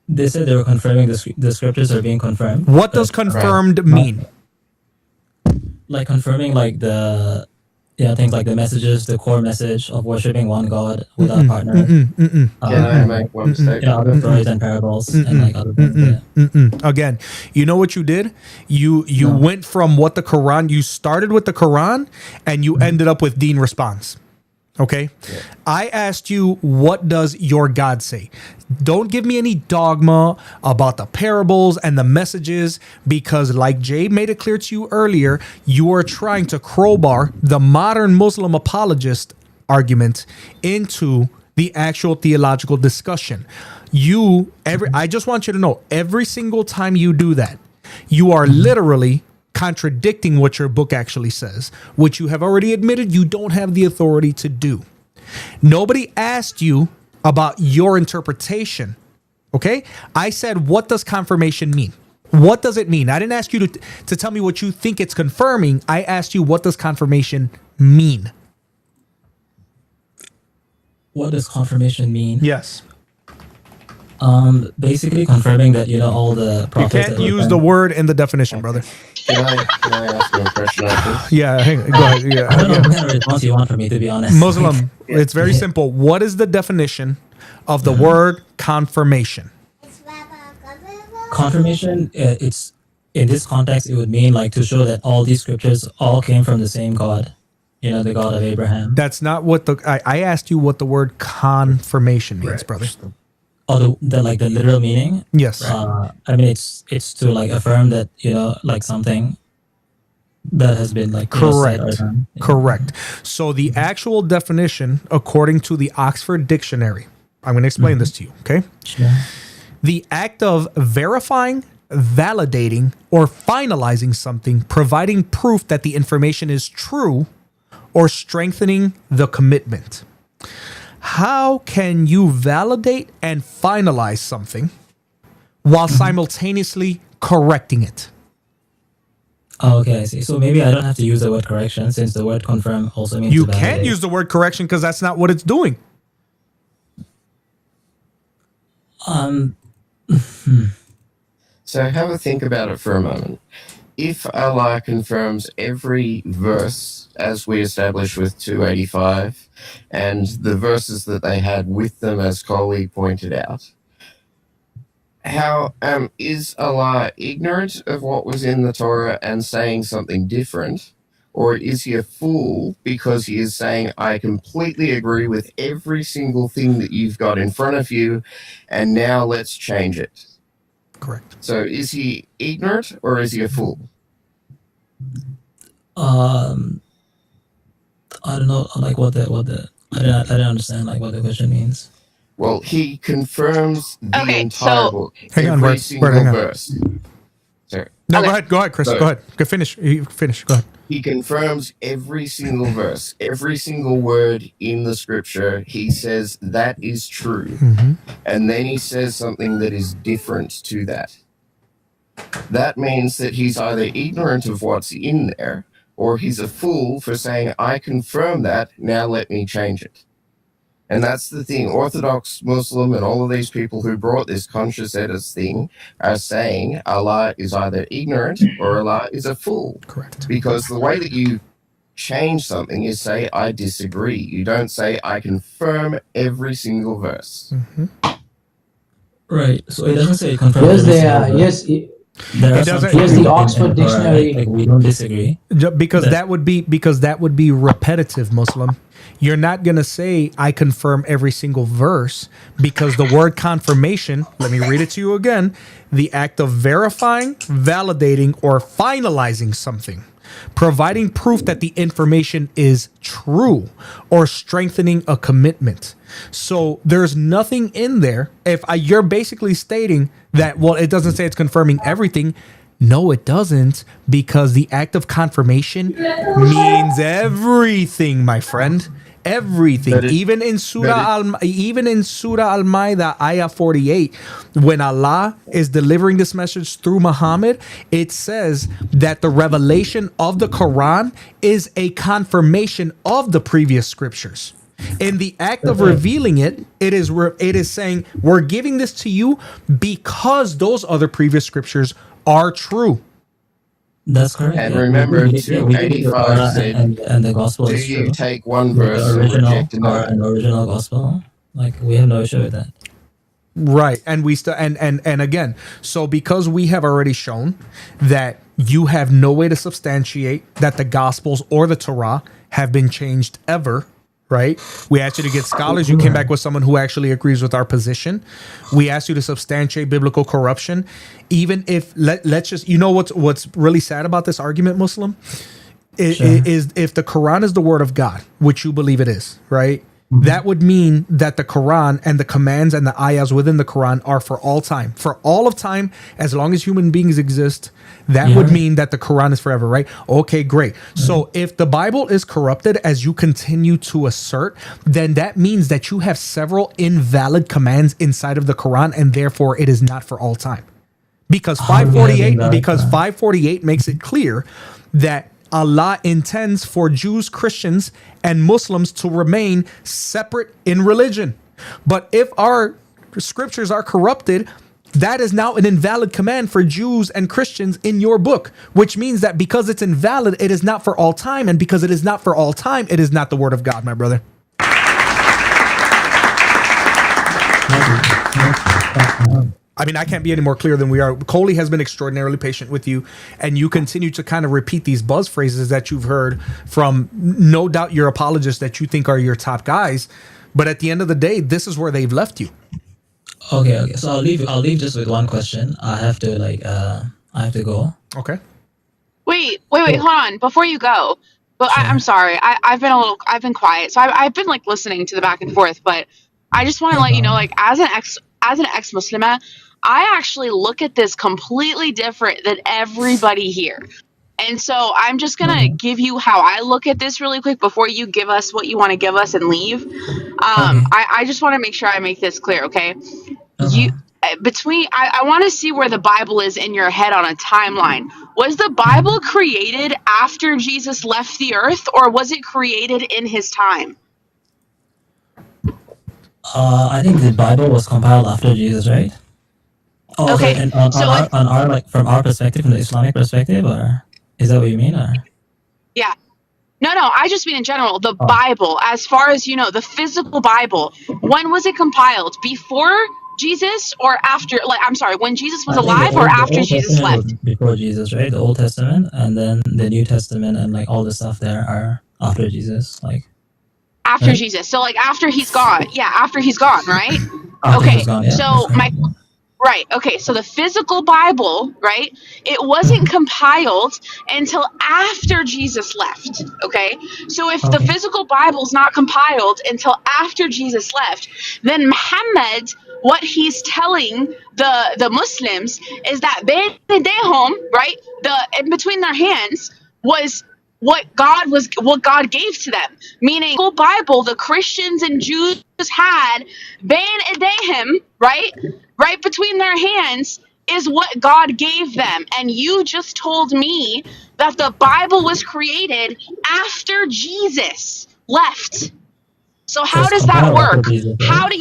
They said they were confirming the scriptures are being confirmed. What does confirmed mean? Like confirming like the things like the messages, the core message of worshiping one God without a partner. Can I make one statement? Other stories and parables and like other things. Again, you know what you did? You went from what the Quran, you started with the Quran and you ended up with Deen response. Okay. Yeah. I asked you, what does your God say? Don't give me any dogma about the parables and the messages, because like Jay made it clear to you earlier, you are trying to crowbar the modern Muslim apologist argument into the actual theological discussion. I just want you to know, every single time you do that, you are literally contradicting what your book actually says, which you have already admitted you don't have the authority to do. Nobody asked you about your interpretation. Okay? I said, what does confirmation mean? What does it mean? I didn't ask you to tell me what you think it's confirming. I asked you, what does confirmation mean? What does confirmation mean? Yes. Basically confirming that, all the prophets. You can't use the word in the definition, brother. Can I ask you a question after this? Yeah, hang on, go ahead. Yeah, I don't know what kind of response you want from me, to be honest. Muslim, it's very simple. What is the definition of the word confirmation? Confirmation, it's in this context, it would mean like to show that all these scriptures all came from the same God, the God of Abraham. That's not what I asked you what the word confirmation means, brother. Oh, the literal meaning? Yes. I mean, it's to like affirm that, like something that has been like correct. Correct. So the actual definition, according to the Oxford Dictionary, I'm going to explain this to you. Okay. Sure. The act of verifying, validating, or finalizing something, providing proof that the information is true, or strengthening the commitment. How can you validate and finalize something while simultaneously correcting it? Oh, okay, I see. So maybe I don't have to use the word correction, since the word confirm also means you to validate. Can't use the word correction because that's not what it's doing. So have a think about it for a moment. If Allah confirms every verse, as we established with 285, and the verses that they had with them, as Coley pointed out, how is Allah ignorant of what was in the Torah and saying something different? Or is he a fool because he is saying, I completely agree with every single thing that you've got in front of you, and now let's change it? Correct. So is he ignorant or is he a fool? I don't know, like I didn't understand like what the question means. Well, he confirms the entire book. Hang on, every Bert, single hang on. verse. Sorry. No, go ahead, Chris. So- go ahead. Go finish. You finish. Go ahead. He confirms every single verse, every single word in the scripture. He says that is true. And then he says something that is different to that. That means that he's either ignorant of what's in there, or he's a fool for saying, I confirm that, now let me change it. And that's the thing. Orthodox Muslim and all of these people who brought this conscious edits thing are saying Allah is either ignorant or Allah is a fool. Correct. Because the way that you change something is say, I disagree. You don't say, I confirm every single verse. Right. So it doesn't say confirm. Yes, every they single are. verse. Yes, There are It some doesn't- truths Yes, the in Oxford the Torah, Dictionary- like we don't disagree. Because that would be repetitive, Muslim. You're not going to say, I confirm every single verse, because the word confirmation, let me read it to you again, the act of verifying, validating, or finalizing something, providing proof that the information is true, or strengthening a commitment. So there's nothing in there. You're basically stating that, well, it doesn't say it's confirming everything. No, it doesn't, because the act of confirmation means everything, my friend. Everything. Even in Surah Al-Ma'idah, Ayah 48, when Allah is delivering this message through Muhammad, it says that the revelation of the Quran is a confirmation of the previous scriptures. In the act of revealing it, it is saying, we're giving this to you because those other previous scriptures are true. That's correct. And Yeah. remember, We believe the 285 Quran said, and the gospel do is you true. take one The verse and original reject another? Quran and original gospel. Like, we have no issue with that. Right. And we still and again, so because we have already shown that you have no way to substantiate that the gospels or the Torah have been changed ever, right? We asked you to get scholars. You came back with someone who actually agrees with our position. We asked you to substantiate biblical corruption. Even if let's just, you know, what's really sad about this argument, Muslim, is if the Quran is the word of God, which you believe it is, right? That would mean that the Quran and the commands and the ayahs within the Quran are for all time, for all of time, as long as human beings exist. That would mean that the Quran is forever, right? Okay, great. So if the Bible is corrupted, as you continue to assert, then that means that you have several invalid commands inside of the Quran, and therefore it is not for all time. Because 548 makes it clear that Allah intends for Jews, Christians, and Muslims to remain separate in religion. But if our scriptures are corrupted, that is now an invalid command for Jews and Christians in your book, which means that because it's invalid, it is not for all time. And because it is not for all time, it is not the word of God, my brother. I mean, I can't be any more clear than we are. Coley has been extraordinarily patient with you, and you continue to kind of repeat these buzz phrases that you've heard from no doubt your apologists that you think are your top guys. But at the end of the day, this is where they've left you. Okay. So I'll leave just with one question. I have to go. Okay. Wait, hold on. Before you go, but I'm sorry. I've been quiet. So I've been like listening to the back and forth, but I just want to let you know, like, as an ex-Muslimah, I actually look at this completely different than everybody here. And so I'm just going to give you how I look at this really quick before you give us what you want to give us and leave. I just want to make sure I make this clear, okay? I want to see where the Bible is in your head on a timeline. Was the Bible created after Jesus left the earth, or was it created in his time? I think the Bible was compiled after Jesus, right? Oh, okay. And on our like, from our perspective, from the Islamic perspective, or is that what you mean? Or? Yeah. No, I just mean in general, the Bible, as far as you know, the physical Bible, when was it compiled? Before Jesus or after, like, I'm sorry, when Jesus was alive or after Jesus left? Before Jesus, right? The Old Testament, and then the New Testament, and like all the stuff there are after Jesus, like. After Jesus. So like after he's gone. Yeah, after he's gone, right? After he's gone, yeah. So so the physical Bible, right? It wasn't compiled until after Jesus left. Okay. So if the physical Bible's not compiled until after Jesus left, then Muhammad, what he's telling the Muslims is that Bedehum, right? The in between their hands was what God gave to them, meaning the Bible the Christians and Jews had Bein Edehim, right between their hands, is what God gave them. And you just told me that the Bible was created after Jesus left. So how does that work? How do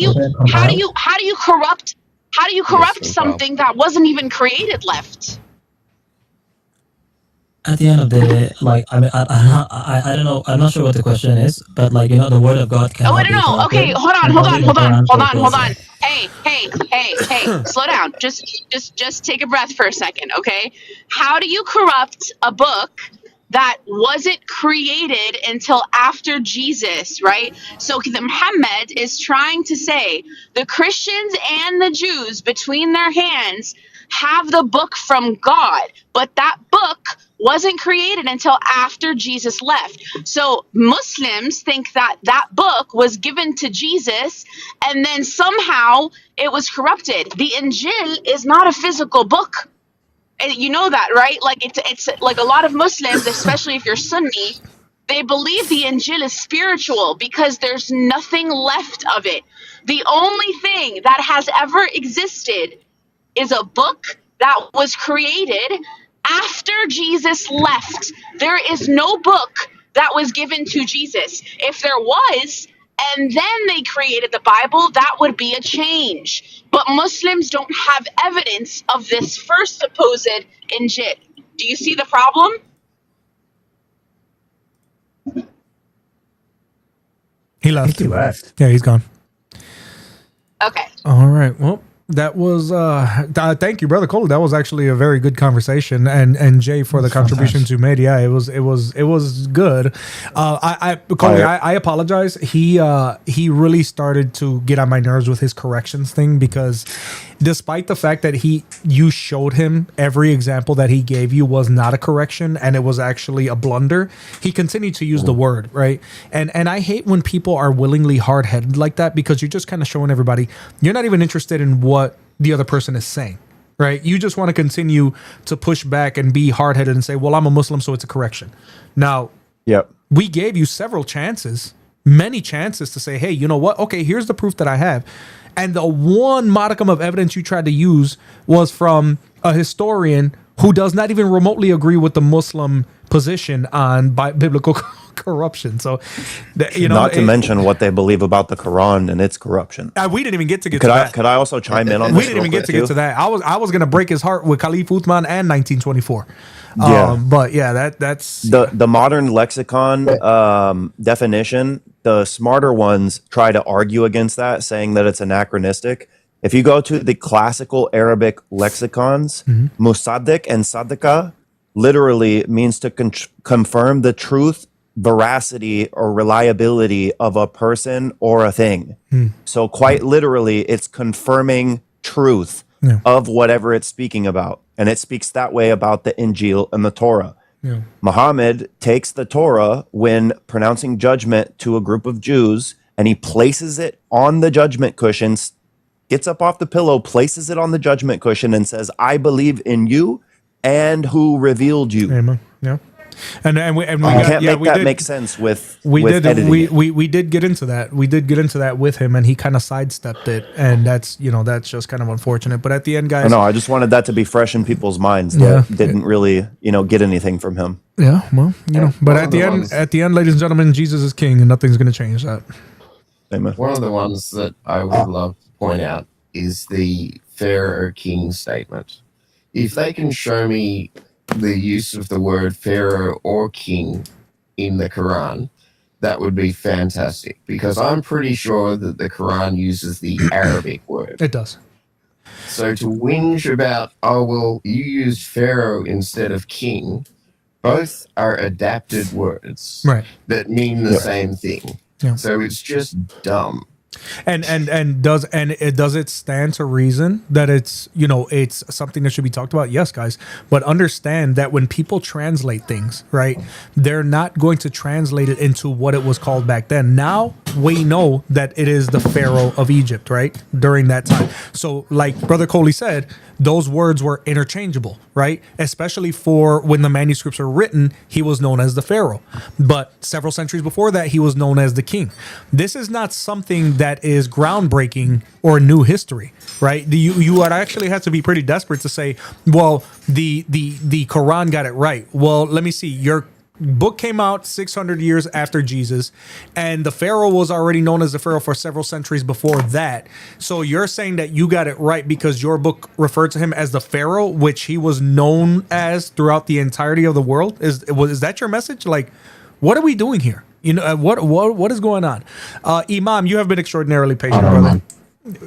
you corrupt something that wasn't even created left? At the end of the day, like, I mean, I don't know. I'm not sure what the question is, but like, you know, the word of God cannot. Oh, I don't know. Okay, hold on. Hey, slow down. Just take a breath for a second, okay? How do you corrupt a book that wasn't created until after Jesus, right? So Muhammad is trying to say the Christians and the Jews between their hands have the book from God, but that book wasn't created until after Jesus left. So Muslims think that that book was given to Jesus and then somehow it was corrupted. The Injil is not a physical book. And you know that, right? Like it's like a lot of Muslims, especially if you're Sunni, they believe the Injil is spiritual because there's nothing left of it. The only thing that has ever existed is a book that was created after Jesus left. There is no book that was given to Jesus. If there was, and then they created the Bible, that would be a change. But Muslims don't have evidence of this first supposed Injil. Do you see the problem? He left. He left. Yeah, he's gone. Okay. All right. Well, that was thank you, brother Cole. That was actually a very good conversation, and Jay for the contributions you made. Yeah, it was good. Cole, I apologize. He really started to get on my nerves with his corrections thing, because despite the fact that you showed him every example that he gave you was not a correction and it was actually a blunder, he continued to use the word, right? And I hate when people are willingly hard-headed like that, because you're just kind of showing everybody you're not even interested in what the other person is saying, right? You just want to continue to push back and be hard-headed and say, well, I'm a Muslim, so it's a correction. Now, we gave you several chances, many chances to say, hey, you know what? Okay, here's the proof that I have. And the one modicum of evidence you tried to use was from a historian who does not even remotely agree with the Muslim position on biblical corruption. So, not to mention what they believe about the Quran and its corruption. We didn't even get to that. Could I also chime in on this? We didn't even get to that. I was going to break his heart with Khalif Uthman and 1924. But yeah, that's the modern lexicon definition. The smarter ones try to argue against that, saying that it's anachronistic. If you go to the classical Arabic lexicons, musaddiq and saddiqa literally means to confirm the truth, veracity, or reliability of a person or a thing. So quite literally, it's confirming truth of whatever it's speaking about. And it speaks that way about the Injil and the Torah. Muhammad takes the Torah when pronouncing judgment to a group of Jews, and he places it on the judgment cushion, gets up off the pillow, places it on the judgment cushion, and says, I believe in you and who revealed you. Amen. Yeah. And we can't make that make sense with editing it. We did get into that. We did get into that with him, and he kind of sidestepped it, and that's just kind of unfortunate. But at the end, guys, I just wanted that to be fresh in people's minds that didn't really get anything from him. Yeah, well, but at the end, ladies and gentlemen, Jesus is king, and nothing's going to change that. Amen. One of the ones that I would love to point out is the Pharaoh king statement. If they can show me the use of the word Pharaoh or king in the Quran, that would be fantastic, because I'm pretty sure that the Quran uses the Arabic word. It does. So to whinge about, oh, well, you used Pharaoh instead of king, both are adapted words that mean the same thing. So it's just dumb. And does it stand to reason that it's something that should be talked about? Yes, guys. But understand that when people translate things, right, they're not going to translate it into what it was called back then. Now we know that it is the Pharaoh of Egypt, right, during that time. So like Brother Coley said, those words were interchangeable, right? Especially for when the manuscripts are written, he was known as the Pharaoh. But several centuries before that, he was known as the king. This is not something that is groundbreaking or new history, right? You would actually have to be pretty desperate to say, well, the Quran got it right. Well, let me see. Your book came out 600 years after Jesus, and the Pharaoh was already known as the Pharaoh for several centuries before that. So you're saying that you got it right because your book referred to him as the Pharaoh, which he was known as throughout the entirety of the world? Is that your message? Like, what are we doing here? What is going on? Imam, you have been extraordinarily patient, brother.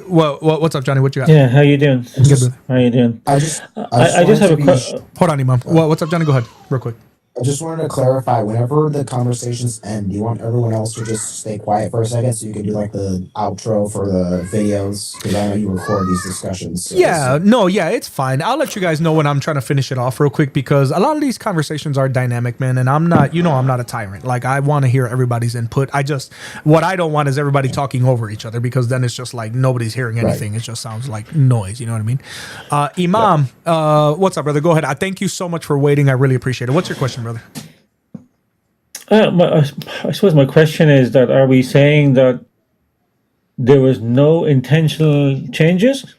Well, what's up, Johnny? What you got? Yeah, how you doing? How you doing? I just have a question. Hold on, Imam. What's up, Johnny? Go ahead, real quick. I just wanted to clarify, whenever the conversations end, you want everyone else to just stay quiet for a second so you can do like the outro for the videos, because I know you record these discussions. So it's fine. I'll let you guys know when I'm trying to finish it off real quick, because a lot of these conversations are dynamic, man, and I'm not a tyrant. Like, I want to hear everybody's input. What I don't want is everybody talking over each other, because then it's just like nobody's hearing anything. It just sounds like noise, you know what I mean? Imam, what's up, brother? Go ahead. I thank you so much for waiting. I really appreciate it. What's your question, brother? I suppose my question is that, are we saying that there was no intentional changes?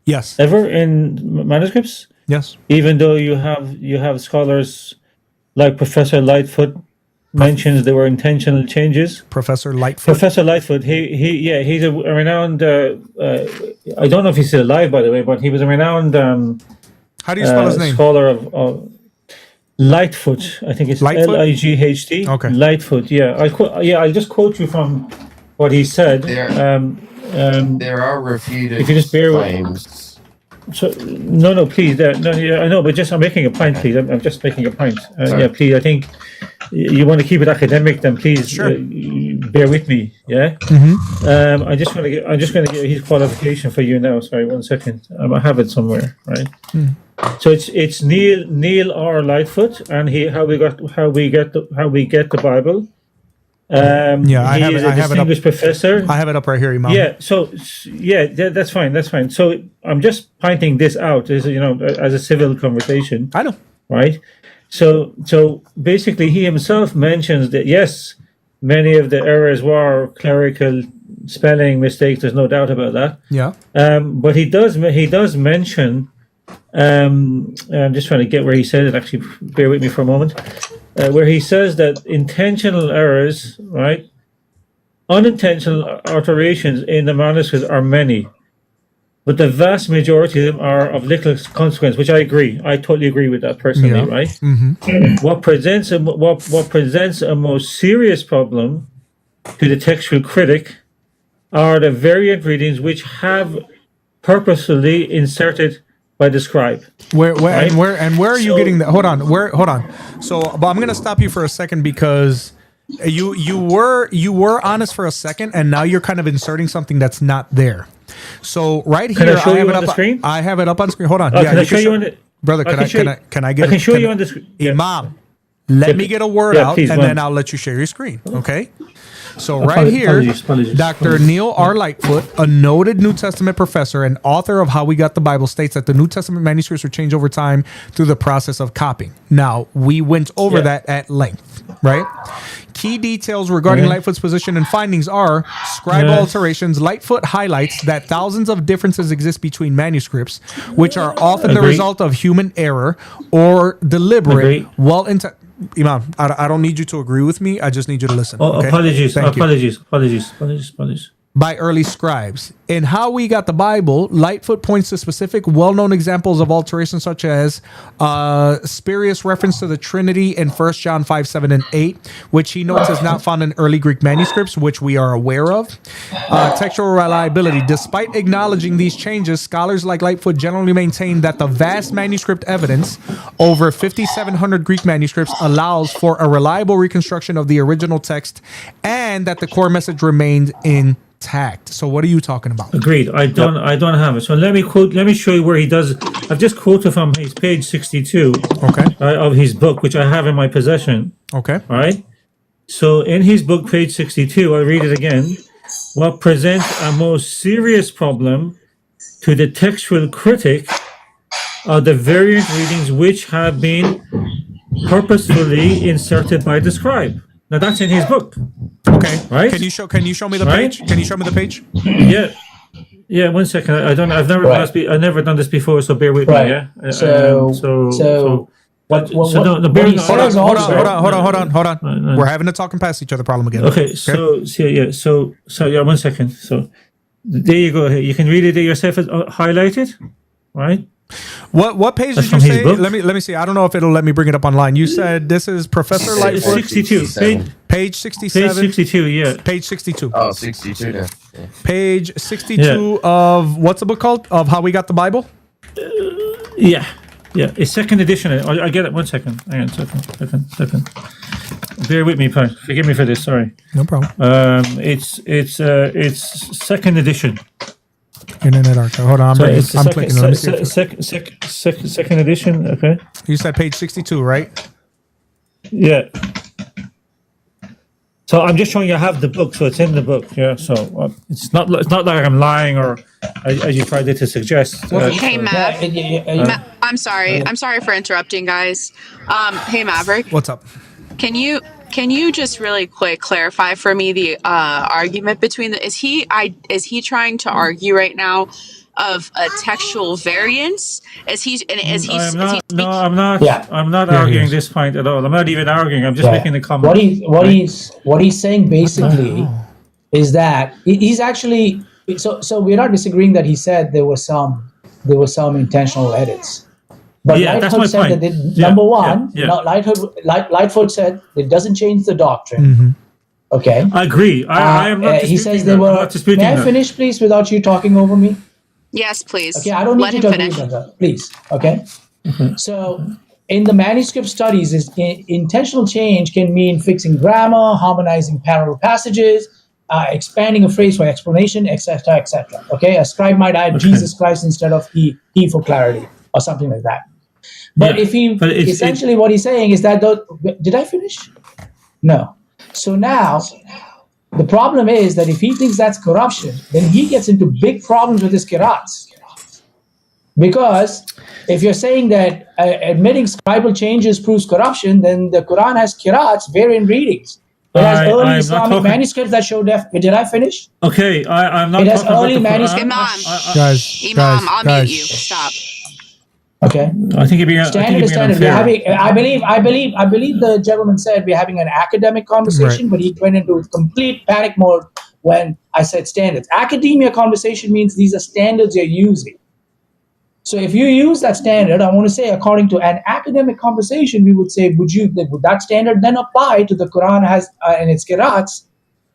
Yes. Ever in manuscripts? Yes. Even though you have scholars like Professor Lightfoot mentions there were intentional changes. Professor Lightfoot. He's a renowned. I don't know if he's still alive, by the way, but he was a renowned. How do you spell his name? Scholar of Lightfoot, I think it's Lightfoot? Lightht. Okay. Lightfoot. Yeah, I'll just quote you from what he said. There are refuted if you just bear with. claims. So no, please. No, yeah, I know, but just I'm making a point, please. I'm just making a point. Yeah, please. I think you want to keep it academic, then please bear with me. Yeah. I'm just going to get his qualification for you now. Sorry, 1 second. I have it somewhere, right? So it's Neil R. Lightfoot, and how we get the Bible. I have it. I have it up. Professor. I have it up right here, Imam. Yeah. So that's fine. That's fine. So I'm just pointing this out as as a civil conversation. I know. Right. So basically, he himself mentions that yes, many of the errors were clerical spelling mistakes. There's no doubt about that. Yeah. But he does mention. I'm just trying to get where he said it. Actually, bear with me for a moment. Where he says that intentional errors, right, unintentional alterations in the manuscripts are many, but the vast majority of them are of little consequence. Which I agree. I totally agree with that personally. Right. Mm-hmm. What presents a most serious problem to the textual critic are the variant readings which have purposefully inserted by the scribe. Where are you getting that? Hold on. So, but I'm gonna stop you for a second because you were honest for a second, and now you're kind of inserting something that's not there. So right here, I have it up on the screen. I have it up on screen. Hold on. Can I show you on the brother? Can I get? I can show you on the screen. Imam, let me get a word out, please, and then I'll let you share your screen. Okay. So right here, Dr. Neil R. Lightfoot, a noted New Testament professor and author of How We Got the Bible, states that the New Testament manuscripts were changed over time through the process of copying. Now, we went over that at length, right? Key details regarding Lightfoot's position and findings are scribal alterations. Lightfoot highlights that thousands of differences exist between manuscripts, which are often the result of human error or deliberate, Imam, I don't need you to agree with me. I just need you to listen. Okay? Apologies. By early scribes. In How We Got the Bible, Lightfoot points to specific well-known examples of alterations such as spurious reference to the Trinity in 1 John 5, 7, and 8, which he notes is not found in early Greek manuscripts, which we are aware of. Textual reliability. Despite acknowledging these changes, scholars like Lightfoot generally maintain that the vast manuscript evidence, over 5,700 Greek manuscripts, allows for a reliable reconstruction of the original text and that the core message remained intact. So what are you talking about? Agreed. I don't have it. So let me show you where he does. I've just quoted from his page 62 of his book, which I have in my possession. Okay. Right. So in his book, page 62, I'll read it again. What presents a most serious problem to the textual critic are the variant readings which have been purposefully inserted by the scribe. Now that's in his book. Okay. Right. Can you show me the page? Can you show me the page? Yeah. 1 second. I've never done this before, so bear with me. Yeah. Hold on. We're having a talking past each other problem again. Okay. So 1 second. So there you go. You can read it there yourself. Highlighted, right? What page did you say? Let me see. I don't know if it'll let me bring it up online. You said this is Professor Lightfoot. 62. Page 67. Page 62, yeah. Page 62. Oh, 62 now. Yeah. Page 62 of, what's the book called? Of How We Got the Bible? Yeah. It's second edition. I get it. 1 second. Hang on, second. Bear with me, please. Forgive me for this. Sorry. No problem. It's second edition. Internet Archive. Hold on, I'm clicking. Let me see. Second edition. Okay. You said page 62, right? Yeah. So I'm just showing you I have the book, so it's in the book. Yeah. So it's not like I'm lying or as you tried to suggest. Hey Mav, I'm sorry for interrupting, guys. Hey Maverick. What's up? Can you just really quick clarify for me the argument between is he trying to argue right now of a textual variance? I'm not arguing this point at all. I'm not even arguing. I'm just making a comment. What he's saying basically is that he's actually so we're not disagreeing that he said there were some intentional edits. But Yeah, that's my Lightfoot said point. that Yeah, number one, yeah. Lightfoot said it doesn't change the doctrine. Mm-hmm. Okay. I agree. I am not disputing He says that. they I'm were. not disputing May I that. finish, please, without you talking over me? Yes, please. Okay, I don't need Let you him to finish. agree, brother. Please. Okay. So, in the manuscript studies, intentional change can mean fixing grammar, harmonizing parallel passages, expanding a phrase for explanation, etc., etc. Okay, a scribe might add Jesus Christ instead of he for clarity, or something like that. But Yeah, if he but essentially what he's saying is that did I finish? No. So now the problem is that if he thinks that's corruption, then he gets into big problems with his qirats. Because if you're saying that admitting scribal changes proves corruption, then the Quran has qirats, variant readings. It has early Islamic manuscripts that show did I finish? Okay, I'm not It has talking about early the manuscripts. Imam, I'll mute you. Stop. Okay. I think you're being Standard is standard. We're having. I believe the gentleman said we're having an academic conversation, but he went into complete panic mode when I said standards. Academia conversation means these are standards you're using. So if you use that standard, I want to say, according to an academic conversation, we would say, would that standard then apply to the Quran and its qirats,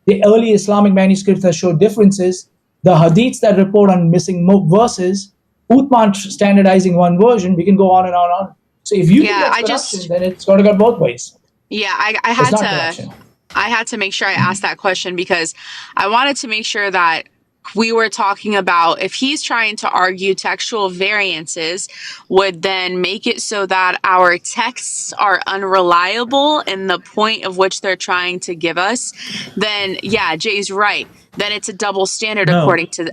the early Islamic manuscripts that show differences, the hadiths that report on missing verses, Uthman standardizing one version, we can go on and on and on. So if you think that's corruption, then it's got to go both ways. Yeah, I had to make sure I asked that question because I wanted to make sure that we were talking about if he's trying to argue textual variances would then make it so that our texts are unreliable in the point of which they're trying to give us, then yeah, Jay's right. Then it's a double standard according to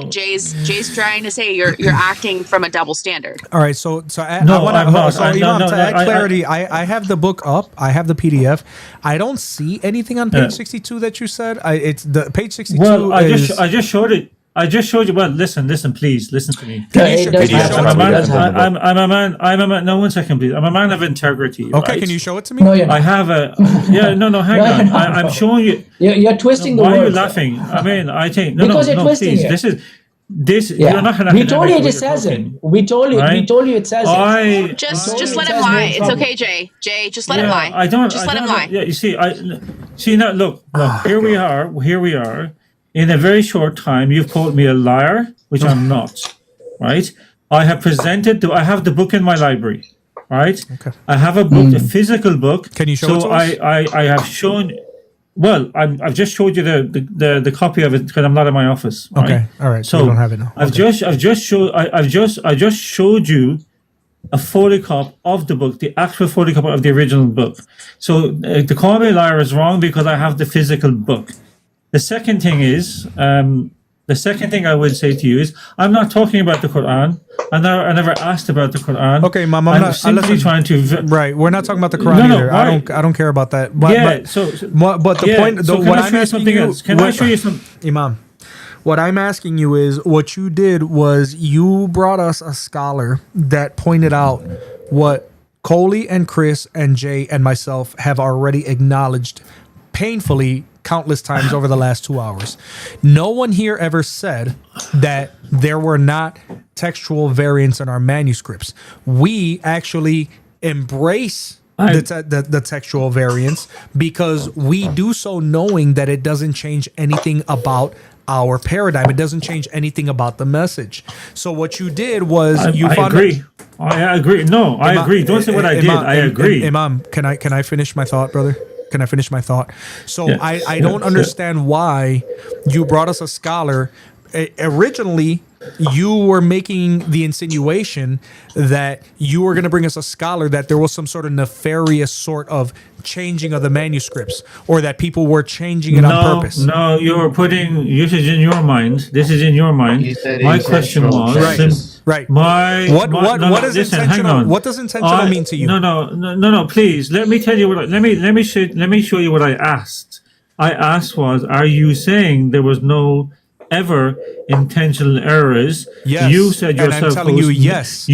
Jay's trying to say you're acting from a double standard. All right, so Imam, to add clarity, I have the book up. I have the PDF. I don't see anything on page 62 that you said. It's the page 62. Well, I just showed it. I just showed you. Well, listen, please, listen to me. I'm a man. No, 1 second, please. I'm a man of integrity. Okay, right? can you show it to me? No, you're not. I have a. Yeah, no, hang on. I'm showing you. You're twisting the words. Why are you laughing? I mean, I think because you're twisting please. it. This. You're not an academic. We told you it says it. We told you it says it. Just let him lie. It's okay, Jay. Jay, just let him lie. Just let him lie. Yeah, you see now. Look. Here we are. In a very short time, you've called me a liar, which I'm not, right? I have the book in my library, right? Okay. I have a book, a physical book. Can you show it to us? I have shown. Well, I've just showed you the copy of it because I'm not in my office. Right? Okay, all right. So you don't have it now. I've just showed you a photocopy of the book, the actual photocopy of the original book. So to call me a liar is wrong because I have the physical book. The second thing I would say to you is, I'm not talking about the Quran. I never asked about the Quran. Okay, Mom, I'm simply trying to. Right, we're not talking about the Quran either. I don't care about that. But, yeah. But the point. So what I'm asking you, can I show you something? Imam, what I'm asking you is, what you did was you brought us a scholar that pointed out what Coley and Chris and Jay and myself have already acknowledged painfully countless times over the last 2 hours. No one here ever said that there were not textual variants in our manuscripts. We actually embrace the textual variants because we do so knowing that it doesn't change anything about our paradigm. It doesn't change anything about the message. So what you did was I agree. No, I agree. Don't say what I did. I agree. Imam, can I finish my thought, brother? Can I finish my thought? So yeah. I don't understand why you brought us a scholar. Originally, you were making the insinuation that you were going to bring us a scholar that there was some sort of nefarious sort of changing of the manuscripts or that people were changing it on purpose. No, this is in your mind. This is in your mind. My question was right. What does intentional? What does intentional mean to you? No. Please let me tell you what. Let me show you what I asked. I asked was, are you saying there was no ever intentional errors? Yes. You said yourself. And I'm telling you, yes.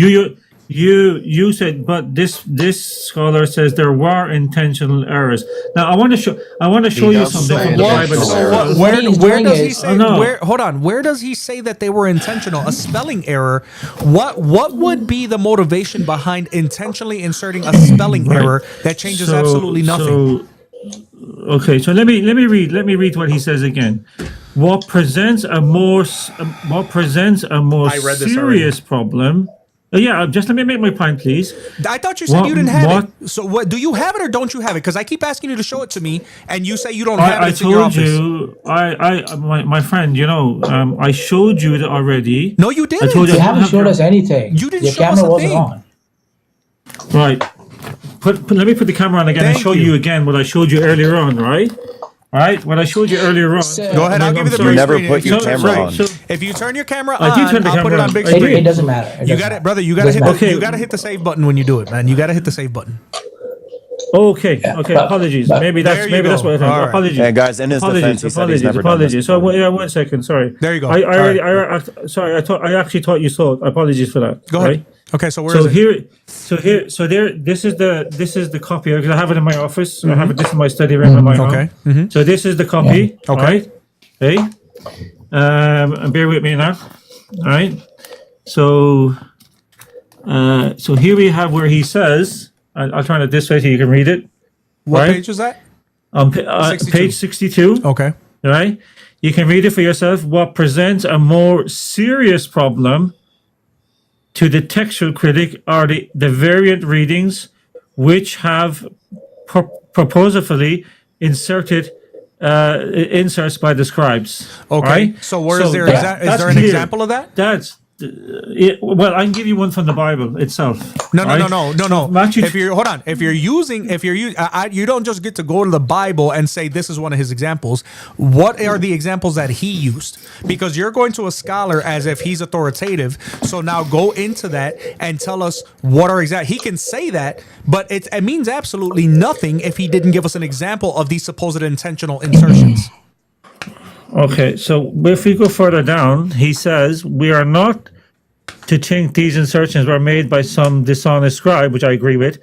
You said, but this scholar says there were intentional errors. Now I want to show you doesn't something say from the Bible. So What he's where doing does he is- say? no. Hold on. Where does he say that they were intentional? A spelling error. What would be the motivation behind intentionally inserting a spelling error that changes absolutely nothing? Okay, so let me read what he says again. What presents a more I read this serious problem? Yeah, just let me make my point, please. I thought you said What- you didn't have what- it. So what? Do you have it or don't you have it? Because I keep asking you to show it to me, and you say you don't have it. I It's in your told office. you, my friend, I showed you it already. No, you I didn't. told You I haven't have showed your- us anything. You didn't Your show us camera a wasn't thing. on. Right. Let me put the camera on again and Thank show you. you again what I showed you earlier on, right? Right? What I showed you earlier on. Go ahead. I'll give you the sorry. big never screen. put If your you- camera so- on. so if you turn your camera I did on, turn the I'll put it camera on on. big I screen. did. It doesn't matter. You got it, brother. You gotta hit. Doesn't The, matter. you gotta hit the save button when you do it, man. You gotta hit the save button. Okay. but- Apologies. Maybe There you that's go. what I thought. All right. Apologies. Yeah, guys, in his defense, he said he's never done this Apologies. So before. yeah, 1 second. Sorry. There you go. I All already. right. Sorry. I actually thought you saw it. Apologies for that. Go ahead. Right? Okay, so where is So it? this is the copy because I have it in my office. I have it. This in my study room in my home. Okay. Mhm. So this is the copy. Okay. Right? Okay. Bear with me now. All right. So here we have where he says. I'll turn it this way so you can read it. What right? page is that? Page 62. Okay. Right? You can read it for yourself. What presents a more serious problem to the textual critic are the variant readings which have purposefully inserted inserts by the scribes. Okay. Right? So where is there? that- Is that's there an clear. example of that? That's well, I can give you one from the Bible itself. No, right? no. Matthew, If you're hold on, if you're using, you don't just get to go to the Bible and say this is one of his examples. What are the examples that he used? Because you're going to a scholar as if he's authoritative. So now go into that and tell us what are exact. He can say that, but it means absolutely nothing if he didn't give us an example of these supposed intentional insertions. Okay, so if we go further down, he says, we are not to think these insertions were made by some dishonest scribe, which I agree with,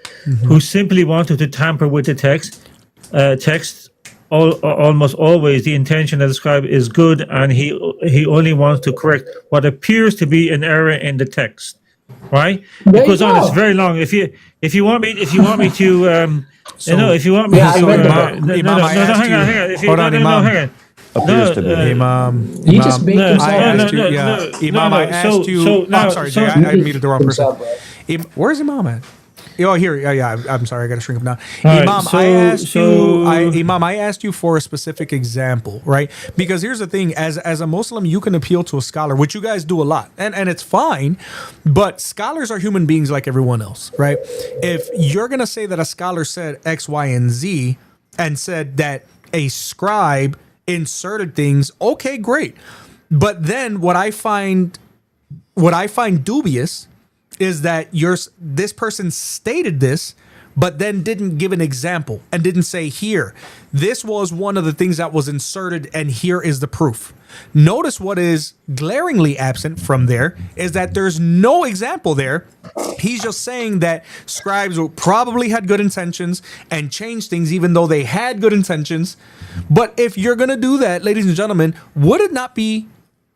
who simply wanted to tamper with the text. Almost always the intention of the scribe is good, and he only wants to correct what appears to be an error in the text. Right? There It goes you on. go. It's very long. If you want me to, if you want me to, Yeah, I read the book. hang on. Hold on, Imam. Hang on. Appears to be. Imam, He just baked I himself asked in. you, Imam, I asked you. I'm sorry, Jay, I muted the wrong person. Where's Imam at? Oh, here. Yeah. I'm sorry. I got to shrink him down. All Imam, right, I asked you. so- Imam, I asked you for a specific example, right? Because here's the thing: as a Muslim, you can appeal to a scholar, which you guys do a lot, and it's fine. But scholars are human beings like everyone else, right? If you're gonna say that a scholar said X, Y, and Z, and said that a scribe inserted things, okay, great. But then what I find dubious is that this person stated this, but then didn't give an example and didn't say, here, this was one of the things that was inserted and here is the proof. Notice what is glaringly absent from there is that there's no example there. He's just saying that scribes probably had good intentions and changed things even though they had good intentions. But if you're going to do that, ladies and gentlemen, would it not be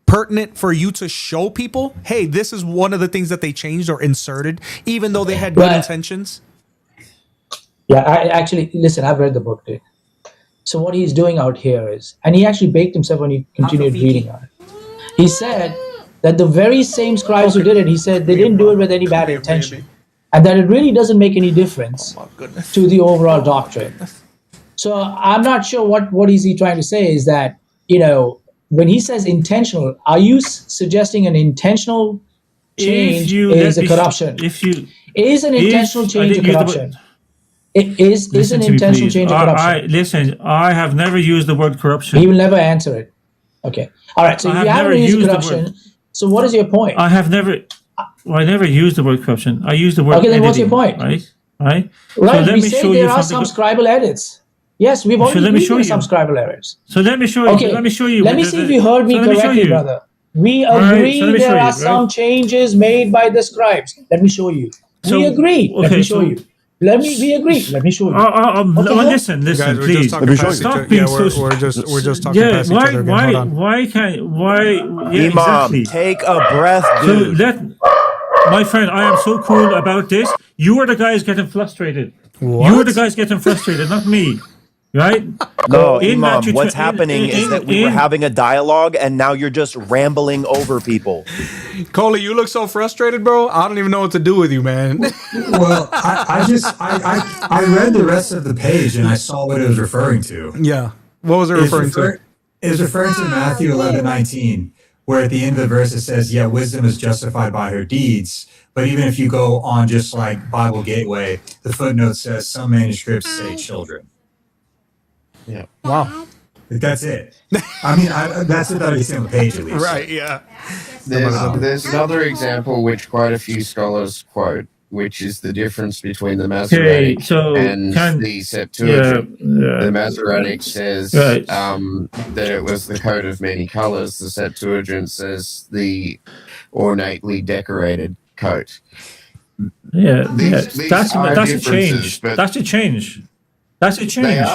pertinent for you to show people, hey, this is one of the things that they changed or inserted, even though they had good intentions? Yeah, I actually, listen, I've read the book, dude. So what he's doing out here is, and he actually baked himself when he continued reading on it. He said that the very same scribes who did it, he said they didn't do it with any bad intention. And that it really doesn't make any difference to the overall doctrine. So I'm not sure what is he trying to say is that, when he says intentional, are you suggesting an intentional change is a corruption? Is an intentional change a corruption? It is an intentional change a corruption? Listen, I have never used the word corruption. He will never answer it. Okay. All right. So if you haven't used corruption, so what is your point? I never used the word corruption. I used the word Okay, then what's editing, your point? Right? Right. So let We me say show there you are some something. scribal edits. Yes, we've already let me been show through you. some scribal errors. So let me show you. Okay. Let me show you. Let me see if you heard me So let me show correctly, you. brother. We agree there are some changes made by the scribes. Let me show you. We agree. Let me show you. We agree. Let me show you. Listen, Guys, we're please. just talking past each other. Yeah, we're just talking past each other again. Hold on. Yeah, Imam, exactly. take a breath, So dude. my friend, I am so cool about this. You are the guys getting frustrated. What? You are the guys getting frustrated, not me. Right? No, In Imam, Matthew what's tw- happening is that we were having a dialogue and now you're just rambling over people. Coley, you look so frustrated, bro. I don't even know what to do with you, man. Well, I read the rest of the page and I saw what it was referring to. Yeah. What was it referring to? It was referring to Matthew 11:19, where at the end of the verse it says, yeah, wisdom is justified by her deeds. But even if you go on just like Bible Gateway, the footnote says some manuscripts say children. Yeah. Wow. That's it. I mean, that's what I see on the page at least. Right, yeah. There's another example which quite a few scholars quote, which is the difference between the Masoretic and the Septuagint. The Masoretic says that it was the coat of many colors. The Septuagint says the ornately decorated coat. That's a change. That's a change. That's a change.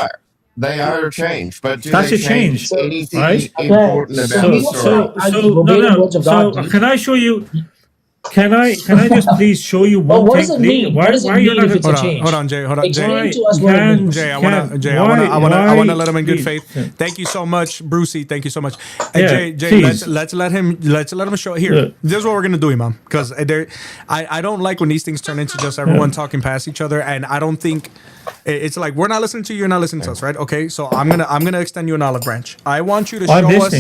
They are a change, but do that's they a change, anything right? important about the story? So can I show you? Can I just please show you one what thing? does it mean? Why What does it are you mean not? if it's a change? Hold on, Jay. Hold on, Jay. Explain to us what it means. Jay, I wanna let him in good faith. Thank you so much, Brucey. Thank you so much. And Jay, let's let him show here. Yeah. This is what we're gonna do, Imam, because I don't like when these things turn into just everyone talking past each other, and I don't think it's like we're not listening to you, you're not listening to us, right? Okay, so I'm gonna extend you an olive branch. I want you to show us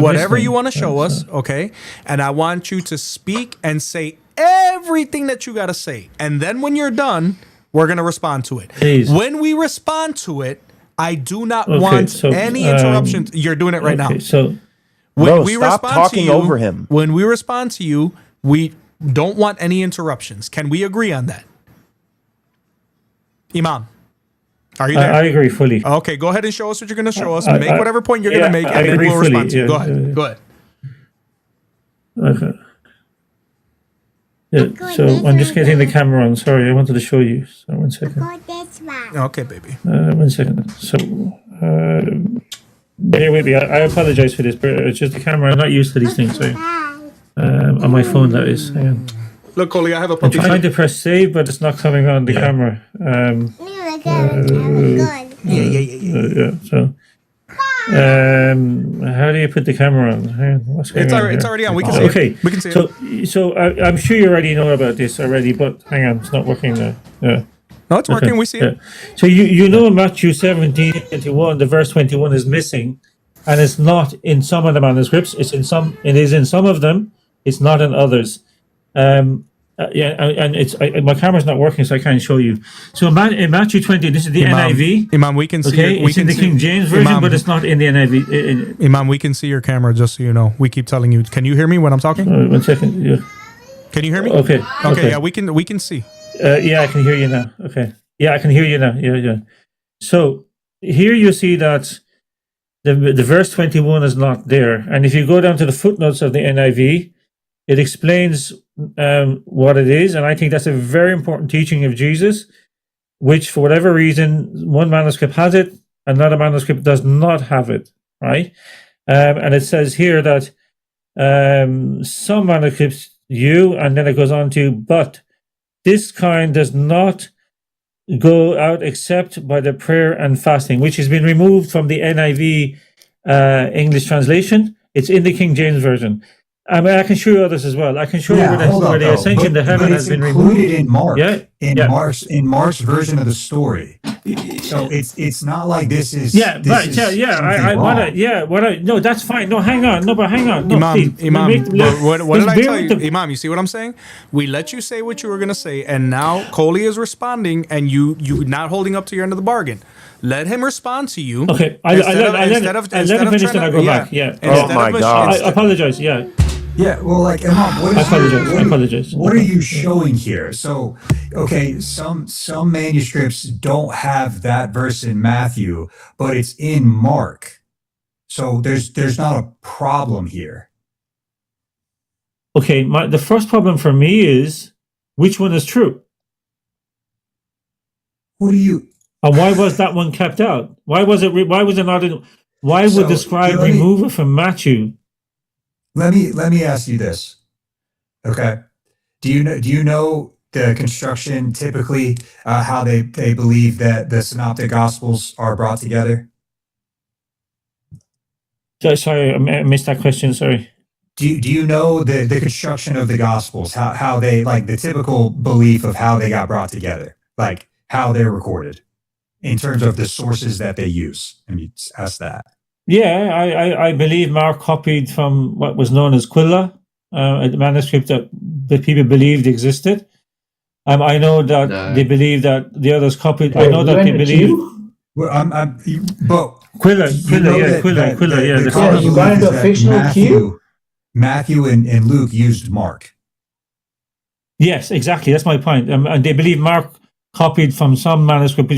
whatever you want to show us, okay? And I want you to speak and say everything that you gotta say, and then when you're done, we're gonna respond to it. Please. When we respond to it, I do not want any interruptions. You're doing it right now. So when we stop talking over him. When we respond to you, we don't want any interruptions. Can we agree on that? Imam, are you there? I agree fully. Okay, go ahead and show us what you're going to show us. Make whatever point you're going to make, and then we'll respond to you. Go ahead. Go ahead. Okay. Yeah, so I'm just getting the camera on. Sorry, I wanted to show you. So 1 second. Okay, baby. 1 second. So, bear with me. I apologize for this, but it's just the camera. I'm not used to these things. So, on my phone, that is. Hang on. Look, Coley, I have a I'm puppy. trying to press save, but it's not coming on the camera. Yeah. So, how do you put the camera on? What's going on It's here? already on. We can see Okay. it. We can see it. So I'm sure you already know about this already, but hang on, it's not working now. Yeah. No, it's working. We see it. So you know in Matthew 17:21, the verse 21 is missing, and it's not in some of the manuscripts. It is in some of them. It's not in others. And it's my camera's not working, so I can't show you. So in Matthew 20, this is the NIV. Imam, we can see. Okay, We it's in can the see, King James version, Imam, but it's not in the NIV. Imam, we can see your camera, just so you know. We keep telling you. Can you hear me when I'm talking? 1 second. Yeah. Can you hear me? Okay. Yeah, we can see. Yeah, I can hear you now. Okay. Yeah, I can hear you now. Yeah. So here you see that the verse 21 is not there, and if you go down to the footnotes of the NIV, it explains what it is, and I think that's a very important teaching of Jesus, which for whatever reason, one manuscript has it, another manuscript does not have it, right? And it says here that some manuscripts and then it goes on to, but this kind does not go out except by the prayer and fasting, which has been removed from the NIV English translation. It's in the King James Version. I mean, I can show you others as well. I can show you where the ascension to heaven has been removed. Included in Mark. Yeah. In Mark's version of the story. So it's not like this is. Yeah, right. No, that's fine. No, hang on. No, Imam, please. what did I tell you? Imam, you see what I'm saying? We let you say what you were gonna say, and now Coley is responding, and you not holding up to your end of the bargain. Let him respond to you. Okay, I let him finish, then I go back. Yeah. Oh my God. I apologize. Yeah. Yeah, well, like Imam, I apologize. What are you showing here? So, okay, some manuscripts don't have that verse in Matthew, but it's in Mark. So there's not a problem here. Okay, the first problem for me is which one is true? What do you? And why was that one kept out? Why was it? Why was it not? Why would the scribe let me- remove it from Matthew? Let me ask you this. Okay. Do you know the construction typically how they believe that the synoptic gospels are brought together? Sorry, I missed that question. Sorry. Do you know the construction of the gospels? How they like the typical belief of how they got brought together, like how they're recorded, in terms of the sources that they use. I mean, ask that. Yeah, I believe Mark copied from what was known as Quilla, a manuscript that people believed existed. I know that they believe that the others copied. I know that they believe. Well, but Quilla, yeah. You got into a fictional queue? Matthew and Luke used Mark. Yes, exactly. That's my point. And they believe Mark copied from some manuscript,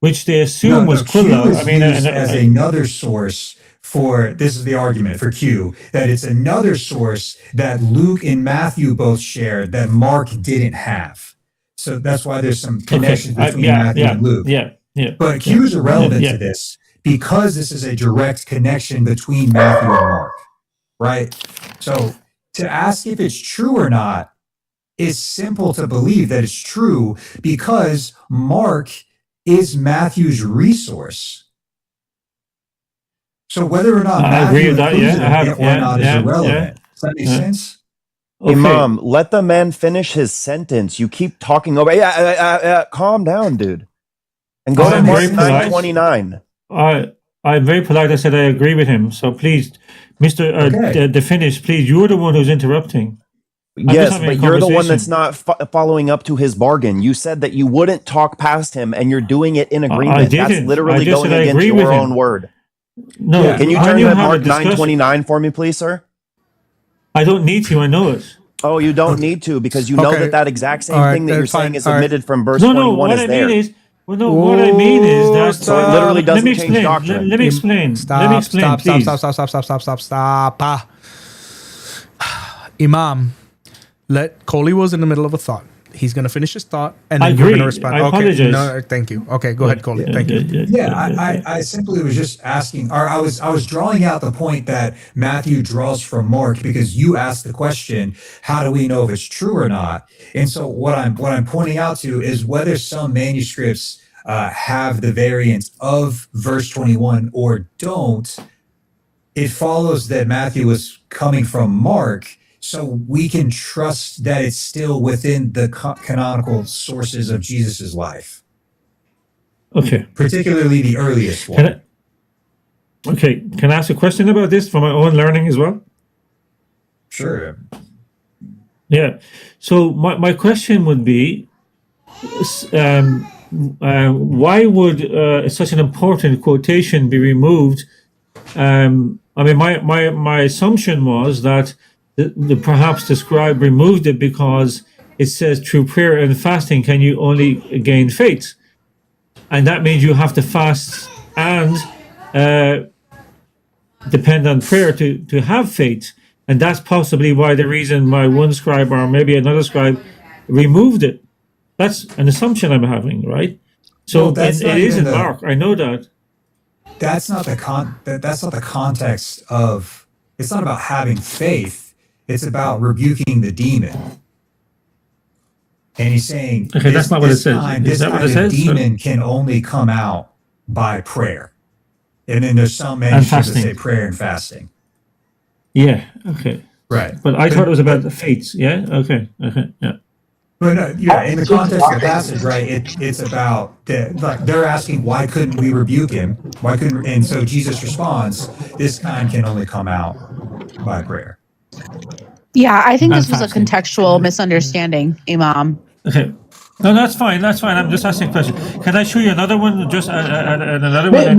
which they assume was Quilla. Q is used as another source for, this is the argument for Q, that it's another source that Luke and Matthew both shared that Mark didn't have. So that's why there's some connections between Matthew and Luke. Yeah. But Q is irrelevant to this because this is a direct connection between Matthew and Mark, right? So to ask if it's true or not is simple to believe that it's true because Mark is Matthew's resource. So whether or not I agree with that, is irrelevant. Does that make sense? Okay. Imam, let the man finish his sentence. You keep talking over. Calm down, dude. And go to Mark 9:29. I'm very polite. I said I agree with him. So please, Mr. The finish, please. You're the one who's interrupting. Yes, but you're the one that's not following up to his bargain. You said that you wouldn't talk past him, and you're doing it in agreement. I didn't. That's literally going against your own word. No, can you turn to Mark 9:29 for me, please, sir? I don't need to. I know it. Oh, you don't need to because you know that exact same thing that you're saying is omitted from verse 21 is there. What I mean is that so it literally doesn't change doctrine. Let me explain. Stop. Imam, let Coley was in the middle of a thought. He's going to finish his thought, and then you're going to respond. I apologize. No, thank you. Okay, go ahead, Coley. Thank you. I simply was just asking, or I was drawing out the point that Matthew draws from Mark because you asked the question, how do we know if it's true or not? And so what I'm pointing out to is whether some manuscripts have the variant of verse 21 or don't. It follows that Matthew was coming from Mark. So we can trust that it's still within the canonical sources of Jesus's life. Okay. Particularly the earliest one. Can I ask a question about this for my own learning as well? Sure. Yeah. So my question would be, why would such an important quotation be removed? I mean, my assumption was that perhaps the scribe removed it because it says through prayer and fasting can you only gain faith, and that means you have to fast and depend on prayer to have faith, and that's possibly why the reason why one scribe or maybe another scribe removed it. That's an assumption I'm having, right? So it is in Mark. I know that. That's not the that's not the context of. It's not about having faith. It's about rebuking the demon. And he's saying, that's not what it says. This kind of demon can only come out by prayer. And then there's some manuscripts that say prayer and fasting. Yeah, okay. Right. But I thought it was about the faith, yeah? Okay, yeah. But no, in the context of the passage, right, it's about, they're asking, why couldn't we rebuke him? Why couldn't, and so Jesus responds, this kind can only come out by prayer. Yeah, I think this was a contextual misunderstanding, Imam. Okay. No, that's fine. I'm just asking a question. Can I show you another one? Just another one.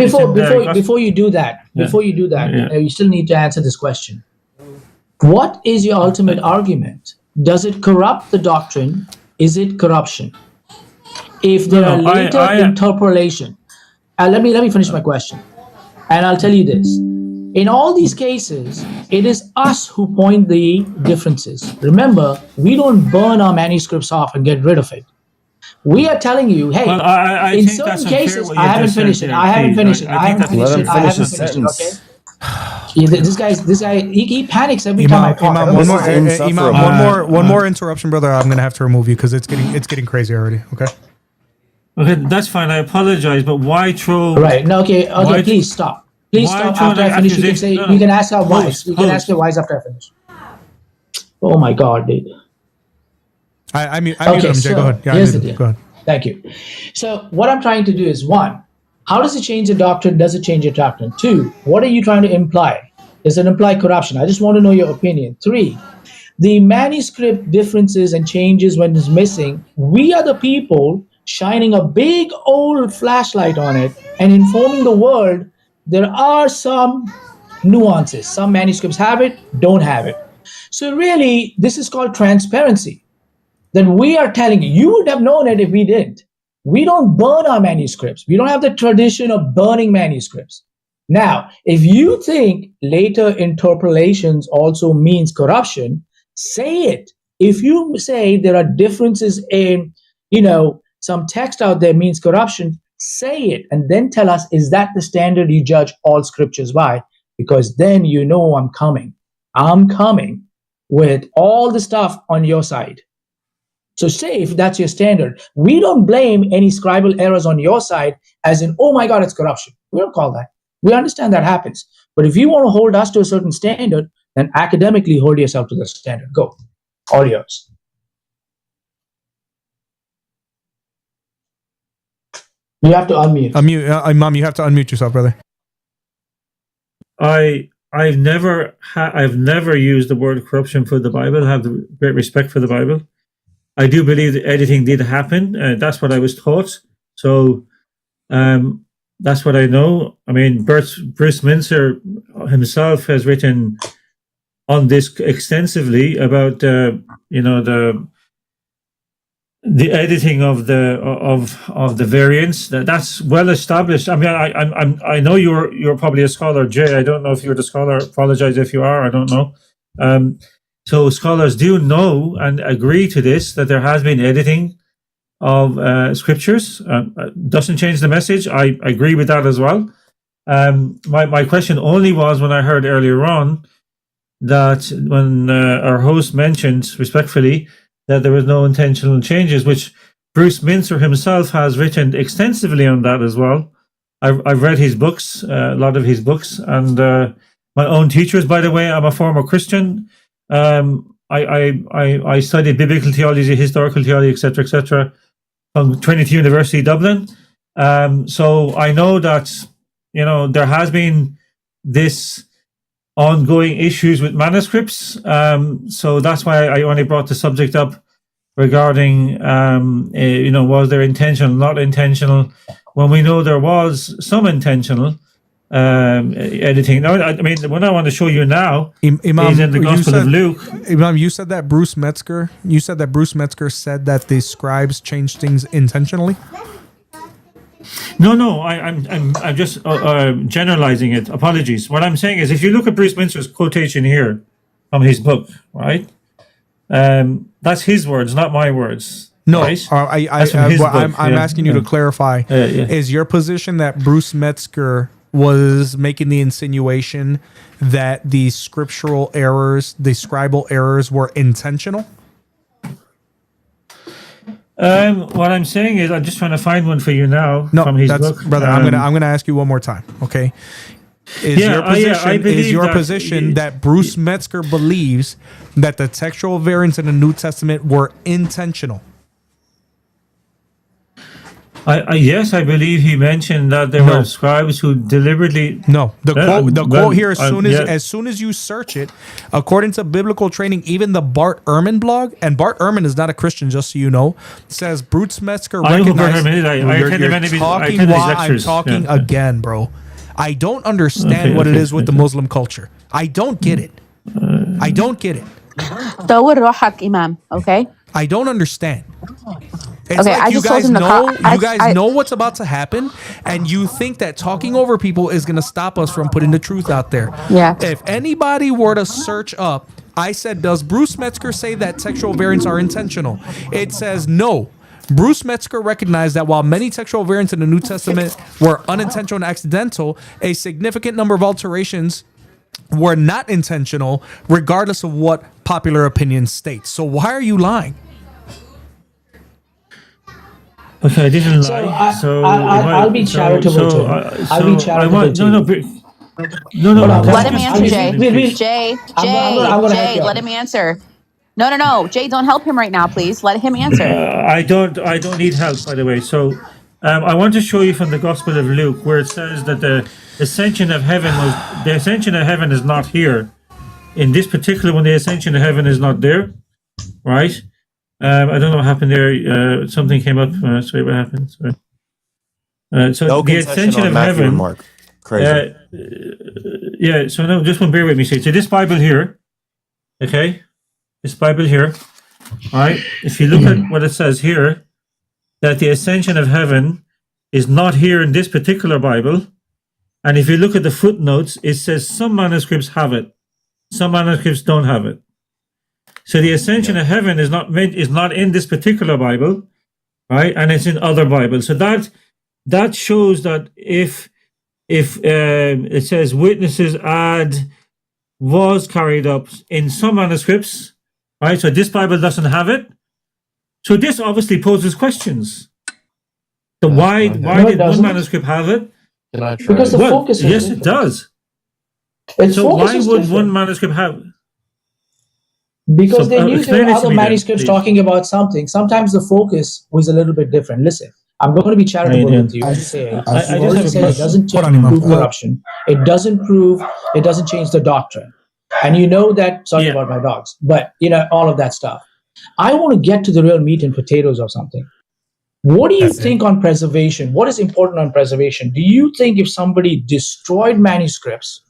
Before you do that, you still need to answer this question. What is your ultimate argument? Does it corrupt the doctrine? Is it corruption? If there are later interpolation, let me finish my question, and I'll tell you this. In all these cases, it is us who point the differences. Remember, we don't burn our manuscripts off and get rid of it. We are telling you, hey, Well, I in think that's certain unfair cases, what you I haven't just said finished it. there, I haven't please. finished it. I haven't finished Let him it. I finish haven't his finished it. Okay. sentence. Yeah, this guy, he panics every time I talk. Imam, This one more, is insufferable. Imam, one more interruption, brother. I'm gonna have to remove you because it's getting crazy already. Okay. Okay, that's fine. I apologize, but why throw? Right. No. Okay. why- Please stop. Please why stop. throw After an I finish, you can accusation? say No, no. you can ask our wives. Host, You can ask your wives after I finish. Oh my God, dude. I muted him. Jay, go ahead. Yeah, here's the I muted him. deal. Go ahead. Thank you. So what I'm trying to do is, one, how does it change the doctrine? Does it change your doctrine? Two, what are you trying to imply? Does it imply corruption? I just want to know your opinion. Three, the manuscript differences and changes when it's missing, we are the people shining a big old flashlight on it and informing the world there are some nuances. Some manuscripts have it, don't have it. So really, this is called transparency. Then we are telling you, you would have known it if we didn't. We don't burn our manuscripts. We don't have the tradition of burning manuscripts. Now, if you think later interpolations also means corruption, say it. If you say there are differences in, some text out there means corruption, say it and then tell us, is that the standard you judge all scriptures by? Because then you know I'm coming. I'm coming with all the stuff on your side. So say if that's your standard. We don't blame any scribal errors on your side as in, oh my God, it's corruption. We don't call that. We understand that happens. But if you want to hold us to a certain standard, then academically hold yourself to the standard. Go. All yours. You have to unmute. Imam, you have to unmute yourself, brother. I've never used the word corruption for the Bible. I have great respect for the Bible. I do believe that editing did happen. That's what I was taught. So that's what I know. I mean, Bruce Mincer himself has written on this extensively about the editing of the variants. That's well established. I mean, I know you're probably a scholar, Jay. I don't know if you're the scholar. Apologize if you are. I don't know. So scholars do know and agree to this, that there has been editing of scriptures. Doesn't change the message. I agree with that as well. My question only was when I heard earlier on that when our host mentioned respectfully that there was no intentional changes, which Bruce Mincer himself has written extensively on that as well. I've read his books, a lot of his books, and my own teachers, by the way. I'm a former Christian. I studied biblical theology, historical theology, etc., from Trinity University, Dublin. So I know that there has been this ongoing issues with manuscripts. So that's why I only brought the subject up regarding was there intentional, not intentional, when we know there was some intentional editing. Now, I mean, what I want to show you now is in the Gospel of Luke. Imam, you said that Bruce Metzger said that the scribes changed things intentionally. No, I'm just generalizing it. Apologies. What I'm saying is, if you look at Bruce Mincer's quotation here from his book, right? That's his words, not my words. No, right? I'm asking you to clarify. Is your position that Bruce Metzger was making the insinuation that the scriptural errors, the scribal errors, were intentional? What I'm saying is, I'm just trying to find one for you now from his book. Brother, I'm gonna ask you one more time, okay? Is your position that Bruce Metzger believes that the textual variants in the New Testament were intentional? Yes, I believe he mentioned that there were scribes who deliberately. No, the quote here, as soon as you search it, according to biblical training, even the Bart Ehrman blog, and Bart Ehrman is not a Christian, just so you know, says Bruce Metzger recognized. I'm talking again, bro. I don't understand what it is with the Muslim culture. I don't get it. دور روحك إمام, okay? I don't understand. It's Okay, like I you just told guys him to know call. you guys know what's about to happen, and you think that talking over people is going to stop us from putting the truth out there. Yeah. If anybody were to search up, I said, does Bruce Metzger say that textual variants are intentional? It says no. Bruce Metzger recognized that while many textual variants in the New Testament were unintentional and accidental, a significant number of alterations were not intentional, regardless of what popular opinion states. So why are you lying? Okay, I didn't So lie. I'll be charitable to him. I'll be charitable to him. No. Let him answer, Jay. Jay, I'm gonna help Jay, you let out. him answer. No. Jay, don't help him right now, please. Let him answer. I don't need help, by the way. So, I want to show you from the Gospel of Luke where it says that the ascension of heaven is not here. In this particular one, the ascension of heaven is not there, right? I don't know what happened there. Something came up. Sorry, what happened? Sorry. So No the concession ascension on of Matthew and heaven. Mark. Crazy. Yeah. So no, just one. Bear with me. So this Bible here, okay, this Bible here. All right. If you look at what it says here, that the ascension of heaven is not here in this particular Bible, and if you look at the footnotes, it says some manuscripts have it, some manuscripts don't have it. So the ascension of heaven is not in this particular Bible, right? And it's in other Bibles. So that shows that if it says witnesses was carried up in some manuscripts, right? So this Bible doesn't have it. So this obviously poses questions. So why did one manuscript have it? Because the focus is yes, different. it does. So why would one manuscript have? Because they knew there were other then, manuscripts please. talking about something. Sometimes the focus was a little bit different. Listen, I'm going to be charitable with you and say, I just have a it question. doesn't prove corruption. It doesn't change the doctrine. And you know that, sorry about my dogs, but all of that stuff. I want to get to the real meat and potatoes of something. What do you think on preservation? What is important on preservation? Do you think if somebody destroyed manuscripts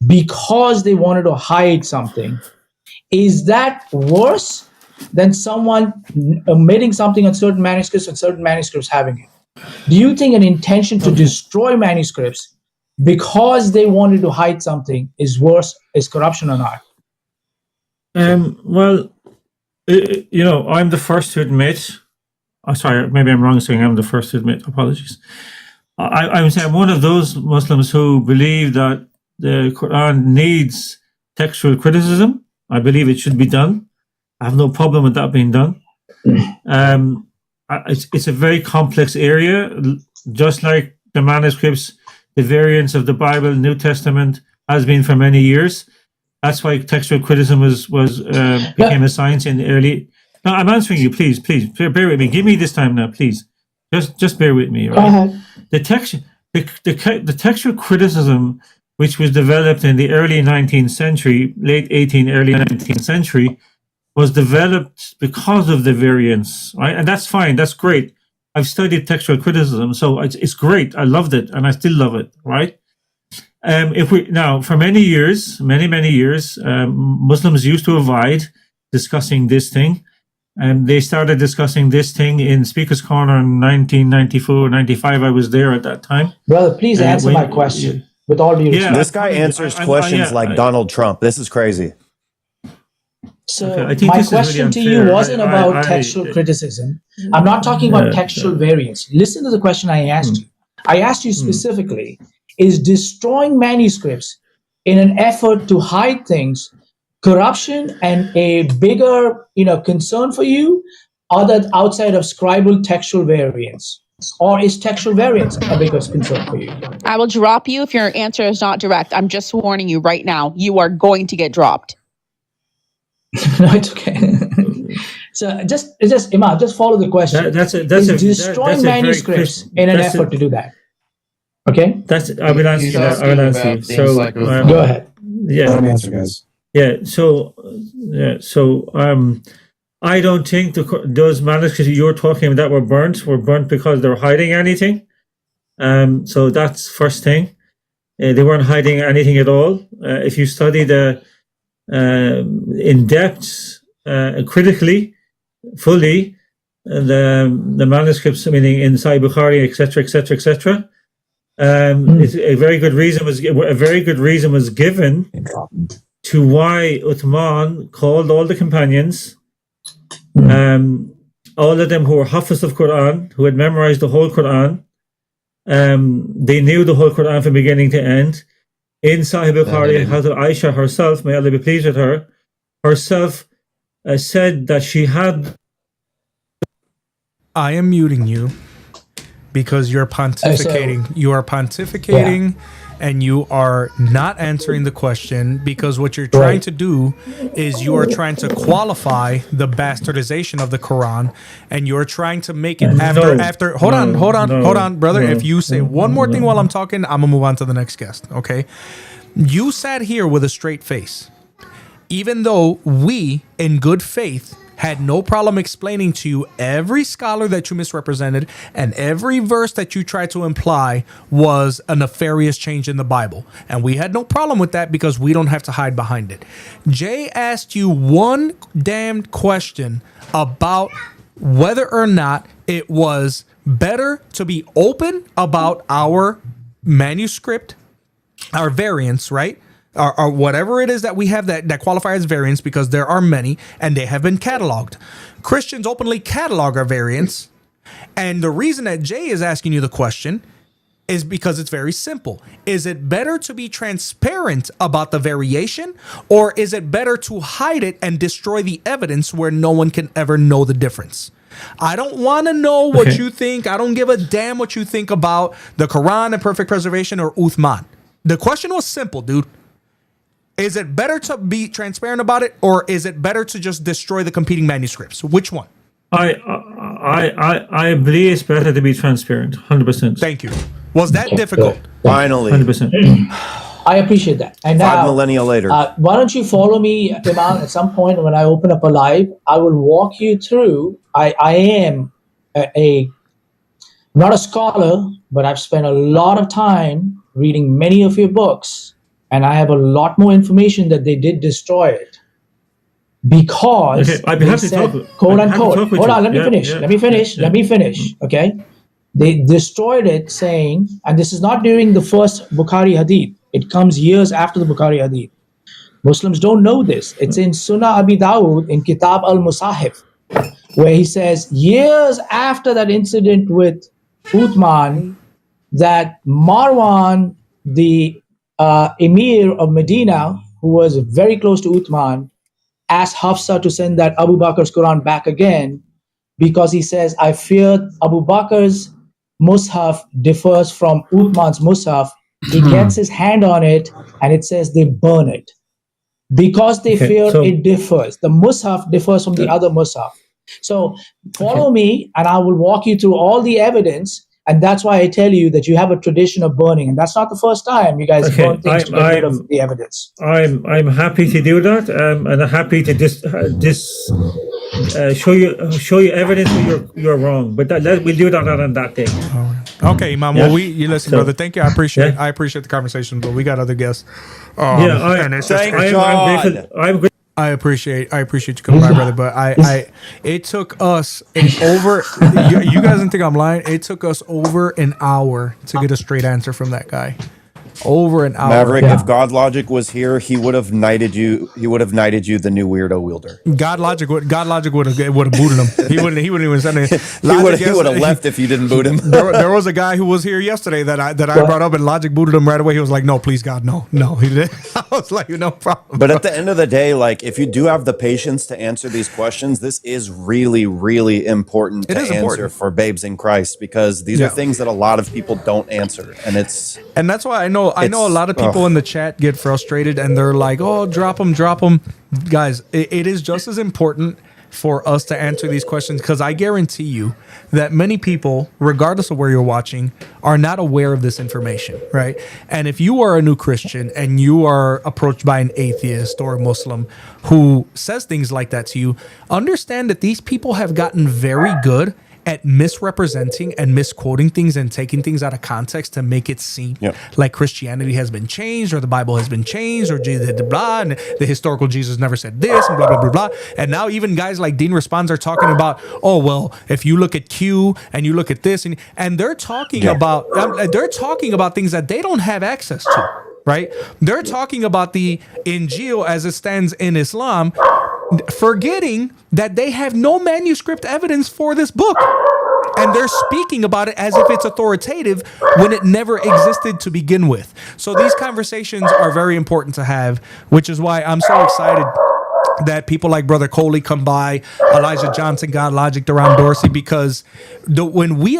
because they wanted to hide something, is that worse than someone omitting something on certain manuscripts and certain manuscripts having it? Do you think an intention to destroy manuscripts because they wanted to hide something is corruption or not? Well, I'm the first to admit. Sorry, maybe I'm wrong saying I'm the first to admit. Apologies. I would say I'm one of those Muslims who believe that the Quran needs textual criticism. I believe it should be done. I have no problem with that being done. It's a very complex area, just like the manuscripts, the variants of the Bible, New Testament has been for many years. That's why textual criticism became a science in the early. No, I'm answering you. Please, bear with me. Give me this time now, please. Just bear with me. Right? Go ahead. The textual criticism, which was developed in the early 19th century, late 18th, early 19th century, was developed because of the variants, right? And that's fine. That's great. I've studied textual criticism, so it's great. I loved it, and I still love it, right? For many years, Muslims used to avoid discussing this thing, and they started discussing this thing in Speaker's Corner in 1994, 95. I was there at that time. Brother, please answer my question with all due respect. This guy answers questions like Donald Trump. This is crazy. So I think my this is really question to unfair. you wasn't about textual criticism. I'm not talking about textual variants. Listen to the question I asked you. I asked you specifically, is destroying manuscripts in an effort to hide things corruption and a bigger concern for you, other outside of scribal textual variants? Or is textual variants a bigger concern for you? I will drop you if your answer is not direct. I'm just warning you right now. You are going to get dropped. No, it's okay. So just Imam, just follow the question. Destroying manuscripts in an effort to do that. Okay. I will answer that. I will answer you. So go ahead. Yeah. Let me answer, guys. Yeah. So I don't think those manuscripts you're talking about that were burnt because they're hiding anything. So that's first thing. They weren't hiding anything at all. If you study the in depth, critically, fully, the manuscripts, meaning in Sahih Bukhari, etc., etc., etc. A very good reason was given to why Uthman called all the companions, all of them who were Hafiz of Quran, who had memorized the whole Quran. They knew the whole Quran from beginning to end. In Sahih Bukhari, Hazrat Aisha herself, may Allah be pleased with her, said that she had. I am muting you because you're pontificating. You are pontificating, and you are not answering the question, because what you're trying to do is you are trying to qualify the bastardization of the Quran, and you're trying to make it after. Hold on, brother. If you say one more thing while I'm talking, I'm gonna move on to the next guest. Okay? You sat here with a straight face, even though we, in good faith, had no problem explaining to you every scholar that you misrepresented and every verse that you tried to imply was a nefarious change in the Bible. And we had no problem with that because we don't have to hide behind it. Jay asked you one damn question about whether or not it was better to be open about our manuscript, our variants, right? Or whatever it is that we have that qualify as variants, because there are many and they have been cataloged. Christians openly catalog our variants. And the reason that Jay is asking you the question is because it's very simple. Is it better to be transparent about the variation, or is it better to hide it and destroy the evidence where no one can ever know the difference? I don't want to know what you think. I don't give a damn what you think about the Quran and perfect preservation or Uthman. The question was simple, dude. Is it better to be transparent about it, or is it better to just destroy the competing manuscripts? Which one? I believe it's better to be transparent. 100%. Thank you. Was that difficult? Finally. 100%. I appreciate that. And now, 5 millennia later. Why don't you follow me, Imam, at some point when I open up a live? I will walk you through. I am not a scholar, but I've spent a lot of time reading many of your books. And I have a lot more information that they did destroy it because I'd be they happy said, to talk. quote I'd be happy to unquote, talk with hold you. on, let me finish. Okay. They destroyed it saying, and this is not during the first Bukhari Hadith. It comes years after the Bukhari Hadith. Muslims don't know this. It's in Sunnah Abi Dawud in Kitab al-Musahif, where he says years after that incident with Uthman, that Marwan, the Emir of Medina, who was very close to Uthman, asked Hafsa to send that Abu Bakr's Quran back again, because he says, I feared Abu Bakr's Mus'haf differs from Uthman's Mus'haf. He gets his hand on it and it says they burn it. Because they fear it differs. The Mus'haf differs from the other Mus'haf. So follow me and I will walk you through all the evidence. And that's why I tell you that you have a tradition of burning, and that's not the first time you guys burn things to get rid of the evidence. I'm happy to do that, and I'm happy to show you evidence where you're wrong. But we'll do that on that day. Okay, Imam. Well, you listen, brother. Thank you. I appreciate the conversation, but we got other guests. I'm grateful. I appreciate you coming by, brother. But it took us over. You guys didn't think I'm lying. It took us over an hour to get a straight answer from that guy. Over an hour. Maverick, if God Logic was here, he would have knighted you. He would have knighted you the new weirdo wielder. God Logic would have booted him. He wouldn't even send it. He would have left if you didn't boot him. There was a guy who was here yesterday that I brought up, and Logic booted him right away. He was like, "No, please, God, no." He did. I was like, "No problem." But at the end of the day, like, if you do have the patience to answer these questions, this is really, really important to answer for babes in Christ, because these are things that a lot of people don't answer, and that's why I know a lot of people in the chat get frustrated and they're like, "Oh, drop them." Guys, it is just as important for us to answer these questions, because I guarantee you that many people, regardless of where you're watching, are not aware of this information, right? And if you are a new Christian and you are approached by an atheist or a Muslim who says things like that to you, understand that these people have gotten very good at misrepresenting and misquoting things and taking things out of context to make it seem like Christianity has been changed or the Bible has been changed or blah, and the historical Jesus never said this and blah, blah, blah, blah. And now even guys like Dean Responds are talking about, oh, well, if you look at Q and you look at this and they're talking about things that they don't have access to. Right? They're talking about the Injil as it stands in Islam, forgetting that they have no manuscript evidence for this book. And they're speaking about it as if it's authoritative when it never existed to begin with. So these conversations are very important to have, which is why I'm so excited that people like Brother Coley come by, Elijah Johnson, God Logic, Duran Dorsey, because when we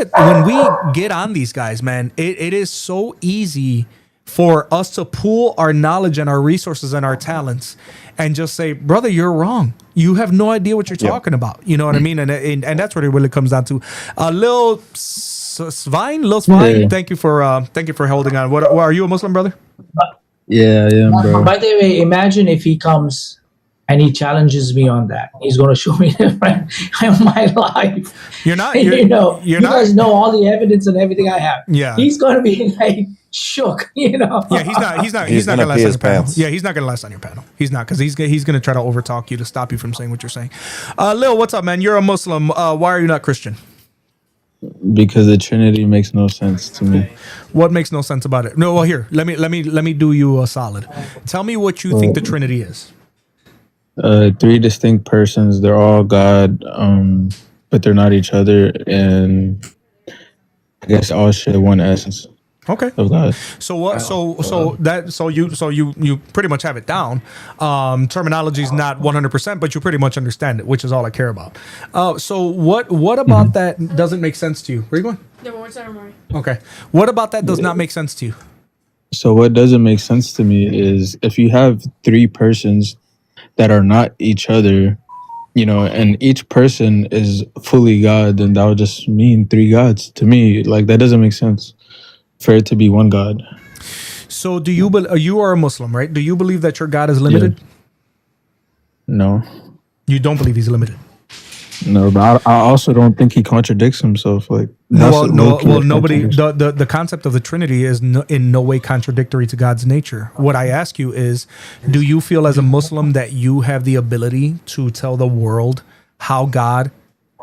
get on these guys, man, it is so easy for us to pool our knowledge and our resources and our talents and just say, brother, you're wrong. You have no idea what you're talking about. You know what I mean? And that's what it really comes down to. Lil Svein, thank you for holding on. What are you a Muslim, brother? Yeah, bro. By the way, imagine if he comes and he challenges me on that. He's going to show me my life. You're not. You guys know all the evidence and everything I have. Yeah. He's going to be like shook. Yeah, he's not gonna last on your panel. Yeah, he's not gonna last on your panel. He's not, because he's gonna try to overtalk you to stop you from saying what you're saying. Lil, what's up, man? You're a Muslim. Why are you not Christian? Because the Trinity makes no sense to me. What makes no sense about it? No, well, here, let me do you a solid. Tell me what you think the Trinity is. 3 distinct persons. They're all God, but they're not each other, and I guess all share one essence. Okay. Of God. So what? So you pretty much have it down. Terminology is not 100%, but you pretty much understand it, which is all I care about. So what about that doesn't make sense to you? Where are you going? The Lord's ceremony. Okay. What about that does not make sense to you? So what doesn't make sense to me is if you have 3 persons that are not each other, and each person is fully God, then that would just mean 3 gods to me. Like, that doesn't make sense for it to be one God. So do you are a Muslim, right? Do you believe that your God is limited? Yeah. No. You don't believe he's limited? No, but I also don't think he contradicts himself. Like, nobody. The concept of the Trinity is in no way contradictory to God's nature. What I ask you is, do you feel as a Muslim that you have the ability to tell the world how God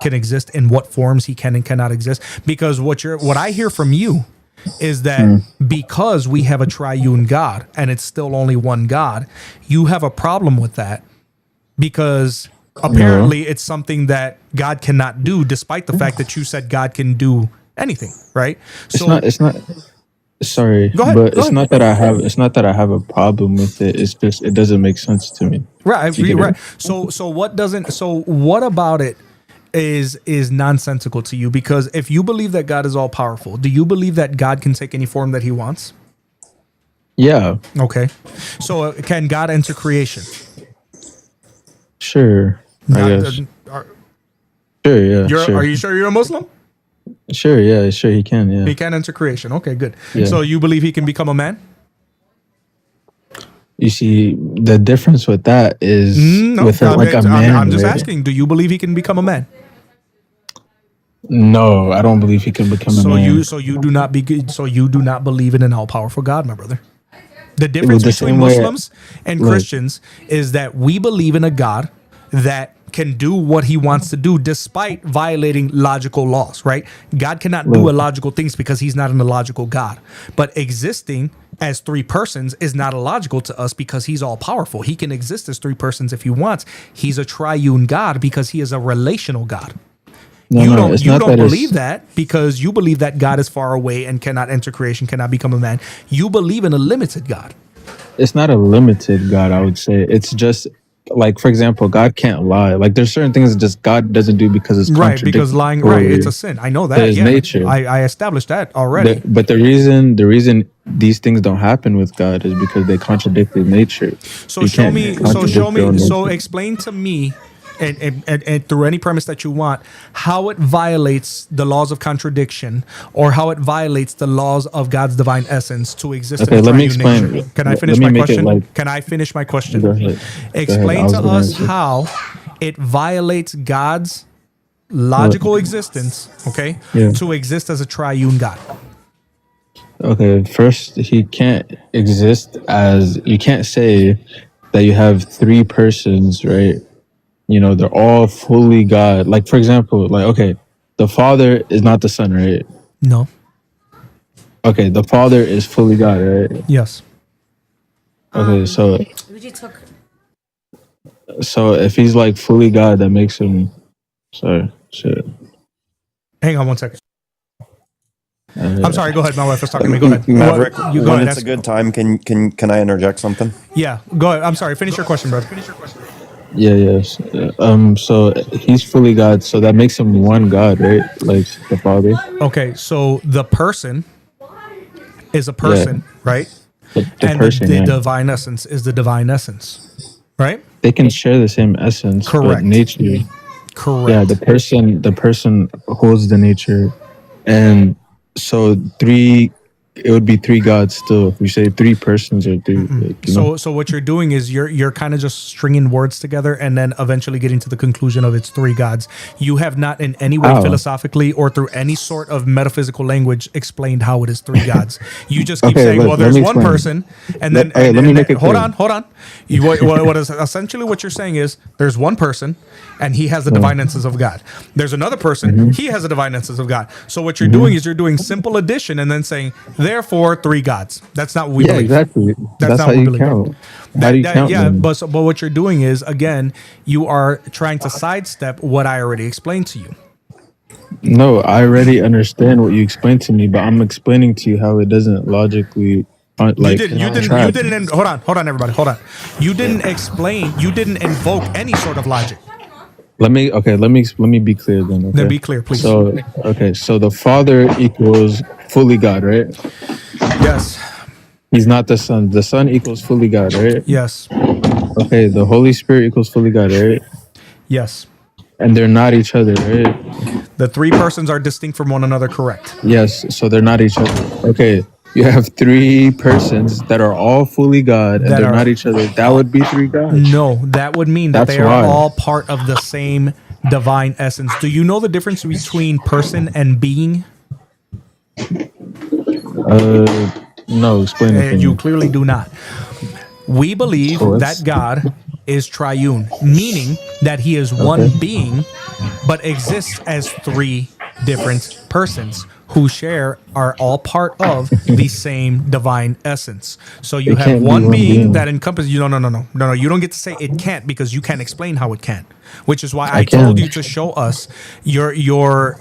can exist, in what forms he can and cannot exist? Because what I hear from you is that because we have a triune God and it's still only one God, you have a problem with that because apparently it's something that God cannot do, despite the fact that you said God can do anything, right? It's not sorry, but it's not that I have a problem with it. It's just it doesn't make sense to me. Right. So what about it is nonsensical to you? Because if you believe that God is all powerful, do you believe that God can take any form that he wants? Yeah. Okay. So can God enter creation? Sure. I guess. Sure, yeah. Sure. Are you sure you're a Muslim? Sure, yeah. Sure, he can, yeah. He can enter creation. Okay, good. Yeah. So you believe he can become a man? You see, the difference with that is I'm just asking, do you believe he can become a man? No, I don't believe he can become a man. So you do not believe in an all-powerful God, my brother. The difference between Muslims and Christians is that we believe in a God that can do what he wants to do despite violating logical laws, right? God cannot do illogical things because he's not an illogical God. But existing as 3 persons is not illogical to us because he's all powerful. He can exist as 3 persons if he wants. He's a triune God because he is a relational God. You don't believe that because you believe that God is far away and cannot enter creation, cannot become a man. You believe in a limited God. It's not a limited God, I would say. It's just, like, for example, God can't lie. Like, there's certain things that just God doesn't do because it's right, because lying, right, it's a sin. I know that. His nature. I established that already. But the reason these things don't happen with God is because they contradict his nature. So explain to me, and through any premise that you want, how it violates the laws of contradiction or how it violates the laws of God's divine essence to exist in a triune nature. Can I finish my question? Can I finish my question? Go ahead. Explain to us how it violates God's logical existence, okay, to exist as a triune God? Okay, first, he can't exist as, you can't say that you have three persons, right? You know, they're all fully God. Like, for example, like, okay, the Father is not the Son, right? No. Okay, the Father is fully God, right? Yes. Okay, so if he's like fully God, that makes him, sorry, shit. Hang on one second. I'm sorry. Go ahead. My wife was talking to me. Go ahead. Maverick, You go when ahead. it's a good time, can I interject something? Yeah. Go ahead. I'm sorry. Finish your question, brother. Yeah, yes. So he's fully God, so that makes him one God, right? Like the Father. Okay, so the person is a person, right? The And person, the divine essence is the divine essence, right? they can share the same essence, but Correct. nature. Correct. Yeah, the person holds the nature, and so it would be three gods still. If we say three persons or three, like, you know? So what you're doing is you're kind of just stringing words together and then eventually getting to the conclusion of it's three gods. You have not in any way How? philosophically or through any sort of metaphysical language explained how it is three gods. You just keep Okay, saying, look, well, let there's me one explain. person, and then Let me make it hold clear. on. What is essentially what you're saying is there's one person and he has the divine essence of God. There's another person, he has the divine essence of God. So what you're doing is you're doing simple addition and then saying, therefore, three gods. That's not what we believe. Exactly. That's not how what we you believe. count. How do you count? Yeah, then? but what you're doing is, again, you are trying to sidestep what I already explained to you. No, I already understand what you explained to me, but I'm explaining to you how it doesn't logically like You track. didn't, hold on, everybody, hold on. You didn't explain, you didn't invoke any sort of logic. Let me be clear then. Okay? Then be clear, please. So the Father equals fully God, right? Yes. He's not the Son. The Son equals fully God, right? Yes. Okay, the Holy Spirit equals fully God, right? Yes. And they're not each other, right? The three persons are distinct from one another, correct? Yes, so they're not each other. Okay, you have three persons that are all fully God and they're not each other. That would be three gods. No, that would mean that That's they are why. all part of the same divine essence. Do you know the difference between person and being? No, explain it to You me. clearly do not. We believe So that God is triune, meaning that he is one being, but exists as three different persons who are all part of the same divine essence. So you It have can't be one one being being. that encompasses you. No. You don't get to say it can't because you can't explain how it can. Which is why I I told can. you to show us your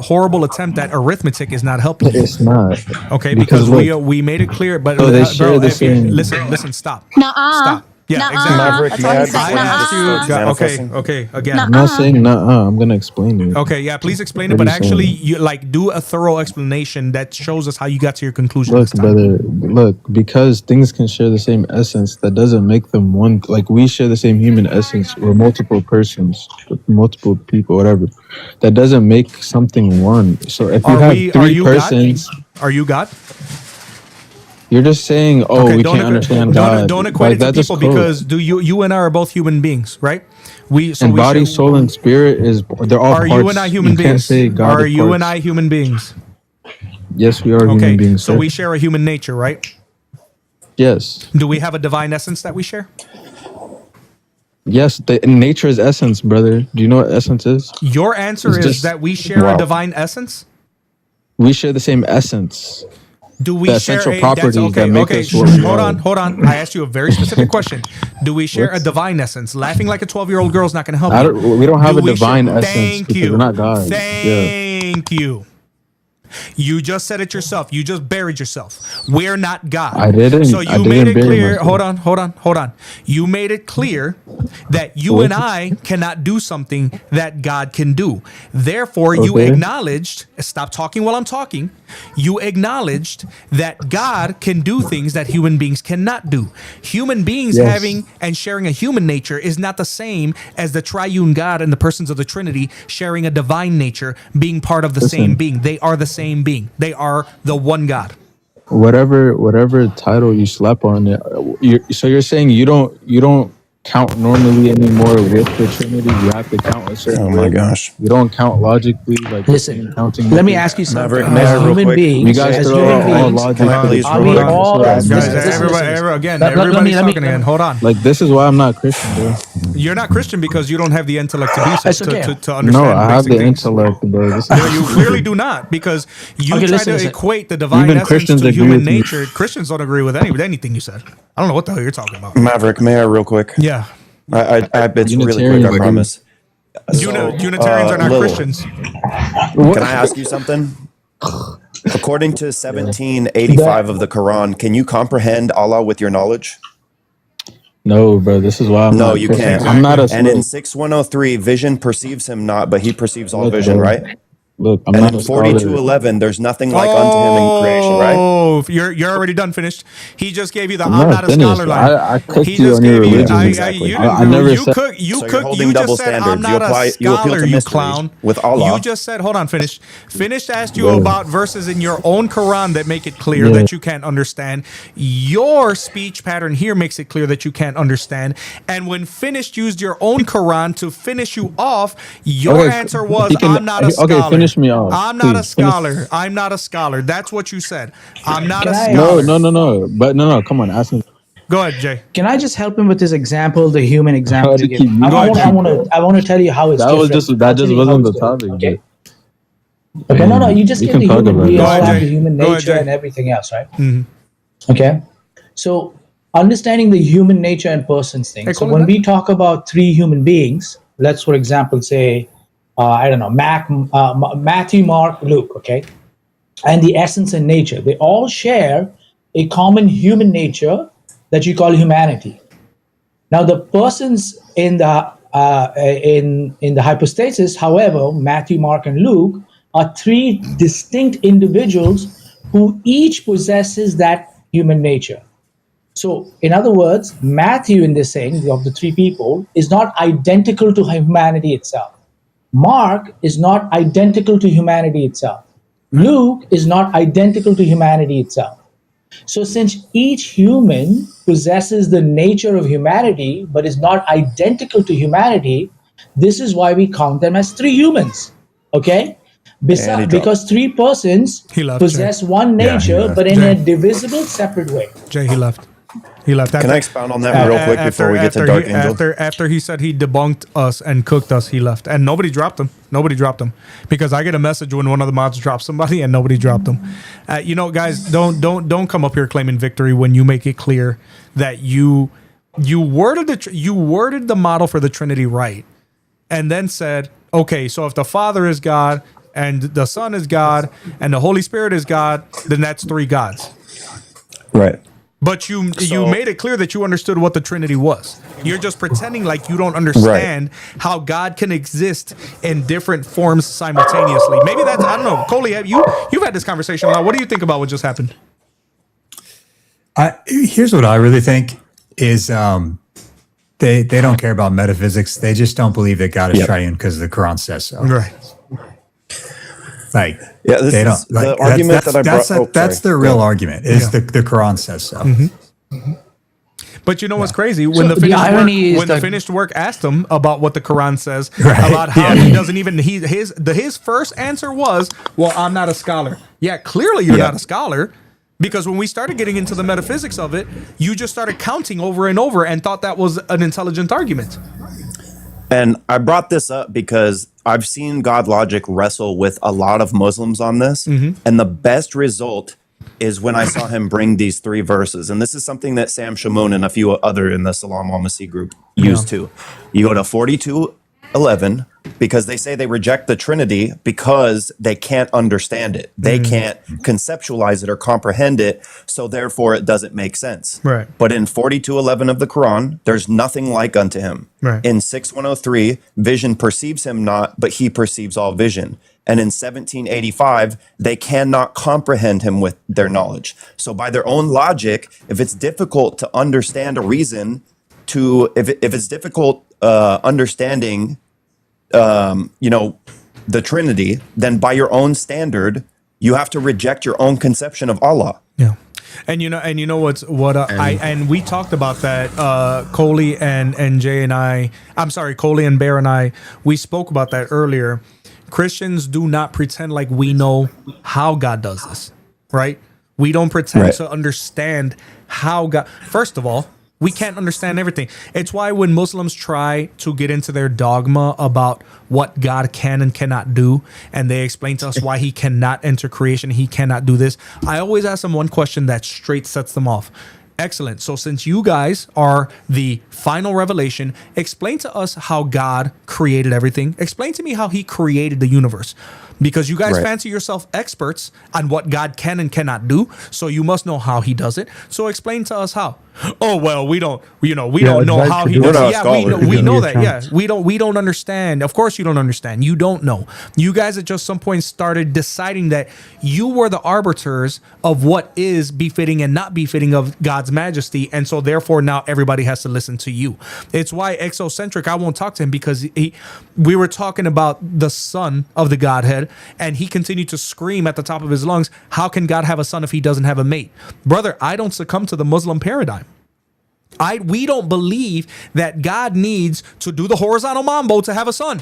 horrible attempt at arithmetic is not helping you. It's not. Okay, Because because look, we made it clear, but so they bro, share the if you same. listen, stop. Nuh-uh. Stop. Yeah, Nuh-uh. exactly. Maverick, That's may what I he said. explain Nuh-uh. this for manifesting? Okay, again. I'm not saying I'm gonna explain it. Okay, yeah, please explain it, What but are you actually, saying? you like do a thorough explanation that shows us how you got to your conclusion Look, this time. brother, look, because things can share the same essence, that doesn't make them one. Like, we share the same human essence. We're multiple persons, multiple people, whatever. That doesn't make something one. So if you have Are three you persons, God? Are you God? you're just saying, oh, we can't understand God. Don't equate Like, it to that just people close. because you and I are both human beings, right? And body, soul, and spirit they're all Are parts. you and I human You can't beings? say God Are is you and parts. I human beings? Yes, we are human Okay, beings, so sir. we share a human nature, right? Yes. Do we have a divine essence that we share? Yes, nature is essence, brother. Do you know what essence is? Your answer It's is just- that we share wow. a divine essence? We share the same essence. Do we The share essential a that's properties okay, that make okay. us what we Hold are. on. I asked you a very specific question. Do we share a divine essence? Laughing like a 12-year-old girl is not gonna help you. We don't have Do a we divine share- essence Thank because you. we're not God. Thank you. You just said it yourself. You just buried yourself. We're not God. I didn't. So I you didn't made it bury clear. myself. Hold on. You made it clear that you and I cannot do something that God can do. Therefore, you Okay. acknowledged, stop talking while I'm talking. You acknowledged that God can do things that human beings cannot do. Human beings Yes. having and sharing a human nature is not the same as the triune God and the persons of the Trinity sharing a divine nature, being part of the same being. They are the same being. They are the one God. Whatever title you slap on it, so you're saying you don't count normally anymore with the Trinity. You have to count a certain way. Gosh. You don't count logically. Like Listen, counting. let me ask you something. Maverick, may I As real human quick? beings, You guys as throw human out all beings, logic. Can I please are real we quick? all? Guys, Listen, again, let me- everybody's let me- talking again. Hold on. Like this is why I'm not Christian, bro. You're not Christian because you don't have the intellect to do so, It's okay. to understand No, I have basic the things. intellect, bro. This No, you clearly do not, because you Okay, try listen, to listen. equate the divine Even essence Christians to agree human with me. nature. Christians don't agree with anything you said. I don't know what the hell you're talking about. Maverick, may I real quick? Yeah. It's really quick, Unitarians I agree. promise. Unitarians are not Lil, Christians. Can I ask you something? According to 1785 of the Quran, can you comprehend Allah with your knowledge? No, bro. This is why I'm No, not you Christian. can't. I'm not a And in slave. 6103, vision perceives him not, but he perceives all Look, vision, bro. right? Look, I'm And not in a scholar. 4211, there's nothing like unto him in creation, right? Oh, you're already done. Finished. He just gave you the I'm I'm not not a scholar finished. line. I cooked He you just on your gave you. religion. Exactly. I never said. So you're holding You double just said I'm standards. not a You appeal scholar, to you mystery clown. with Allah. You just said, hold on, finish. Finished asked you Bro. about verses in your own Quran that make it clear Yeah. that you can't understand. Your speech pattern here makes it clear that you can't understand. And when finished used your own Quran to finish you off, your Okay, answer was, he can- I'm not a okay, scholar. finish me off, I'm not a please. Finish- scholar. I'm not a scholar. That's what you said. I'm not Can a I- scholar. No. But no. Come on, ask me. Go ahead, Jay. Can I just help him with this example, the human example How'd you you gave? keep I using want to tell you how it's That different. was just I'll that tell just you how wasn't the it's different, topic. okay? but- Okay, no, you just We give can the talk human. about We it. all Go ahead, have Jay. the human Go ahead, nature Jay. and everything else, right? Mhm. Okay, so understanding the human nature and persons thing. Hey, So call when it we talk about three human beings, let's for example say, I don't know, Matthew, Mark, Luke, okay, and the essence and nature, they all share a common human nature that you call humanity. Now, the persons in the hypostasis, however, Matthew, Mark, and Luke, are three distinct individuals who each possesses that human nature. So, in other words, Matthew, in this saying of the three people, is not identical to humanity itself. Mark is not identical to humanity itself. Luke is not identical to humanity itself. So, since each human possesses the nature of humanity but is not identical to humanity, this is why we count them as three humans. Okay? And he dropped. Because three persons He left, possess one Yeah, he nature left. but in a Jay. divisible, separate way. Jay, he left. He left. Can I expound on that real quick before we get to Dark Angel? After he said he debunked us and cooked us, he left, and nobody dropped him. Nobody dropped him because I get a message when one of the mods drops somebody, and nobody dropped him. Guys, don't come up here claiming victory when you make it clear that you worded the model for the Trinity right, and then said, okay, so if the Father is God and the Son is God and the Holy Spirit is God, then that's three gods. Right. But you made it clear that you understood what the Trinity was. You're just pretending like you don't understand how God can exist in different forms simultaneously. Maybe that's, I don't know. Coley, you've had this conversation a lot. What do you think about what just happened? Here's what I really think is they don't care about metaphysics. They just don't believe that God is triune because the Quran says so. Right. Like, Yeah, this they is don't like the argument that I brought. that's their real argument is the Quran says so. But you know what's crazy? When So the the irony is the that- finished work asked him about what the Quran says, Right. about how he doesn't even his first answer was, "Well, I'm not a scholar." Yeah, clearly you're not a scholar, because when we started getting into the metaphysics of it, you just started counting over and over and thought that was an intelligent argument. And I brought this up because I've seen God Logic wrestle with a lot of Muslims on this. And the best result is when I saw him bring these three verses. And this is something that Sam Shamoun and a few other in the Salam al-Masih group used too. You go to 42:11 because they say they reject the Trinity because they can't understand it. They can't conceptualize it or comprehend it. So therefore it doesn't make sense. Right. But in 42:11 of the Quran, there's nothing like unto him. Right. In 6103, vision perceives him not, but he perceives all vision. And in 1785, they cannot comprehend him with their knowledge. So by their own logic, if it's difficult to understand a reason, if it's difficult understanding, the Trinity, then by your own standard, you have to reject your own conception of Allah. Yeah. And you know we talked about that. Coley and Jay and I'm sorry, Coley and Bear and I, we spoke about that earlier. Christians do not pretend like we know how God does this, right? We don't pretend to understand how God. First of all, we can't understand everything. It's why when Muslims try to get into their dogma about what God can and cannot do, and they explain to us why he cannot enter creation, he cannot do this, I always ask them one question that straight sets them off. Excellent. So since you guys are the final revelation, explain to us how God created everything. Explain to me how he created the universe. Because you guys fancy yourself experts on what God can and cannot do, so you must know how he does it. So explain to us how. Oh well, we don't know how he does it. Yeah, we know that. Yeah, we don't understand. Of course you don't understand. You don't know. You guys at just some point started deciding that you were the arbiters of what is befitting and not befitting of God's majesty, and so therefore now everybody has to listen to you. It's why Exocentric, I won't talk to him because we were talking about the son of the Godhead, and he continued to scream at the top of his lungs, how can God have a son if he doesn't have a mate? Brother, I don't succumb to the Muslim paradigm. We don't believe that God needs to do the horizontal mambo to have a son.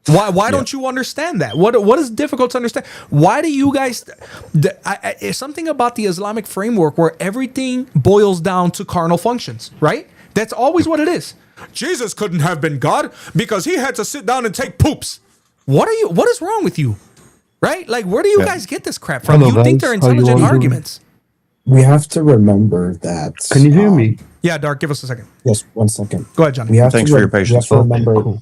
Why don't you understand that? What is difficult to understand? Why do you guys? It's something about the Islamic framework where everything boils down to carnal functions, right? That's always what it is. Jesus couldn't have been God because he had to sit down and take poops. What is wrong with you? Right? Like, where do you guys get this crap from? Hello, You think guys. they're How you intelligent all doing? arguments. We have to remember that. Can you hear me? Yeah, Dark, give us a second. Yes, 1 second. Go ahead, Johnny. We have Thanks to for your patience. We have to remember.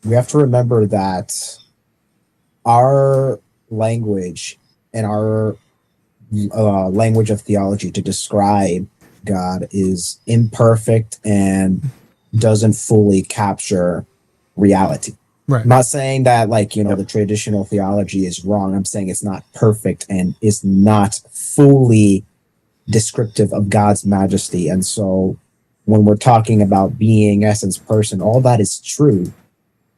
We have to remember that our language and our language of theology to describe God is imperfect and doesn't fully capture reality. Right. I'm not saying that the traditional theology is wrong. I'm saying it's not perfect and is not fully descriptive of God's majesty. And so when we're talking about being, essence, person, all that is true,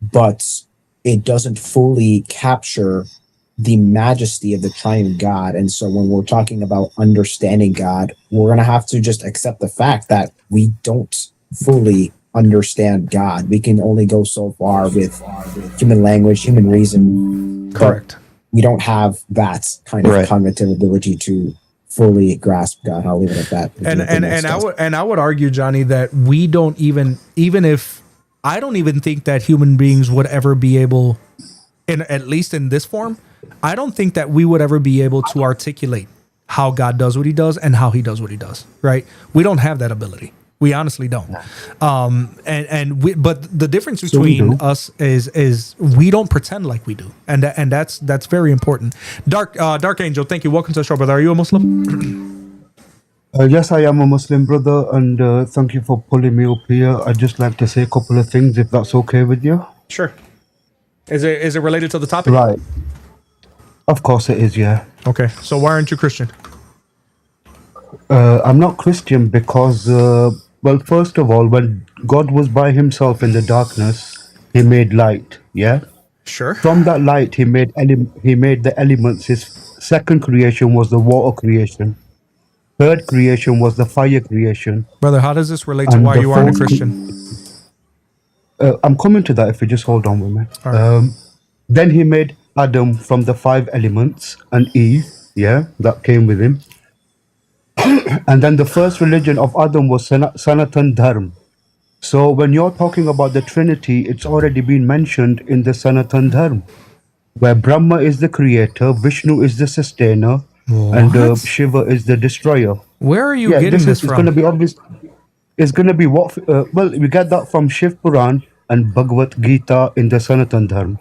but it doesn't fully capture the majesty of the triune God. And so when we're talking about understanding God, we're going to have to just accept the fact that we don't fully understand God. We can only go so far with human language, human reason. Correct. We don't have that kind of cognitive ability to fully grasp God. I'll leave it at that. And I would argue, Johnny, that we don't even if I don't even think that human beings would ever be able, at least in this form, I don't think that we would ever be able to articulate how God does what he does and how he does what he does. Right? We don't have that ability. We honestly don't. But the difference between us is we don't pretend like we do, and that's very important. Dark Angel, thank you. Welcome to the show, brother. Are you a Muslim? Yes, I am a Muslim, brother, and thank you for pulling me up here. I'd just like to say a couple of things, if that's okay with you. Sure. Is it related to the topic? Right. Of course it is, yeah. Okay. So why aren't you Christian? I'm not Christian because, well, first of all, when God was by himself in the darkness, he made light, yeah? Sure. From that light, he made the elements. His second creation was the water creation. Third creation was the fire creation. Brother, how does this relate to why you aren't a Christian? I'm coming to that if you just hold on with me. Right. Then he made Adam from the 5 elements and Eve, yeah, that came with him. And then the first religion of Adam was Sanatan Dharma. So when you're talking about the Trinity, it's already been mentioned in the Sanatan Dharma, where Brahma is the creator, Vishnu is the sustainer, and Shiva is the destroyer. Where are you getting this from? It's going to be obvious. It's going to be what? Well, we get that from Shiv Puran and Bhagavad Gita in the Sanatan Dharma.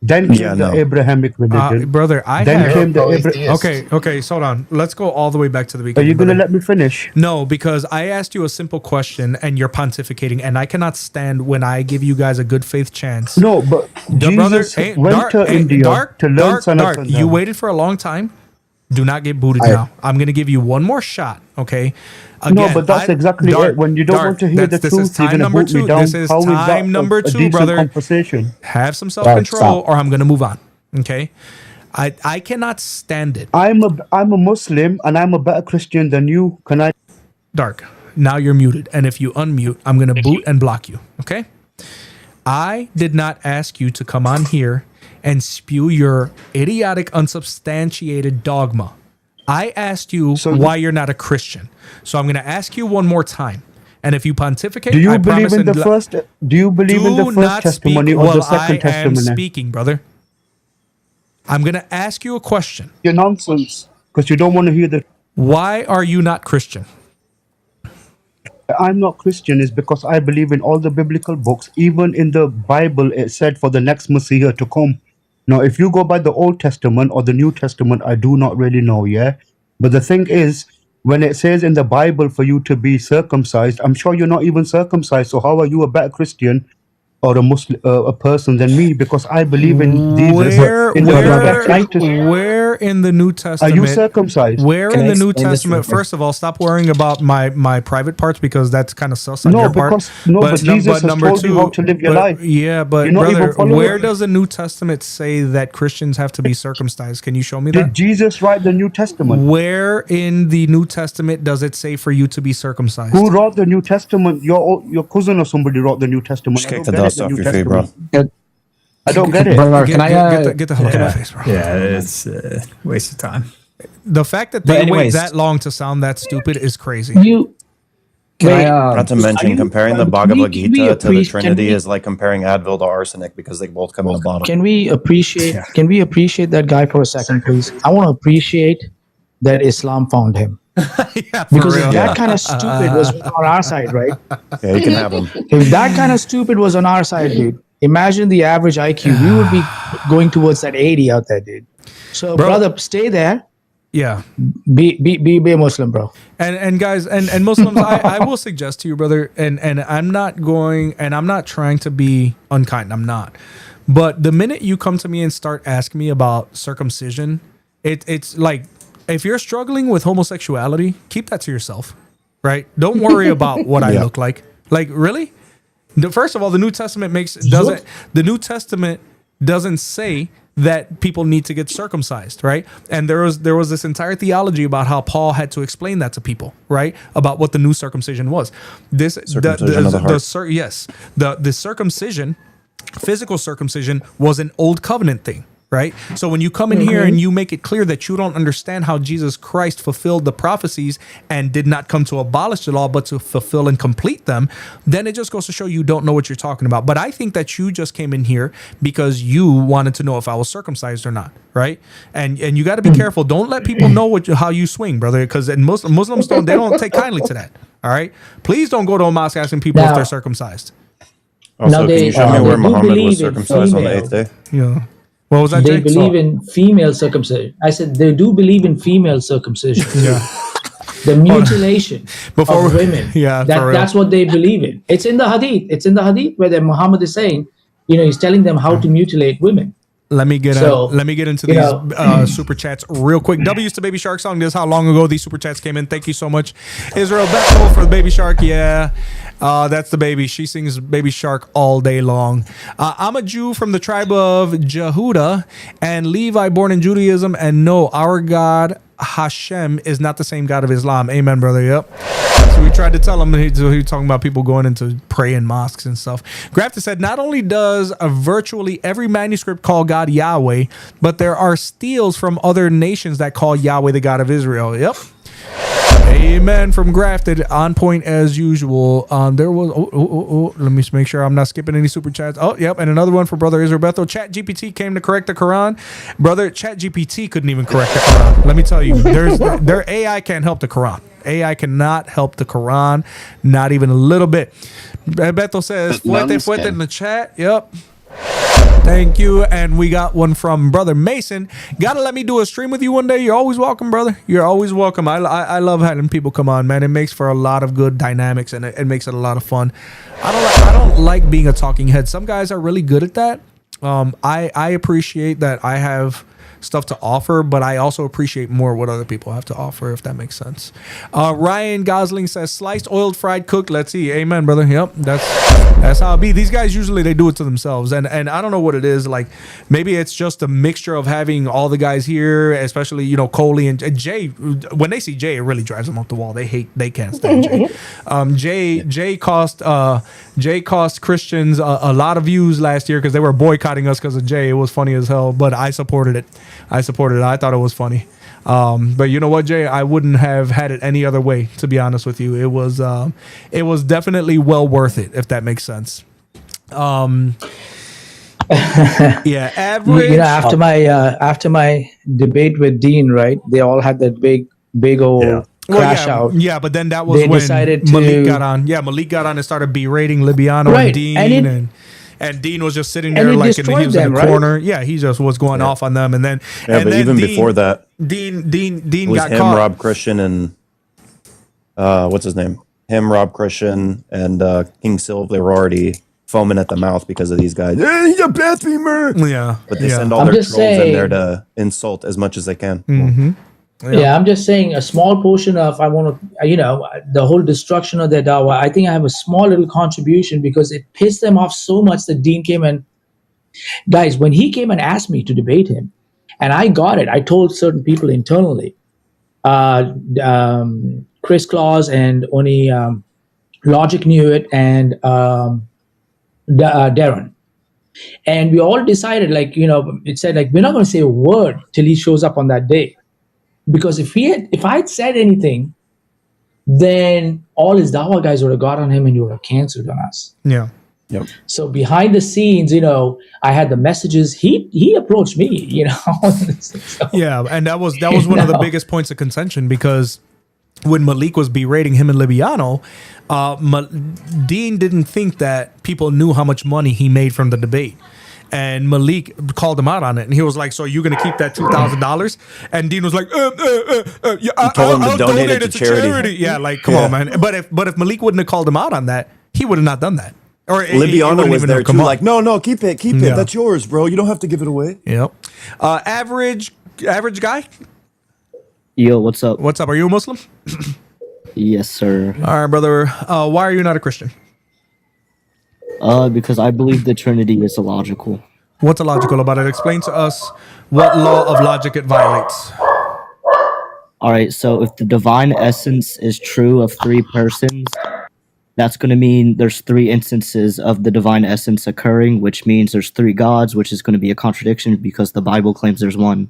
Then came the Abrahamic religion. Brother, okay, so hold on. Let's go all the way back to the beginning. Are you going to let me finish? No, because I asked you a simple question and you're pontificating, and I cannot stand when I give you guys a good faith chance. No, but Jesus went to India to learn Sanatan Dharma. You waited for a long time. Do not get booted now. I'm going to give you one more shot, okay? Again, no, but that's exactly it. When you don't want to hear the truth, you're going to boot me down. This is time number 2, brother. Conversation? Have some self-control or I'm going to move on, okay? I cannot stand it. I'm a Muslim and I'm a better Christian than you. Can I? Dark. Now you're muted, and if you unmute, I'm gonna boot and block you. Okay. I did not ask you to come on here and spew your idiotic, unsubstantiated dogma. I asked you why you're not a Christian. So I'm going to ask you one more time. And if you pontificate, Do you I believe promise in the first? Do you believe in the first testimony or the second testimony? I am speaking, brother. I'm going to ask you a question. You're nonsense because you don't want to hear the. Why are you not Christian? I'm not Christian is because I believe in all the biblical books. Even in the Bible, it said for the next Messiah to come. Now, if you go by the Old Testament or the New Testament, I do not really know, yeah? But the thing is, when it says in the Bible for you to be circumcised, I'm sure you're not even circumcised. So how are you a better Christian or a Muslim, a person than me? Because I believe in Jesus. Where in the New Testament? Are you circumcised? Where in the New Testament? First of all, stop worrying about my private parts because that's kind of sus on your part. But Jesus has told you how to live your life. Yeah, but You're not brother, even following where it. does the New Testament say that Christians have to be circumcised? Can you show me that? Did Jesus write the New Testament? Where in the New Testament does it say for you to be circumcised? Who wrote the New Testament? Your cousin or somebody wrote the New Testament. Just kick the dust off your feet, bro. I don't get it. Brother, can I Get the hell out of my face, bro. Yeah, it's a waste of time. The fact that But they wait anyways- that long to sound that stupid is crazy. Not to mention, comparing the Bhagavad can we Gita to the appreciate- can Trinity we- is like comparing Advil to arsenic because they both come in a bottle. Can we appreciate? Can we appreciate that guy for a second, please? I want to appreciate that Islam found him. Because if that kind of stupid was on our side, right? Yeah, you can have them. If that kind of stupid was on our side, dude, imagine the average IQ. We would be going towards that 80 out there, dude. So, brother, stay there. Yeah. Be a Muslim, bro. And guys and Muslims, I will suggest to you, brother, and I'm not trying to be unkind. I'm not. But the minute you come to me and start asking me about circumcision, it's like if you're struggling with homosexuality, keep that to yourself. Right? Don't worry about what I look like. Like, really? First of all, the New Testament doesn't say that people need to get circumcised, right? And there was this entire theology about how Paul had to explain that to people, right? About what the new circumcision was. The circumcision, physical circumcision, was an old covenant thing. Right? So when you come in here and you make it clear that you don't understand how Jesus Christ fulfilled the prophecies and did not come to abolish the law, but to fulfill and complete them, then it just goes to show you don't know what you're talking about. But I think that you just came in here because you wanted to know if I was circumcised or not, right? And you got to be careful. Don't let people know how you swing, brother, because Muslims don't take kindly to that. All right? Please don't go to a mosque asking people if they're circumcised. Also, can you show me where Muhammad was circumcised on the 8th day? Yeah. What was that? They believe in female circumcision. I said they do believe in female circumcision. Yeah. The mutilation of women. Yeah, that's what they believe in. It's in the hadith. It's in the hadith where Muhammad is saying, he's telling them how to mutilate women. Let me get into these super chats real quick. W's to Baby Shark song. This is how long ago these super chats came in. Thank you so much, Israel Bethel, for the Baby Shark. Yeah, that's the baby. She sings Baby Shark all day long. I'm a Jew from the tribe of Jehuda and Levi, born in Judaism. And no, our God Hashem is not the same God of Islam. Amen, brother. Yep. So we tried to tell him, he was talking about people going into pray in mosques and stuff. Grafton said, not only does virtually every manuscript call God Yahweh, but there are steals from other nations that call Yahweh the God of Israel. Yep. Amen from Grafted, on point as usual. There was let me make sure I'm not skipping any super chats. Oh, yep, and another one for Brother Israel Bethel. Chat GPT came to correct the Quran. Brother, Chat GPT couldn't even correct the Quran. Let me tell you, their AI can't help the Quran. AI cannot help the Quran, not even a little bit. Bethel says, fuerte in the chat. Yep. Thank you. And we got one from Brother Mason. Gotta let me do a stream with you one day. You're always welcome, brother. You're always welcome. I love having people come on, man. It makes for a lot of good dynamics and it makes it a lot of fun. I don't like being a talking head. Some guys are really good at that. I appreciate that I have stuff to offer, but I also appreciate more what other people have to offer, if that makes sense. Ryan Gosling says, sliced, oiled, fried, cooked. Let's see. Amen, brother. Yep, that's how it be. These guys usually they do it to themselves, and I don't know what it is. Like maybe it's just a mixture of having all the guys here, especially Coley and Jay. When they see Jay, it really drives them off the wall. They can't stand Jay. Jay cost Christians a lot of views last year because they were boycotting us because of Jay. It was funny as hell, but I supported it. I thought it was funny. But you know what, Jay? I wouldn't have had it any other way, to be honest with you. It was definitely well worth it, if that makes sense. Yeah, average. After my debate with Dean, right? They all had that big old crash out. Yeah, but then that was They when decided to- Malik got on. Yeah, Malik got on and started berating Libiano Right, and Dean, and Dean was just sitting and there it like he destroyed was in them, the right? corner. Yeah, he just was going off on them, and then Yeah, but even before that, Dean it was got him, caught. Rob Christian, and what's his name? Him, Rob Christian, and King Silv. They were already foaming at the mouth because of these guys. Hey, he's a blasphemer. Yeah, but they yeah. send all I'm their just trolls in saying- there to insult as much as they can. Mm-hmm. Yeah. I'm just saying a small portion of the whole destruction of their dawah. I think I have a small little contribution because it pissed them off so much that Dean came and guys, when he came and asked me to debate him, and I got it. I told certain people internally, Chris Claus and only Logic knew it, and Darren. And we all decided, it said, we're not going to say a word till he shows up on that day. Because if I had said anything, then all his Dawa guys would have got on him and he would have canceled on us. Yeah. Yep. So behind the scenes, I had the messages. He approached me, So, Yeah, and that was one of the biggest points of contention because when Malik was berating him and Libiano, Dean didn't think that people knew how much money he made from the debate. And Malik called him out on it, and he was like, "So you're gonna keep that $2,000?" And Dean was like, told him to donate it to charity. Yeah, come on, man. But if Malik wouldn't have called him out on that, he would have not done that. Or Libiano was there too, like, no, keep it. Yeah. That's yours, bro. You don't have to give it away. Yep. Average guy. Yo, what's up? What's up? Are you a Muslim? Yes, sir. All right, brother. Why are you not a Christian? Because I believe the Trinity is illogical. What's illogical about it? Explain to us what law of logic it violates. All right, so if the divine essence is true of three persons, that's going to mean there's three instances of the divine essence occurring, which means there's three gods, which is going to be a contradiction because the Bible claims there's one.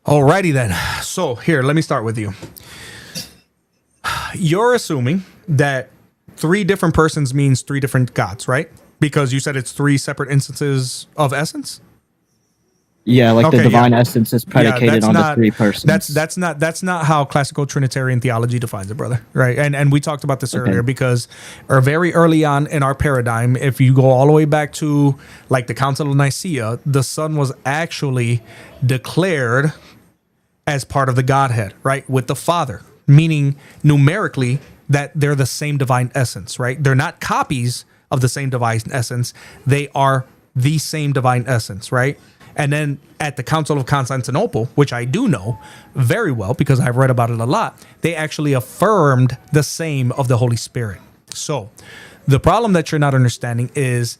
Alrighty then. So here, let me start with you. You're assuming that three different persons means three different gods, right? Because you said it's three separate instances of essence. Yeah, like the divine essence is predicated on the three persons. That's not how classical Trinitarian theology defines it, brother. Right? And we talked about this earlier because very early on in our paradigm, if you go all the way back to like the Council of Nicaea, the Son was actually declared as part of the Godhead, right? With the Father, meaning numerically that they're the same divine essence, right? They're not copies of the same divine essence. They are the same divine essence, right? And then at the Council of Constantinople, which I do know very well because I've read about it a lot, they actually affirmed the same of the Holy Spirit. So the problem that you're not understanding is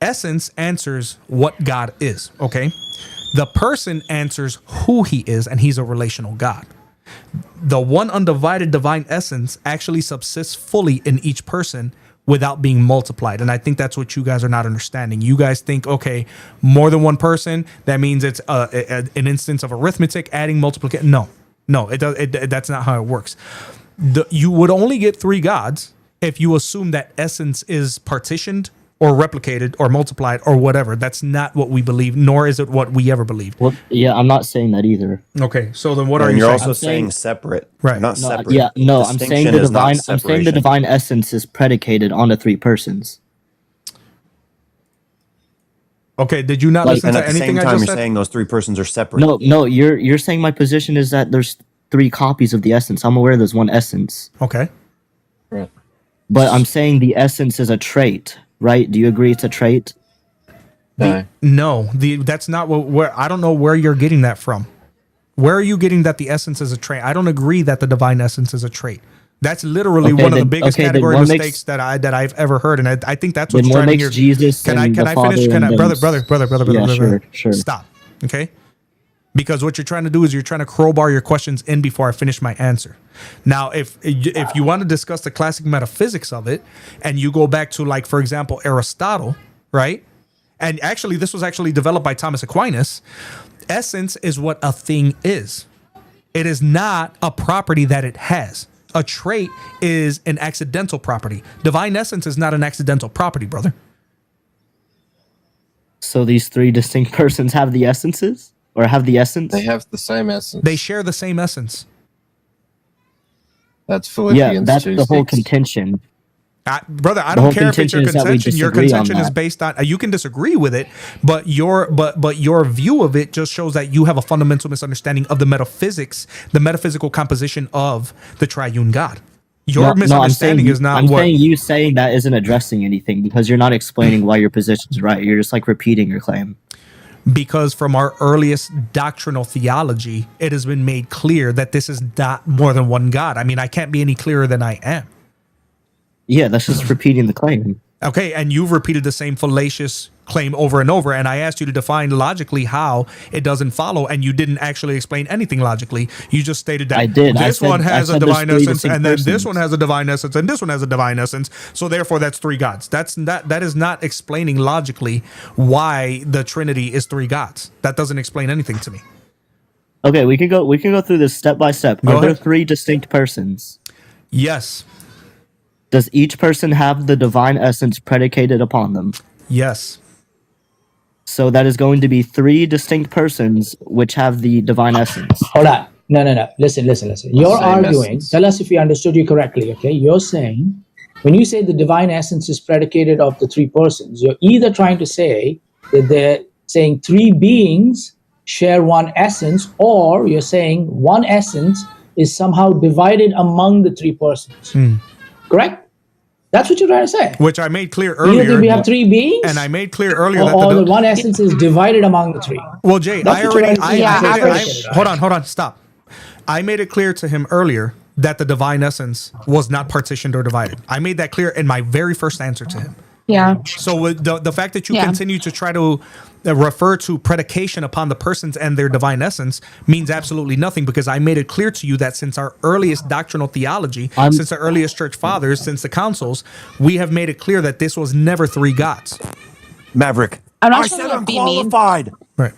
essence answers what God is, okay? The person answers who he is, and he's a relational God. The one undivided divine essence actually subsists fully in each person without being multiplied. And I think that's what you guys are not understanding. You guys think, okay, more than one person, that means it's an instance of arithmetic, adding, multiplication. No, that's not how it works. You would only get three gods if you assume that essence is partitioned or replicated or multiplied or whatever. That's not what we believe, nor is it what we ever believed. Well, yeah, I'm not saying that either. Okay, so then what are And you you're saying? also saying separate, right? Not separate. Yeah, no, I'm saying Distinction the is not divine. I'm saying the separation. divine essence is predicated on the three persons. Okay, did you not listen And to at the same anything I time, just you're said? saying those three persons are separate. No, you're saying my position is that there's three copies of the essence. I'm aware there's one essence. Okay. But I'm saying the essence is a trait, right? Do you agree it's a trait? That's not where I don't know where you're getting that from. Where are you getting that the essence is a trait? I don't agree that the divine essence is a trait. That's literally one of the biggest category mistakes that I've ever heard, and I think that's what's driving your. Jesus can I finish? Brother, sure. Stop. Okay. Because what you're trying to do is you're trying to crowbar your questions in before I finish my answer. Now, if you want to discuss the classic metaphysics of it, and you go back to, like, for example, Aristotle, right? And actually, this was actually developed by Thomas Aquinas. Essence is what a thing is. It is not a property that it has. A trait is an accidental property. Divine essence is not an accidental property, brother. So these three distinct persons have the essences? Or have the essence? They have the same essence. They share the same essence. That's Philippians 2:6. That's the whole contention. Brother, I don't care if it's your contention. Your contention is based on. You can disagree with it, but your view of it just shows that you have a fundamental misunderstanding of the metaphysics, the metaphysical composition of the triune God. Your misunderstanding is not. I'm saying you saying that isn't addressing anything because you're not explaining why your position is right. You're just like repeating your claim. Because from our earliest doctrinal theology, it has been made clear that this is not more than one God. I mean, I can't be any clearer than I am. Yeah, that's just repeating the claim. Okay, and you've repeated the same fallacious claim over and over, and I asked you to define logically how it doesn't follow, and you didn't actually explain anything logically. You just stated that this one has a divine essence, and then this one has a divine essence, and this one has a divine essence, so therefore that's three gods. That is not explaining logically why the Trinity is three gods. That doesn't explain anything to me. Okay, we can go through this step by step. Are there three distinct persons? Yes. Does each person have the divine essence predicated upon them? Yes. So that is going to be three distinct persons which have the divine essence. Hold on. No. Listen. You're arguing. Tell us if we understood you correctly, okay? You're saying, when you say the divine essence is predicated of the three persons, you're either trying to say that they're saying three beings share one essence, or you're saying one essence is somehow divided among the three persons. Correct? That's what you're trying to say. Which I made clear earlier. Either we have three beings, and I made clear earlier that the one essence is divided among the three. Well, Jay, hold on, stop. I made it clear to him earlier that the divine essence was not partitioned or divided. I made that clear in my very first answer to him. Yeah. So the fact that you continue to try to refer to predication upon the persons and their divine essence means absolutely nothing, because I made it clear to you that since our earliest doctrinal theology, since the earliest church fathers, since the councils, we have made it clear that this was never three gods. Maverick, I said I'm qualified. Right.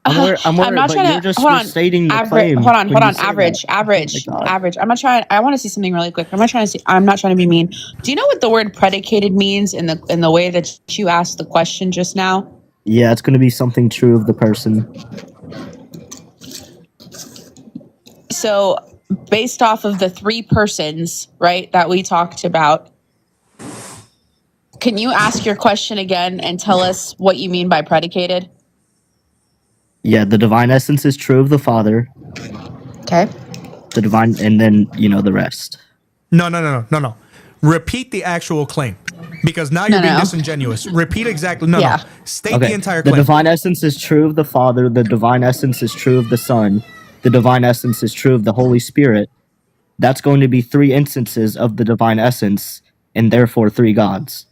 I'm not trying to hold on. Stating the claim. Hold on. Average. I'm not trying. I want to see something really quick. I'm not trying to be mean. Do you know what the word predicated means in the way that you asked the question just now? Yeah, it's going to be something true of the person. So, based off of the three persons, right, that we talked about, can you ask your question again and tell us what you mean by predicated? Yeah, the divine essence is true of the Father. Okay. The divine, and then, the rest. No. Repeat the actual claim, because now you're being disingenuous. Repeat exactly. No. State the entire claim. The divine essence is true of the Father. The divine essence is true of the Son. The divine essence is true of the Holy Spirit. That's going to be three instances of the divine essence, and therefore three gods.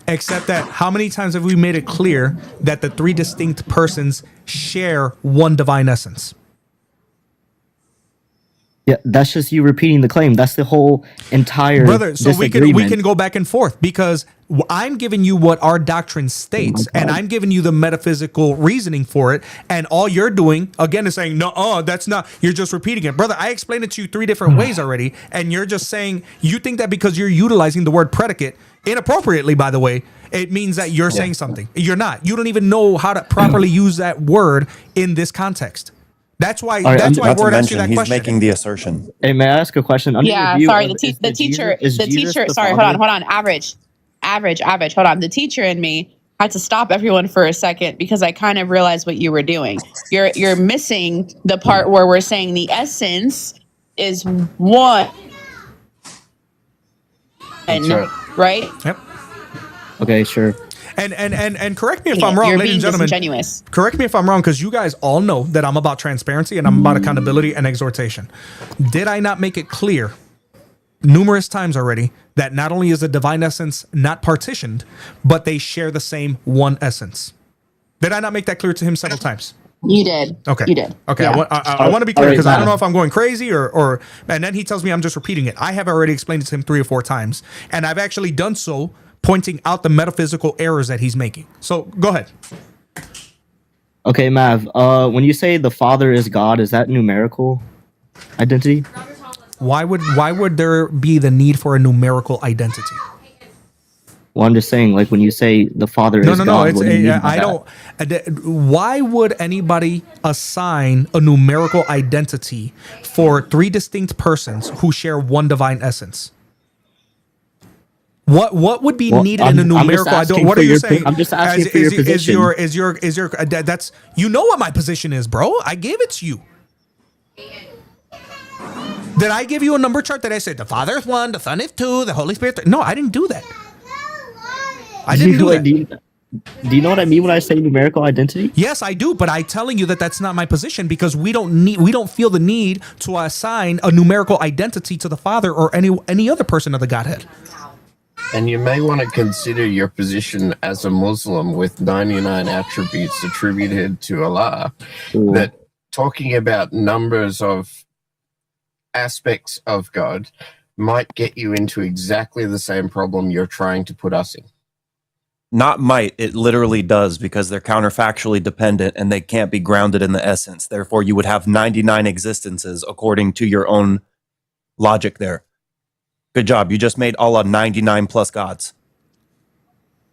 Except that, how many times have we made it clear that the three distinct persons share one divine essence? Yeah, that's just you repeating the claim. That's the whole entire brother. So we can go back and forth, because I'm giving you what our doctrine states, and I'm giving you the metaphysical reasoning for it, and all you're doing again is saying, no, that's not. You're just repeating it, brother. I explained it to you three different ways already, and you're just saying you think that because you're utilizing the word predicate inappropriately, by the way, it means that you're saying something. You're not. You don't even know how to properly use that word in this context. That's why. Right, that's why Word asked you that he's question. making the assertion. Hey, may I ask a question? Sorry. The teacher. Sorry. Hold on. Average. Hold on. The teacher and me had to stop everyone for a second, because I kind of realized what you were doing. You're missing the part where we're saying the essence is one. That's right. Right? Yep. Okay, sure. And correct me if Yeah, I'm wrong, you're ladies being and gentlemen. disingenuous. Correct me if I'm wrong, because you guys all know that I'm about transparency and I'm about accountability and exhortation. Did I not make it clear numerous times already that not only is the divine essence not partitioned, but they share the same one essence? Did I not make that clear to him several times? You did. Okay. You did. Okay. Yeah. I want to be clear because I don't know if I'm going crazy or and then he tells me I'm just repeating it. I have already explained it to him 3 or 4 times, and I've actually done so, pointing out the metaphysical errors that he's making. So go ahead. Okay, Mav. When you say the Father is God, is that numerical identity? Why would there be the need for a numerical identity? Well, I'm just saying, like when you say the Father is God, It's what do you mean by I that? don't. Why would anybody assign a numerical identity for 3 distinct persons who share one divine essence? What would be needed in a numerical identity? What are you saying? I'm just asking for your position. Is your that's, you know what my position is, bro? I gave it to you. Did I give you a number chart that I said the Father is 1, the Son is 2, the Holy Spirit? No, I didn't do that. I didn't do that. Do you know what I mean when I say numerical identity? Yes, I do, but I'm telling you that that's not my position because we don't feel the need to assign a numerical identity to the Father or any other person of the Godhead. And you may want to consider your position as a Muslim with 99 attributes attributed to Allah, that talking about numbers of aspects of God might get you into exactly the same problem you're trying to put us in. Not might, it literally does, because they're counterfactually dependent and they can't be grounded in the essence. Therefore, you would have 99 existences according to your own logic there. Good job. You just made Allah 99 plus gods.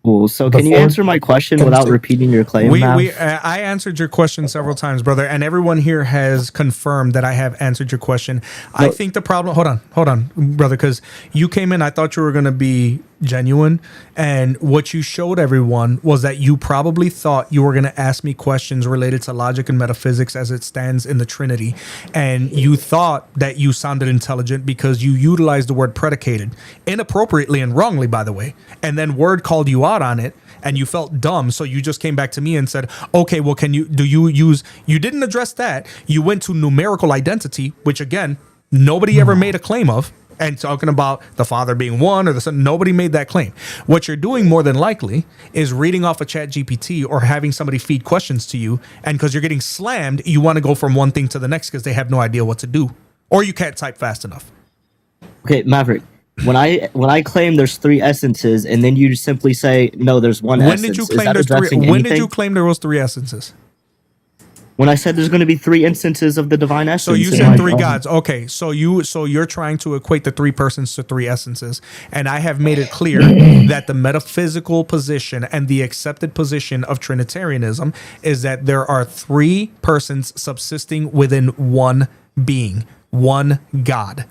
Cool. So can you answer my question without repeating your claim, Mav? I answered your question several times, brother, and everyone here has confirmed that I have answered your question. I think the problem... Hold on, brother, because you came in, I thought you were going to be genuine, and what you showed everyone was that you probably thought you were going to ask me questions related to logic and metaphysics as it stands in the Trinity, and you thought that you sounded intelligent because you utilized the word predicated, inappropriately and wrongly, by the way, and then Word called you out on it, and you felt dumb, so you just came back to me and said, okay, well, you didn't address that. You went to numerical identity, which again, nobody ever made a claim of, and talking about the Father being 1 or the Son, nobody made that claim. What you're doing more than likely is reading off a chat GPT or having somebody feed questions to you, and because you're getting slammed, you want to go from one thing to the next because they have no idea what to do, or you can't type fast enough. Okay, Maverick. When I claim there's 3 essences, and then you simply say no, there's one essence. When did you claim there's 3? When did you claim there was 3 essences? When I said there's going to be 3 instances of the divine essence. So you said 3 gods. Okay, so you're trying to equate the 3 persons to 3 essences, and I have made it clear that the metaphysical position and the accepted position of Trinitarianism is that there are 3 persons subsisting within one being, one God,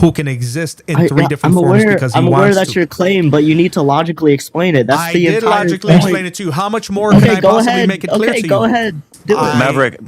who can exist in 3 different forms because he wants to. I'm aware that's your claim, but you need to logically explain it. I did logically explain it to you. How much more can I possibly make it clear to you? Okay, go ahead. Do it. Maverick,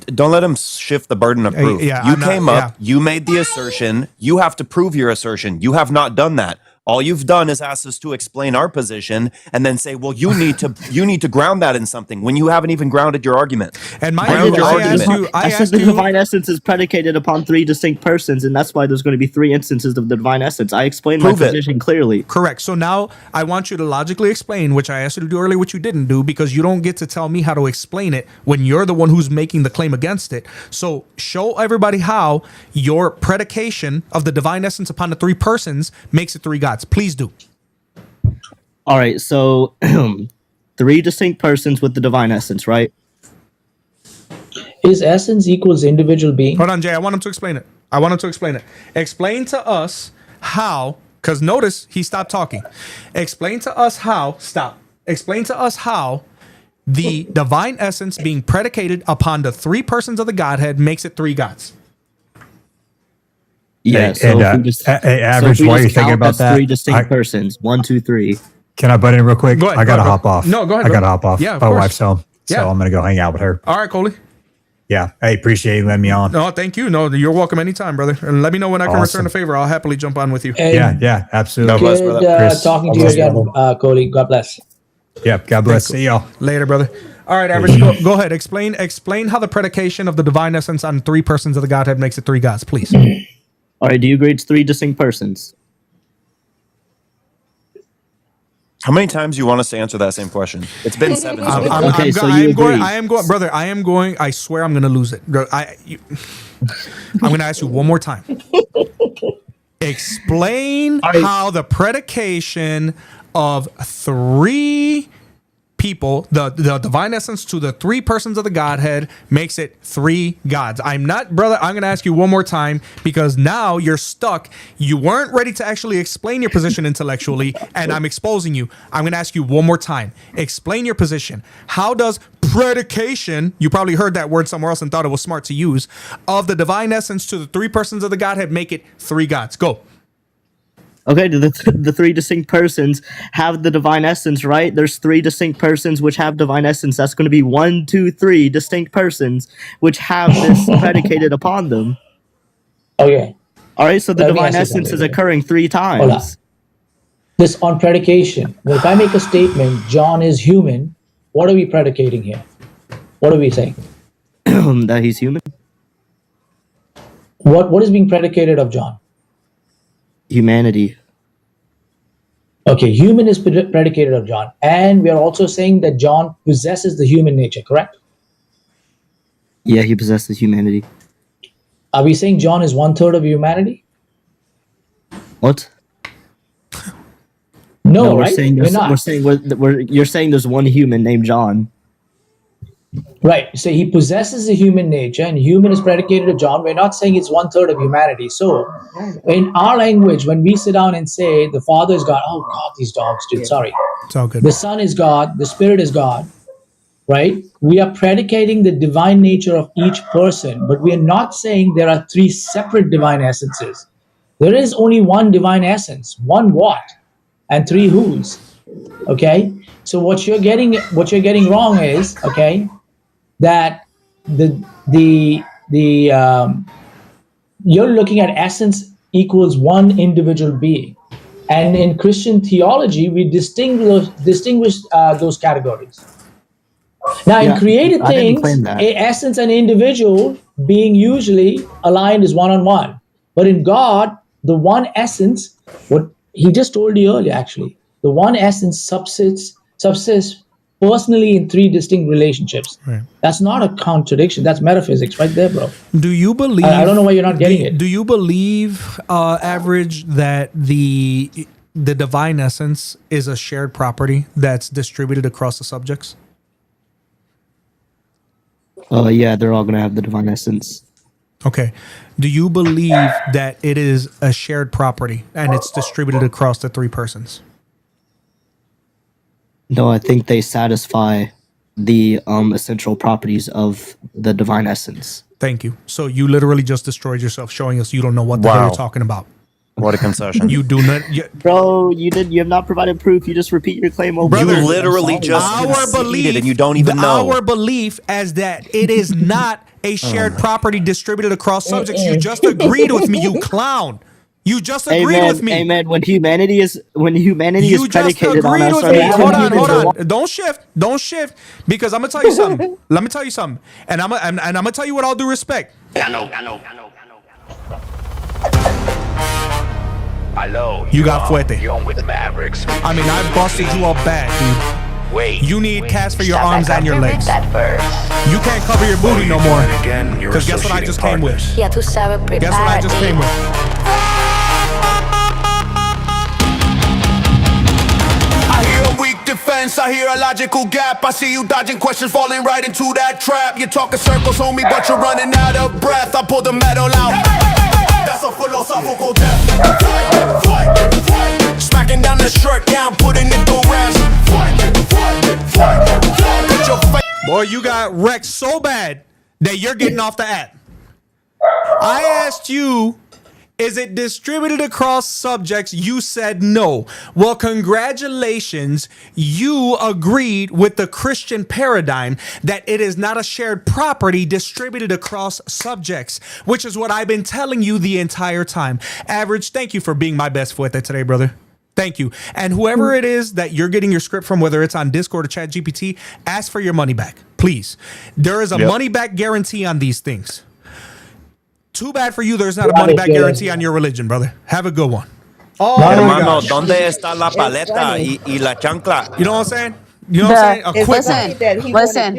don't let him shift the burden of proof. You came up, you made the assertion, you have to prove your assertion. You have not done that. All you've done is asked us to explain our position and then say, well, you need to ground that in something when you haven't even grounded your argument. And I said the divine essence is predicated upon 3 distinct persons, and that's why there's going to be 3 instances of the divine essence. I explained my position clearly. Correct. So now I want you to logically explain, which I asked you to do earlier, which you didn't do, because you don't get to tell me how to explain it when you're the one who's making the claim against it. So show everybody how your predication of the divine essence upon the 3 persons makes it 3 gods. Please do. All right, so 3 distinct persons with the divine essence, right? Is essence equals individual being? Hold on, Jay. I want him to explain it. Explain to us how, because notice he stopped talking. Explain to us how the divine essence being predicated upon the 3 persons of the Godhead makes it 3 gods. Yeah, Average, while you're thinking about that, 3 distinct persons. 1, 2, 3. Can I butt in real quick? Go ahead, I gotta hop off. No, go ahead. I gotta hop off. Yeah, of my course. wife's home, so I'm gonna go hang out with her. All right, Coley. Yeah, I appreciate you letting me on. No, thank you. No, you're welcome anytime, brother. And let me know when I can return the favor. I'll happily jump on with you. Hey, yeah, absolutely. Good talking to you again, Coley. God bless. Yep. God bless. See y'all later, brother. All right, Average, go ahead. Explain how the predication of the divine essence on three persons of the Godhead makes it three gods, please. All right, do you agree it's three distinct persons? How many times do you want us to answer that same question? It's been 7 so far. I am going, brother. I swear I'm going to lose it. I'm going to ask you one more time. Explain how the predication of three people, the divine essence to the three persons of the Godhead makes it three gods. I'm not, brother, I'm going to ask you one more time because now you're stuck. You weren't ready to actually explain your position intellectually, and I'm exposing you. I'm going to ask you one more time. Explain your position. How does predication, you probably heard that word somewhere else and thought it was smart to use, of the divine essence to the three persons of the Godhead make it three gods? Go. Okay, the three distinct persons have the divine essence, right? There's three distinct persons which have divine essence. That's going to be 1, 2, 3 distinct persons which have this predicated upon them. Okay. All right, so the divine essence is occurring three times. Hold on. This on predication. Well, if I make a statement, John is human, what are we predicating here? What are we saying? That he's human. What is being predicated of John? Humanity. Okay, human is predicated of John. And we are also saying that John possesses the human nature, correct? Yeah, he possesses humanity. Are we saying John is 1/3 of humanity? What? No, we're right? Saying We're not. You're saying there's one human named John. Right. So he possesses the human nature, and human is predicated of John. We're not saying it's 1/3 of humanity. So in our language, when we sit down and say the Father is God, oh God, these dogs, dude, sorry. It's all good. The Son is God, the Spirit is God, right? We are predicating the divine nature of each person, but we are not saying there are three separate divine essences. There is only one divine essence, one what, and three who's. Okay? So what you're getting wrong is, okay, that you're looking at essence equals one individual being, and in Christian theology we distinguish those categories. Now, in created things, essence and individual being usually aligned is one-on-one, but in God, the one essence, what he just told you earlier, actually, the one essence subsists personally in three distinct relationships. Right. That's not a contradiction. That's metaphysics right there, bro. Do you believe? I don't know why you're not getting it. Do you believe, Average, that the divine essence is a shared property that's distributed across the subjects? Yeah, they're all going to have the divine essence. Okay. Do you believe that it is a shared property and it's distributed across the three persons? No, I think they satisfy the essential properties of the divine essence. Thank you. So you literally just destroyed yourself, showing us you don't know what the hell you're talking about. What a concession. You do not, bro. You have not provided proof. You just repeat your claim over. You literally just conceded and you don't even know. Our belief as that it is not a shared property distributed across subjects. You just agreed with me, you clown. You just agreed with me. Amen. When humanity is predicated on us. Hold on. Don't shift. Because I'm gonna tell you something. Let me tell you something. And I'm gonna tell you with all due respect. I know. Hello. You got fuerte. You're on with Mavericks. I mean, I busted you up bad, dude. Wait. You need cast for your arms and your legs. You can't cover your booty no more. Because guess what I just came with? Guess what I just came with? I hear a weak defense, I hear a logical gap. I see you dodging questions, falling right into that trap. You're talking circles, homie, but you're running out of breath. I pull the metal out. That's a philosophical death. Fight. Smacking down the shirt down, putting it to rest. Fight. Boy, you got wrecked so bad that you're getting off the app. I asked you, is it distributed across subjects? You said no. Well, congratulations. You agreed with the Christian paradigm that it is not a shared property distributed across subjects, which is what I've been telling you the entire time. Average, thank you for being my best fuerte today, brother. Thank you. And whoever it is that you're getting your script from, whether it's on Discord or ChatGPT, ask for your money back, please. There is a money back guarantee on these things. Too bad for you. There's not a money back guarantee on your religion, brother. Have a good one. Oh, hermano, ¿dónde está la paleta y la chancla? You know what I'm saying? You know what I'm saying? A quick one. Listen.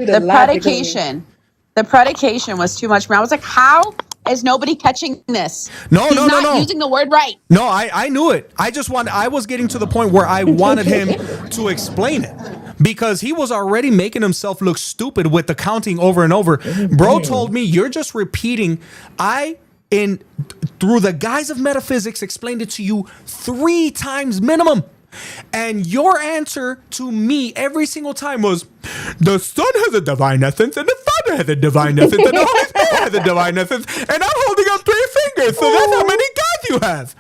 The predication was too much. I was like, how is nobody catching this? No, He's not using the word right. No, I knew it. I was getting to the point where I wanted him to explain it. Because he was already making himself look stupid with the counting over and over. Bro told me, you're just repeating. Through the guise of metaphysics, explained it to you 3 times minimum. And your answer to me every single time was, the Son has a divine essence, and the Father has a divine essence, and the Holy Spirit has a divine essence, and I'm holding up 3 fingers, so that's how many gods you have.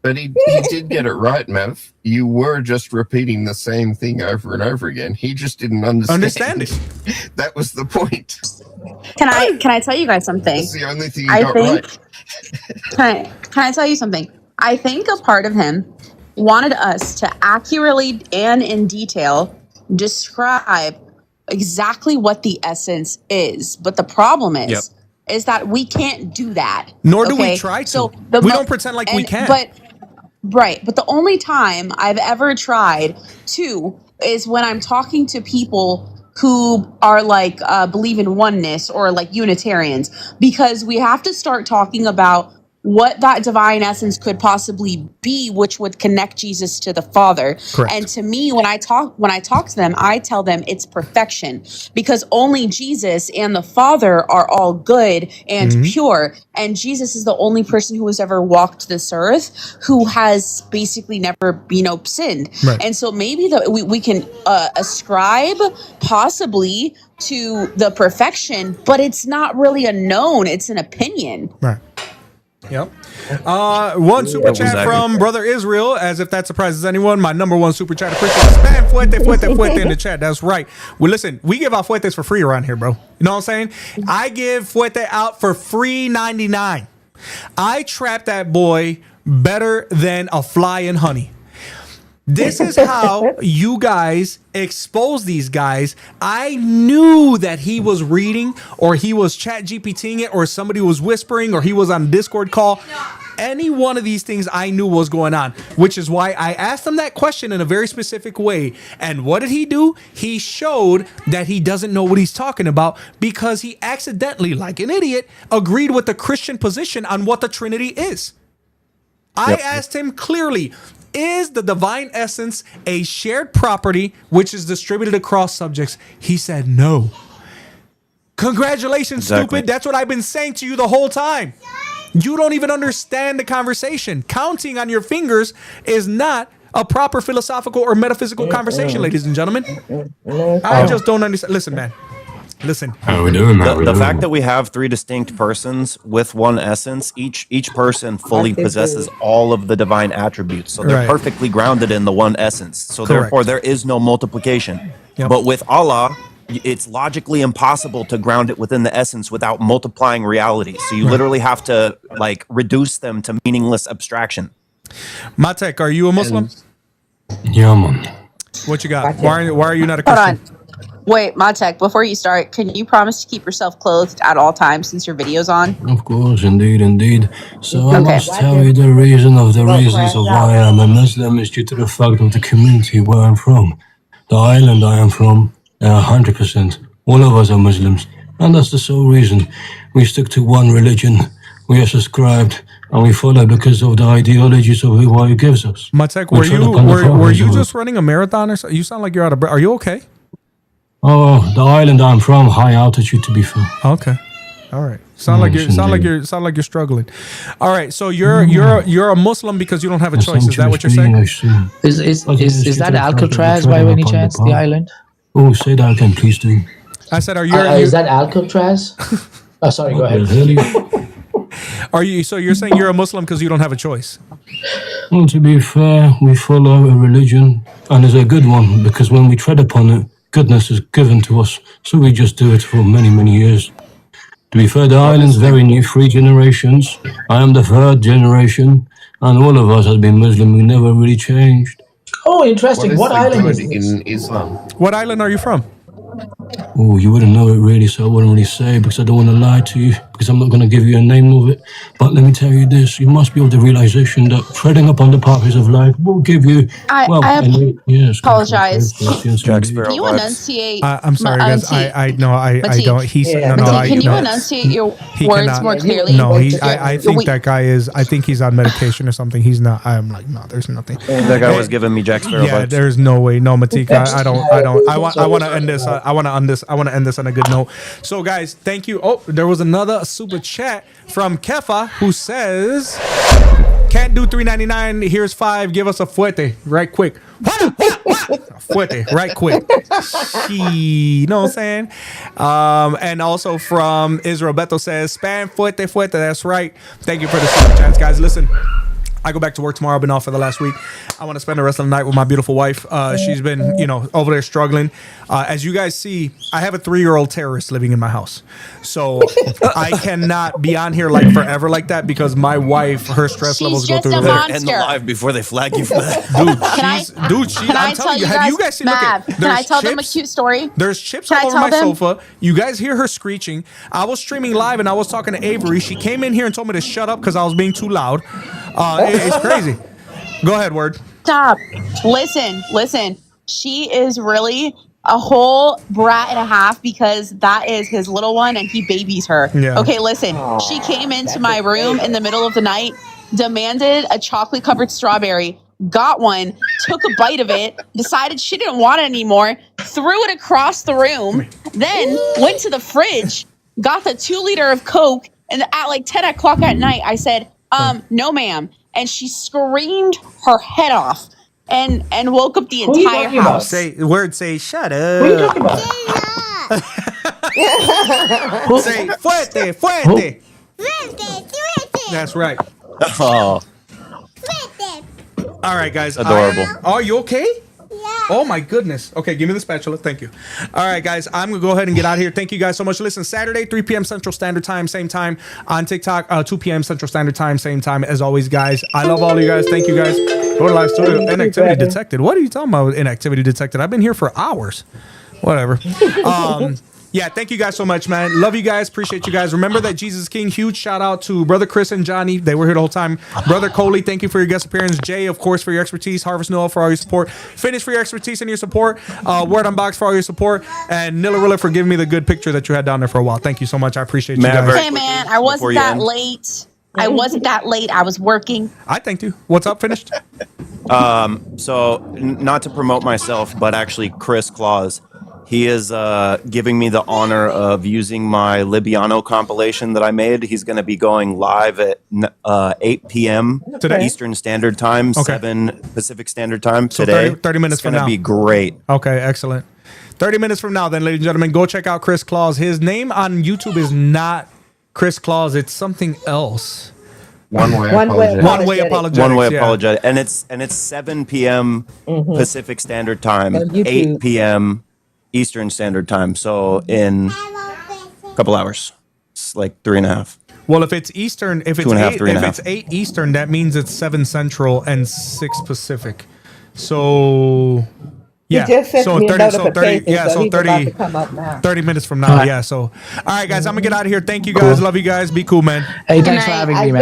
But he did get it right, Mav. You were just repeating the same thing over and over again. He just didn't understand it. That was the point. Can I tell you guys something? That's the only thing you got right. Can I tell you something? I think a part of him wanted us to accurately and in detail describe exactly what the essence is. But the problem is that we can't do that. Nor do we try to. So we don't pretend like we can. But the only time I've ever tried to is when I'm talking to people who are like believe in oneness or like Unitarians, because we have to start talking about what that divine essence could possibly be, which would connect Jesus to the Father. Correct. And to me, when I talk to them, I tell them it's perfection, because only Jesus and the Father are all good and pure. And Jesus is the only person who has ever walked this earth who has basically never, sinned. Right. And so maybe we can ascribe possibly to the perfection, but it's not really a known, it's an opinion. Right. Yep. One super chat from Brother Israel, as if that surprises anyone. My number 1 super chat. Appreciate it. Spam fuerte in the chat. That's right. Well, listen, we give out fuertes for free around here, bro. You know what I'm saying? I give fuerte out for free 99. I trap that boy better than a fly in honey. This is how you guys expose these guys. I knew that he was reading, or he was chat GPTing it, or somebody was whispering, or he was on a Discord call. Any one of these things I knew was going on, which is why I asked him that question in a very specific way. And what did he do? He showed that he doesn't know what he's talking about, because he accidentally, like an idiot, agreed with the Christian position on what the Trinity is. I asked him clearly, is the divine essence a shared property which is distributed across subjects? He said no. Congratulations, stupid. That's what I've been saying to you the whole time. You don't even understand the conversation. Counting on your fingers is not a proper philosophical or metaphysical conversation, ladies and gentlemen. I just don't understand. Listen, man. Listen. How are we doing, man? The fact that we have 3 distinct persons with one essence, each person fully possesses all of the divine attributes. So they're perfectly grounded in the one essence. So therefore, there is no multiplication. But with Allah, it's logically impossible to ground it within the essence without multiplying reality. So you literally have to reduce them to meaningless abstraction. Matek, are you a Muslim? Yeah, man. What you got? Why are you not a Christian? Hold on. Wait, Matek, before you start, can you promise to keep yourself clothed at all times since your video's on? Of course, indeed. So I must tell you the reasons of why I'm a Muslim is due to the fact of the community where I'm from. The island I am from, 100%. All of us are Muslims. And that's the sole reason. We stick to one religion. We are subscribed and we follow because of the ideologies of what it gives us. Matek, were you just running a marathon or something? You sound like you're out of breath. Are you okay? Oh, the island I'm from, high altitude to be fair. Okay, all right. Sound like you're struggling. All right, so you're a Muslim because you don't have a choice. Is that what you're saying? Is that Alcatraz by any chance? The island? Oh, say that again, please do. I said, is that Alcatraz? Oh, sorry. Go ahead. Are you? So you're saying you're a Muslim because you don't have a choice? Well, to be fair, we follow a religion, and it's a good one because when we tread upon it, goodness is given to us, so we just do it for many, many years. To be fair, the island's very new, 3 generations. I am the 3rd generation, And all of us have been Muslim. We never really changed. Oh, interesting. What island is good this? in Islam? What island are you from? Oh, you wouldn't know it really, so I wouldn't really say because I don't want to lie to you, because I'm not going to give you a name of it. But let me tell you this, you must be of the realization that treading upon the pathways of life will give you, I apologize. Can you enunciate? I'm sorry, guys. I don't. He's no. Can you enunciate your words more clearly? No, I think that guy is. I think he's on medication or something. He's not. I'm like, no, there's nothing. That guy was giving me Jack Sparrow Yeah, vibes. there's no way. No, Matika. I don't. I want to end this. I want to end this on a good note. So, guys, thank you. Oh, there was another super chat from Kefa who says, "Can't do $3.99. Here's $5. Give us a fuerte right quick. Fuerte right quick." You know what I'm saying? And also from Israel Beto says, "Spam fuerte fuerte." That's right. Thank you for the super chats, guys. Listen. I go back to work tomorrow. I've been off for the last week. I want to spend the rest of the night with my beautiful wife. She's been, over there struggling. As you guys see, I have a 3-year-old terrorist living in my house. So I cannot be on here like forever like that because my wife, her stress levels go through the roof. End the live before they flag you for that. I'm telling you, have you guys seen? Mav, can I tell them a cute story? There's chips all over my sofa. You guys hear her screeching. I was streaming live and I was talking to Avery. She came in here and told me to shut up because I was being too loud. It's crazy. Go ahead, Word. Stop. Listen. She is really a whole brat and a half because that is his little one and he babies her. Yeah. Okay, listen. She came into my room in the middle of the night, demanded a chocolate covered strawberry, got one, took a bite of it, decided she didn't want it anymore, threw it across the room, then went to the fridge, got the 2-liter of Coke, and at like 10 o'clock at night, I said, no, ma'am. And she screamed her head off and woke up the entire house. Say, shut up. Who are you talking about? Say, fuerte. That's right. Oh. All right, guys. Adorable. Are you okay? Oh my goodness. Okay, give me the spatula. Thank you. All right, guys. I'm gonna go ahead and get out of here. Thank you guys so much. Listen, Saturday, 3 p.m. Central Standard Time, same time on TikTok. 2 p.m. Central Standard Time, same time as always, guys. I love all of you guys. Thank you guys. Go to live studio. Inactivity detected. What are you talking about? Inactivity detected. I've been here for hours. Whatever. Yeah, thank you guys so much, man. Love you guys. Appreciate you guys. Remember that Jesus is King. Huge shout out to Brother Chris and Johnny. They were here the whole time. Brother Coley, thank you for your guest appearance. Jay, of course, for your expertise. Harvest Noah for all your support. Finish for your expertise and your support. Word Unbox for all your support. And Nillarilla for giving me the good picture that you had down there for a while. Thank you so much. I appreciate you guys. Hey, man, I wasn't that late. I was working. I thanked you. What's up? Finished? So, not to promote myself, but actually Chris Claus. He is giving me the honor of using my Libiano compilation that I made. He's going to be going live at 8 p.m. Today? Eastern Standard Time, Okay. 7 Pacific Standard Time So today. 30 minutes it's from going now. to be great. Okay, excellent. 30 minutes from now, then, ladies and gentlemen, go check out Chris Claus. His name on YouTube is not Chris Claus. It's something else. One way apologetic. apologetic. And it's 7 p.m. Pacific Standard Time, On YouTube. 8 p.m. Eastern Standard Time. So in a couple hours. It's like 3.5. Well, if it's Eastern, if it's 2.5, 8, 3.5. if it's 8 Eastern, that means it's 7 Central and 6 Pacific. So yeah, He just sent so me a 30, so 30, notification, yeah, so so he's about 30, to come up now. 30 minutes from now, yeah. So, all right, guys, I'm gonna get out of here. Thank you guys, love you guys. Be cool, man. Hey, thanks for having me, man.